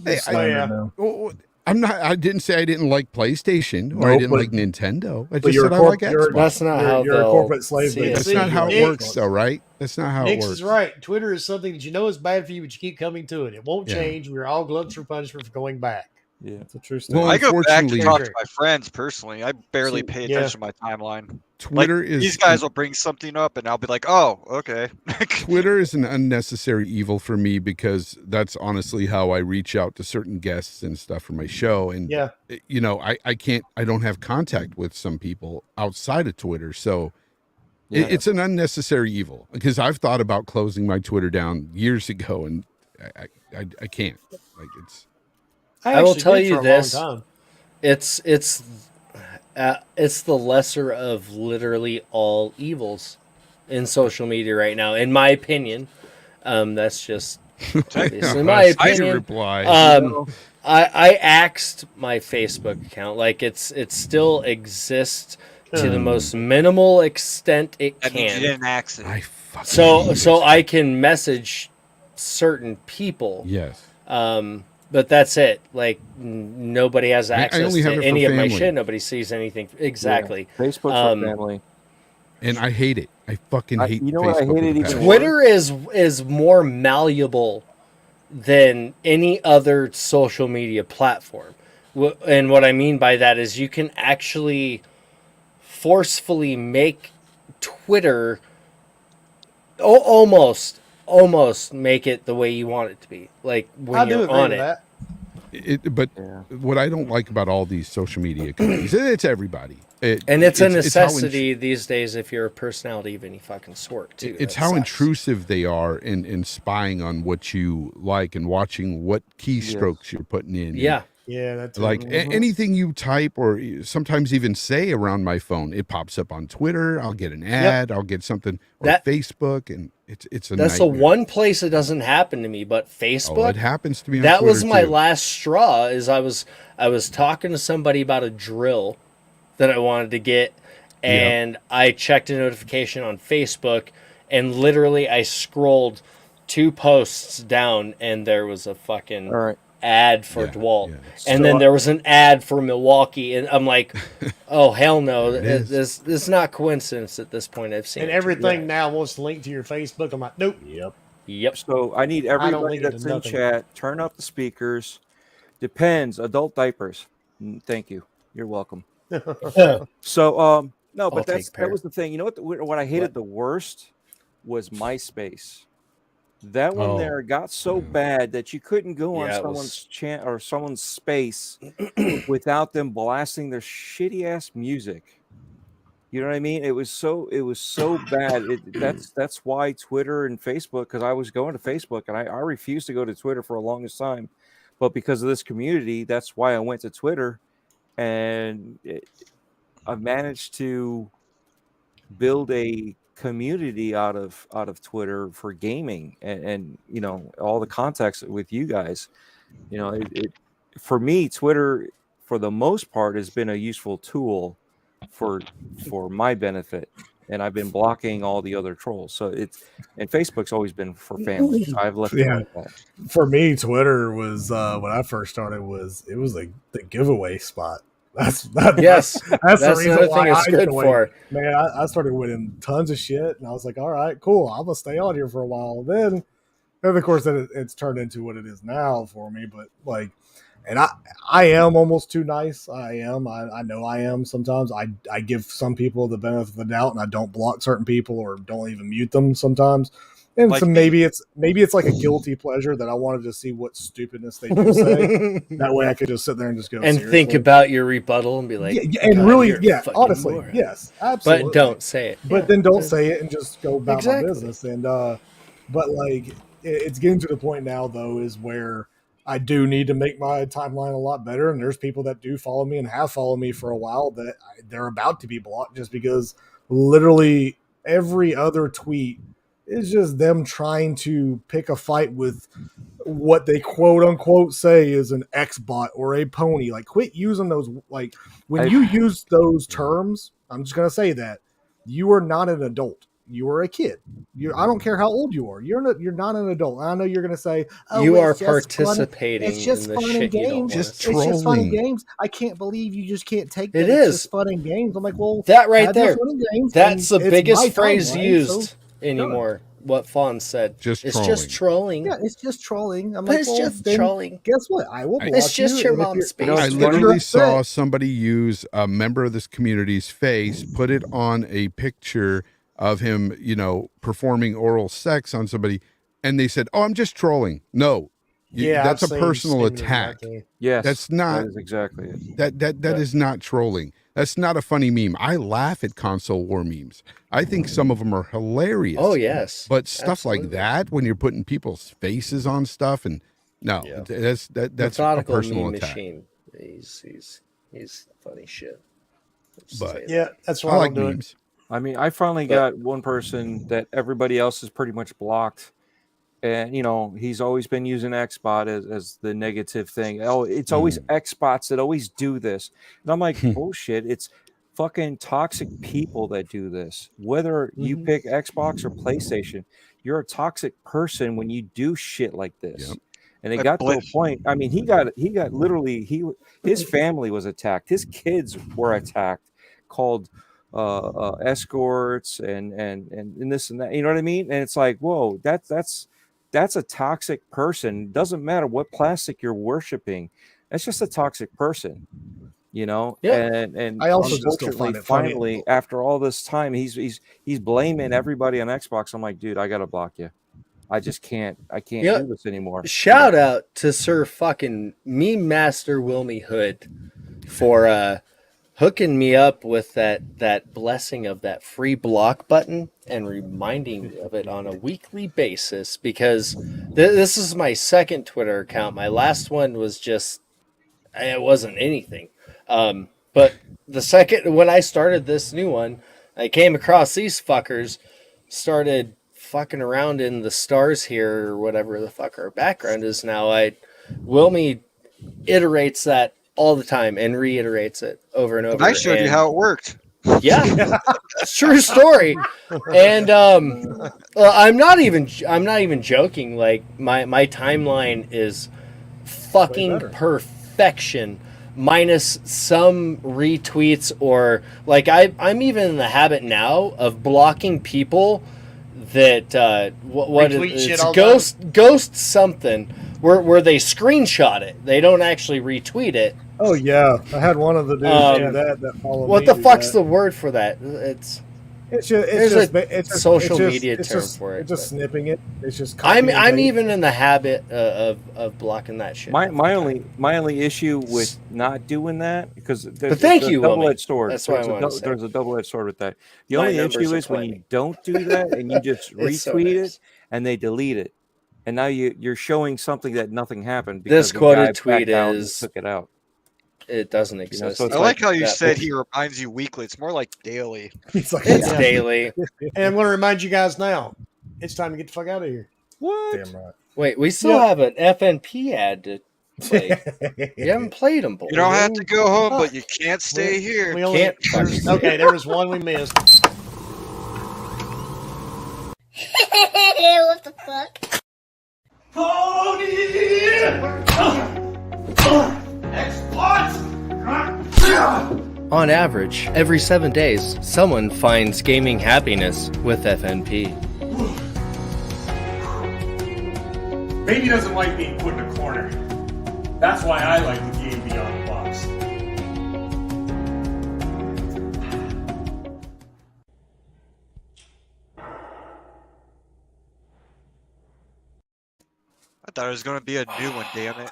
Hey, slandered yeah. now. Well, I'm not. I didn't say I didn't like PlayStation or I Nope, didn't but- like Nintendo. I But just you're said a I like corp. Xbox. That's not how you're a they'll corporate slave. see They it. That's See, not how it Nick- works, though, right? That's not how Nix it works. is right. Twitter is something that you know is bad for you, but you keep coming to it. It won't Yeah. change. We're all gluttons for punishment for going back. Yeah. It's a true statement. Well, I go back to unfortunately, talk to my friends personally. I barely See, pay yeah. attention to my timeline. Twitter Like, is these guys will bring something up, and I'll be like, "Oh, okay." Twitter is an unnecessary evil for me because that's honestly how I reach out to certain guests and stuff for my show. And Yeah. you know, I don't have contact with some people outside of Twitter, so Yeah. it's an unnecessary evil. Because I've thought about closing my Twitter down years ago, and I can't. Like I will actually tell did you for a this. long time. It's the lesser of literally all evils in social media right now, in my opinion. That's just obviously my I opinion. reply. I axed my Facebook account. Like it still exists to the most minimal extent it That means you can. didn't axe it. I fucking So I can message certain people. yes. But that's it. Like nobody has I access only have to it for any of my family. shit. Nobody sees anything. Exactly. Facebook for family. And I hate it. I fucking hate you know what I Facebook. hated with a even passion. Twitter is more malleable than any other social media platform. And what I mean by that is you can actually forcefully make Twitter almost make it the way you want it to be. Like when I do you're agree on with it. that. But what I don't like about all these social media companies, it's everybody. And it's a how necessity these days if you're a personality of any fucking sort, too. It's That how sucks. intrusive they are in spying on what you like and watching what keystrokes you're putting in. Yeah. Yeah, that's Like anything you type or sometimes even say around my phone, it pops up on Twitter. I'll get an ad. I'll get something or Facebook, and it's a That's nightmare. the one place it doesn't happen to me, but Facebook. Oh, it happens to me on That was Twitter, my too. last straw. Is I was talking to somebody about a drill that I wanted to get, and I checked a notification on Facebook, and literally I scrolled 2 posts down, and there was a fucking All right. ad for DeWalt, and So then there was an ad for Milwaukee, and I'm like, oh hell no, this is not coincidence at this point. I've seen And it. everything now wants to link to your Facebook. I'm like, nope. Yep. So I need don't everybody link it to that's in nothing. chat, turn up the speakers. Depends. Adult diapers. Thank you. You're welcome. So no, I'll but take a pair. that was the thing. You know what I hated the worst was MySpace. That one there got so bad that you couldn't go on Yeah, it someone's was- chant or someone's space without them blasting their shitty ass music. You know what I mean? It was so bad. That's why Twitter and Facebook, because I was going to Facebook and I refused to go to Twitter for the longest time, but because of this community, that's why I went to Twitter, and I've managed to build a community out of Twitter for gaming, and you know, all the contacts with you guys. You know, it for me, Twitter for the most part has been a useful tool for my benefit, and I've been blocking all the other trolls. So and Facebook's always been for family. So I've left it Yeah. like that. For me, Twitter was when I first started it was the giveaway spot. That's the That's reason another why thing it's I good joined. for. Man, I started winning tons of shit, and I was like, all right, cool, I'm gonna stay on here for a while. Then of course, it's turned into what it is now for me. But like, and I am almost too nice. I am. I know I am. Sometimes I give some people the benefit of the doubt, and I don't block certain people or don't even mute them sometimes. And Like so me. maybe it's like a guilty pleasure that I wanted to see what stupidness they do say. That way I could just sit there and just go And seriously. think about your rebuttal and be like, yeah, and "God, really, you're a yeah, fucking honestly, moron." yes, absolutely. But don't say it. But then don't say it and just go about Exactly. my business. And but like it's getting to the point now though is where I do need to make my timeline a lot better. And there's people that do follow me and have followed me for a while that they're about to be blocked just because literally every other tweet is just them trying to pick a fight with what they quote unquote say is an X-bot or a pony. Like, quit using those. Like, when you use those terms, I'm just going to say that you are not an adult. you were a kid. I don't care how old you are. You're not an adult. I know you're going to say, "Oh, You are it's just fun. participating It's just in the fun and shit you don't games. want Just to. It's just fun and trolling. games." I can't believe you just can't take It that. It's is. just fun and games. I'm like, well, That right have your there. fun and games. That's the and it's my biggest phrase timeline, used so anymore. What Fawn said. Just It's trolling. just trolling. yeah, it's just trolling. I'm But like, it's well, just then trolling. guess what? I will block It's just you, your and if mom's you're- space. know, I it's if you're literally upset- saw somebody use a member of this community's face, put it on a picture of him, performing oral sex on somebody, and they said, "Oh, I'm just trolling." No, that's a I've seen personal statements attack. like that. Yes, That's not- That is exactly it. That is not trolling. That's not a funny meme. I laugh at console war memes. I think some of them are hilarious. Oh yes. But stuff like Absolutely. that, when you're putting people's faces on stuff, and no, Yeah. that's a Methodical personal meme attack. machine. He's funny shit. Just But- say that. Yeah, that's why I I like don't do it. memes. I mean, I finally But- got one person that everybody else is pretty much blocked. And, he's always been using Xbot as the negative thing. Oh, it's always Xbots that always do this. And I'm like, bullshit. It's fucking toxic people that do this. Whether you pick Xbox or PlayStation, you're a toxic person when you do shit like this. Yep. And it I got to a blame- point. I mean, he got literally his family was attacked. His kids were attacked, called escorts and this and that. You know what I mean? And it's like, whoa, that's a toxic person. Doesn't matter what plastic you're worshiping. That's just a toxic person, Yeah. And I also just still unfortunately, find it funny. finally, after all this time, he's blaming everybody on Xbox. I'm like, dude, I gotta block you. I just can't. I can't Yeah. do this anymore. Shout out to Sir fucking Meme Master Wilmy Hood for hooking me up with that blessing of that free block button and reminding me of it on a weekly basis, because this is my second Twitter account. My last one was just, it wasn't anything. But the second, when I started this new one, I came across these fuckers, started fucking around in the stars here or whatever the fuck our background is now. Wilmy iterates that all the time and reiterates it over and over. And I showed you and- how it worked. Yeah, it's true story. And well, I'm not even joking. Like my timeline is fucking better. perfection, minus some retweets, or like I'm even in the habit now of blocking people that what Retweet it's shit all ghost something where they screenshot it. They don't actually retweet it. Oh yeah, I had one of the dudes do that followed What me the do fuck's that. the word for that? It's There's a social media term for it, It's just but- snipping it. It's just. I'm copy and paste. even in the habit of blocking that shit. My only issue with not doing that, because there's thank a you, Wilmy. double-edged sword. That's what I wanted to say. There's a double-edged sword with that. The My only numbers issue are is when you plenty. don't do that and you just It's so retweet nice. it and they delete it, and now you're showing something that nothing happened. This Because the quoted guy tweet backed out and is- took it out. It doesn't exist. so it's I like how you that said bullshit. he reminds you weekly. It's more like daily. It's like, It's yeah, daily. And I'm going to remind you guys now, it's time to get the fuck out of here. What? damn right. Wait, we still have an FNP ad to play. You haven't played them, boys. You don't have to go home, but you can't stay here. We only, Can't fucking say okay, there was one we missed. What the fuck? On average, every 7 days, someone finds gaming happiness with FNP. Baby doesn't like being put in a corner. That's why I like the game beyond the box. I thought it was going to be a new one, damn it.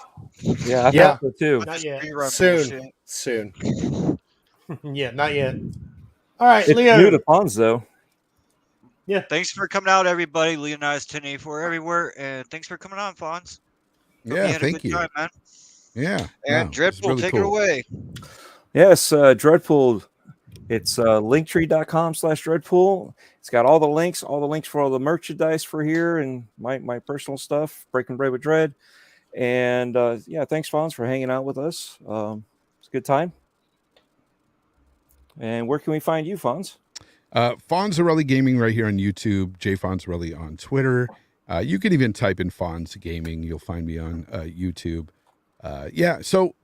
Yeah, I Yeah. thought so too. Not yet. Rerun Soon. bullshit. Soon. Yeah, not yet. All right, It's Leo. new to Pawns though. Thanks for coming out, everybody. Leonidas 1084 everywhere, and thanks for coming on, Fonz. Hope Yeah, had a thank good you. time, man. Yeah. And no, it's Dreadful, really take it cool. away. Yes, Dreadpool. It's linktree.com/Dreadpool. It's got all the links for all the merchandise for here and my personal stuff, Breaking Bread with Dread. And yeah, thanks, Fonz, for hanging out with us. It's a good time. And where can we find you, Fonz? Fonzarelli Gaming right here on YouTube. Jay Fonzarelli on Twitter. You can even type in Fonz Gaming. You'll find me on YouTube. So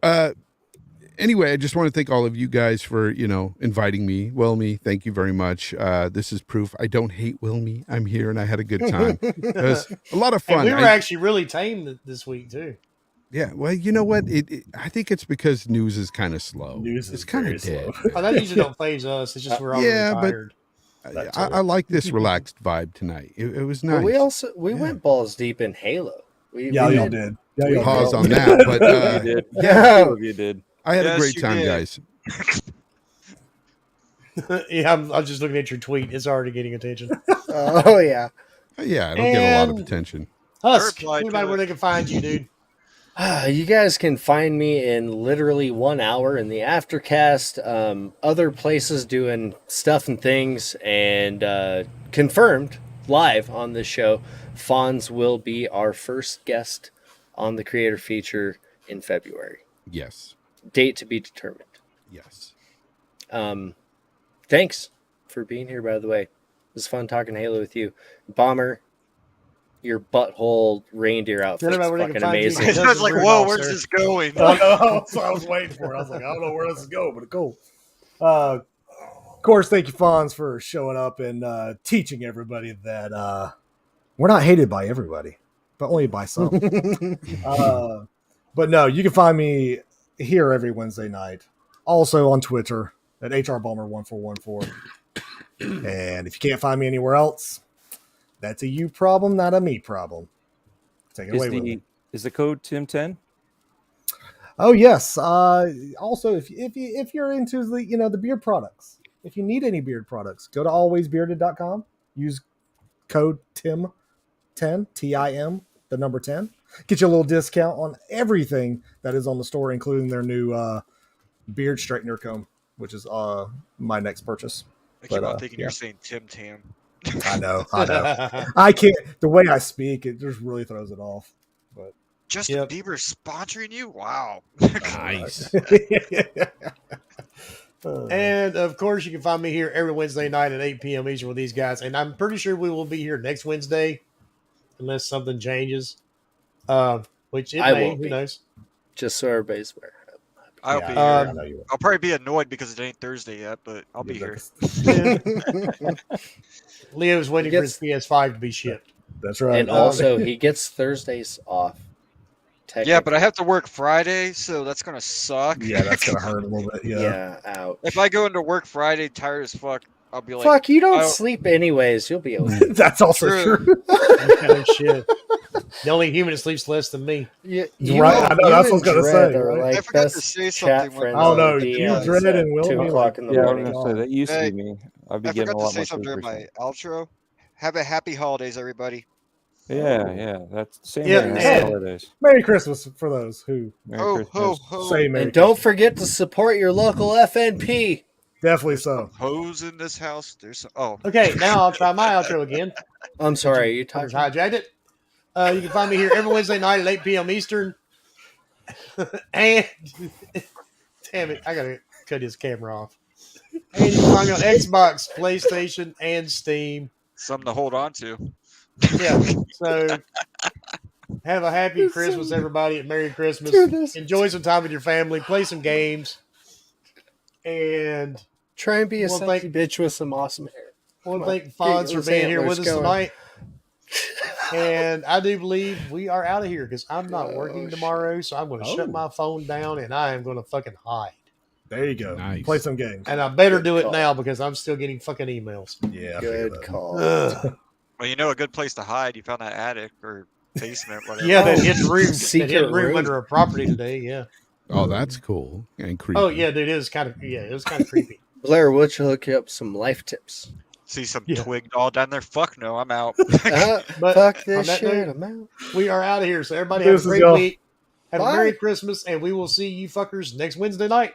anyway, I just want to thank all of you guys for, inviting me. Wilmy, thank you very much. This is proof I don't hate Wilmy. I'm here and I had a good time. It was a lot of fun. And we were actually really tame this week, too. Yeah, well, you know what? I think it's because news is kind of slow. It's kind of dead. Oh, that usually don't phase us. It's just we're all really tired. But I like this relaxed vibe tonight. It was nice. But we went balls deep in Halo. Y'all did. We paused on that, but you did. I had a great time, guys. Yeah, I'm just looking at your tweet. It's already getting attention. Oh yeah, yeah. I don't get a lot of attention. Husk, anybody where they can find you, dude. You guys can find me in literally 1 hour in the aftercast, other places doing stuff and things, and confirmed live on this show, Fonz will be our first guest on the creator feature in February. Yes. Date to be determined. Yes. Thanks for being here, by the way. It was fun talking Halo with you. Bomber, your butthole reindeer outfit is fucking amazing. I was like, whoa, where's this going? I was waiting for it. I was like, I don't know where this is going, but cool. Of course, thank you, Fonz, for showing up and teaching everybody that we're not hated by everybody, but only by some. But no, you can find me here every Wednesday night. Also on Twitter at HRBomber1414. And if you can't find me anywhere else, that's a you problem, not a me problem. Take it away with me. Is the code Tim10? Oh yes. Also, if you're into the beard products, if you need any beard products, go to alwaysbearded.com. Use code Tim10 TIM, the number 10. Get you a little discount on everything that is on the store, including their new beard straightener comb, which is my next purchase. I keep on thinking you're saying Tim Tam. I know. I can't. The way I speak, it just really throws it off. But Justin Bieber sponsoring you? Wow. Nice. And of course, you can find me here every Wednesday night at 8 p.m. Eastern with these guys. And I'm pretty sure we will be here next Wednesday, unless something changes. Which it may. Who knows? Just so everybody's aware. I'll be here. I'll probably be annoyed because it ain't Thursday yet, but I'll be here. Leo's waiting for his PS5 to be shipped. That's right. And also, he gets Thursdays off. Yeah, but I have to work Friday, so that's going to suck. Yeah, that's going to hurt a little bit. Yeah, out. If I go into work Friday tired as fuck, I'll be like... Fuck, you don't sleep anyways. You'll be okay. That's also true. Oh, shit. The only human that sleeps less than me. Right? I know, that's what I was going to say. Right? I forgot to say something. I don't know. You Dread and Will. 2 o'clock in the morning. I was going to say, that used to be me. I'd be getting a lot more. I forgot to say something during my outro. Have a happy holidays, everybody. Yeah. That's the same way as holidays. Merry Christmas for those who Merry Christmas. say Merry And don't forget to support your local FNP. Definitely so. Hose in this house. There's some... Okay, now I'll try my outro again. I'm sorry, you talking? Hijacked it. You can find me here every Wednesday night at 8 p.m. Eastern. And damn it, I gotta cut his camera off. And you can find me on Xbox, PlayStation, and Steam. Something to hold on to. Yeah. So have a happy Christmas, everybody. Merry Christmas. Enjoy some time with your family. Play some games. And try and be a sexy bitch with some awesome hair. I want to thank Fonz for being here with us tonight. And I do believe we are out of here because I'm not working tomorrow, so I'm going to shut my phone down and I am going to fucking hide. There you go. Nice. Play some games. And I better do it now because I'm still getting fucking emails. Yeah. Good call. Well, you know a good place to hide. You found that attic or basement, whatever. Yeah, that hidden room. Secret that hidden room room under a property today. Yeah. Oh, that's cool and creepy. Oh yeah, dude, it was kind of it was kind of creepy. Blair, would you hook you up some life tips? See some twig doll down there? Fuck no, I'm out. But fuck this shit, note, I'm out. We are out of here. So everybody have a great week. Have a Merry Christmas, and we will see you fuckers next Wednesday night.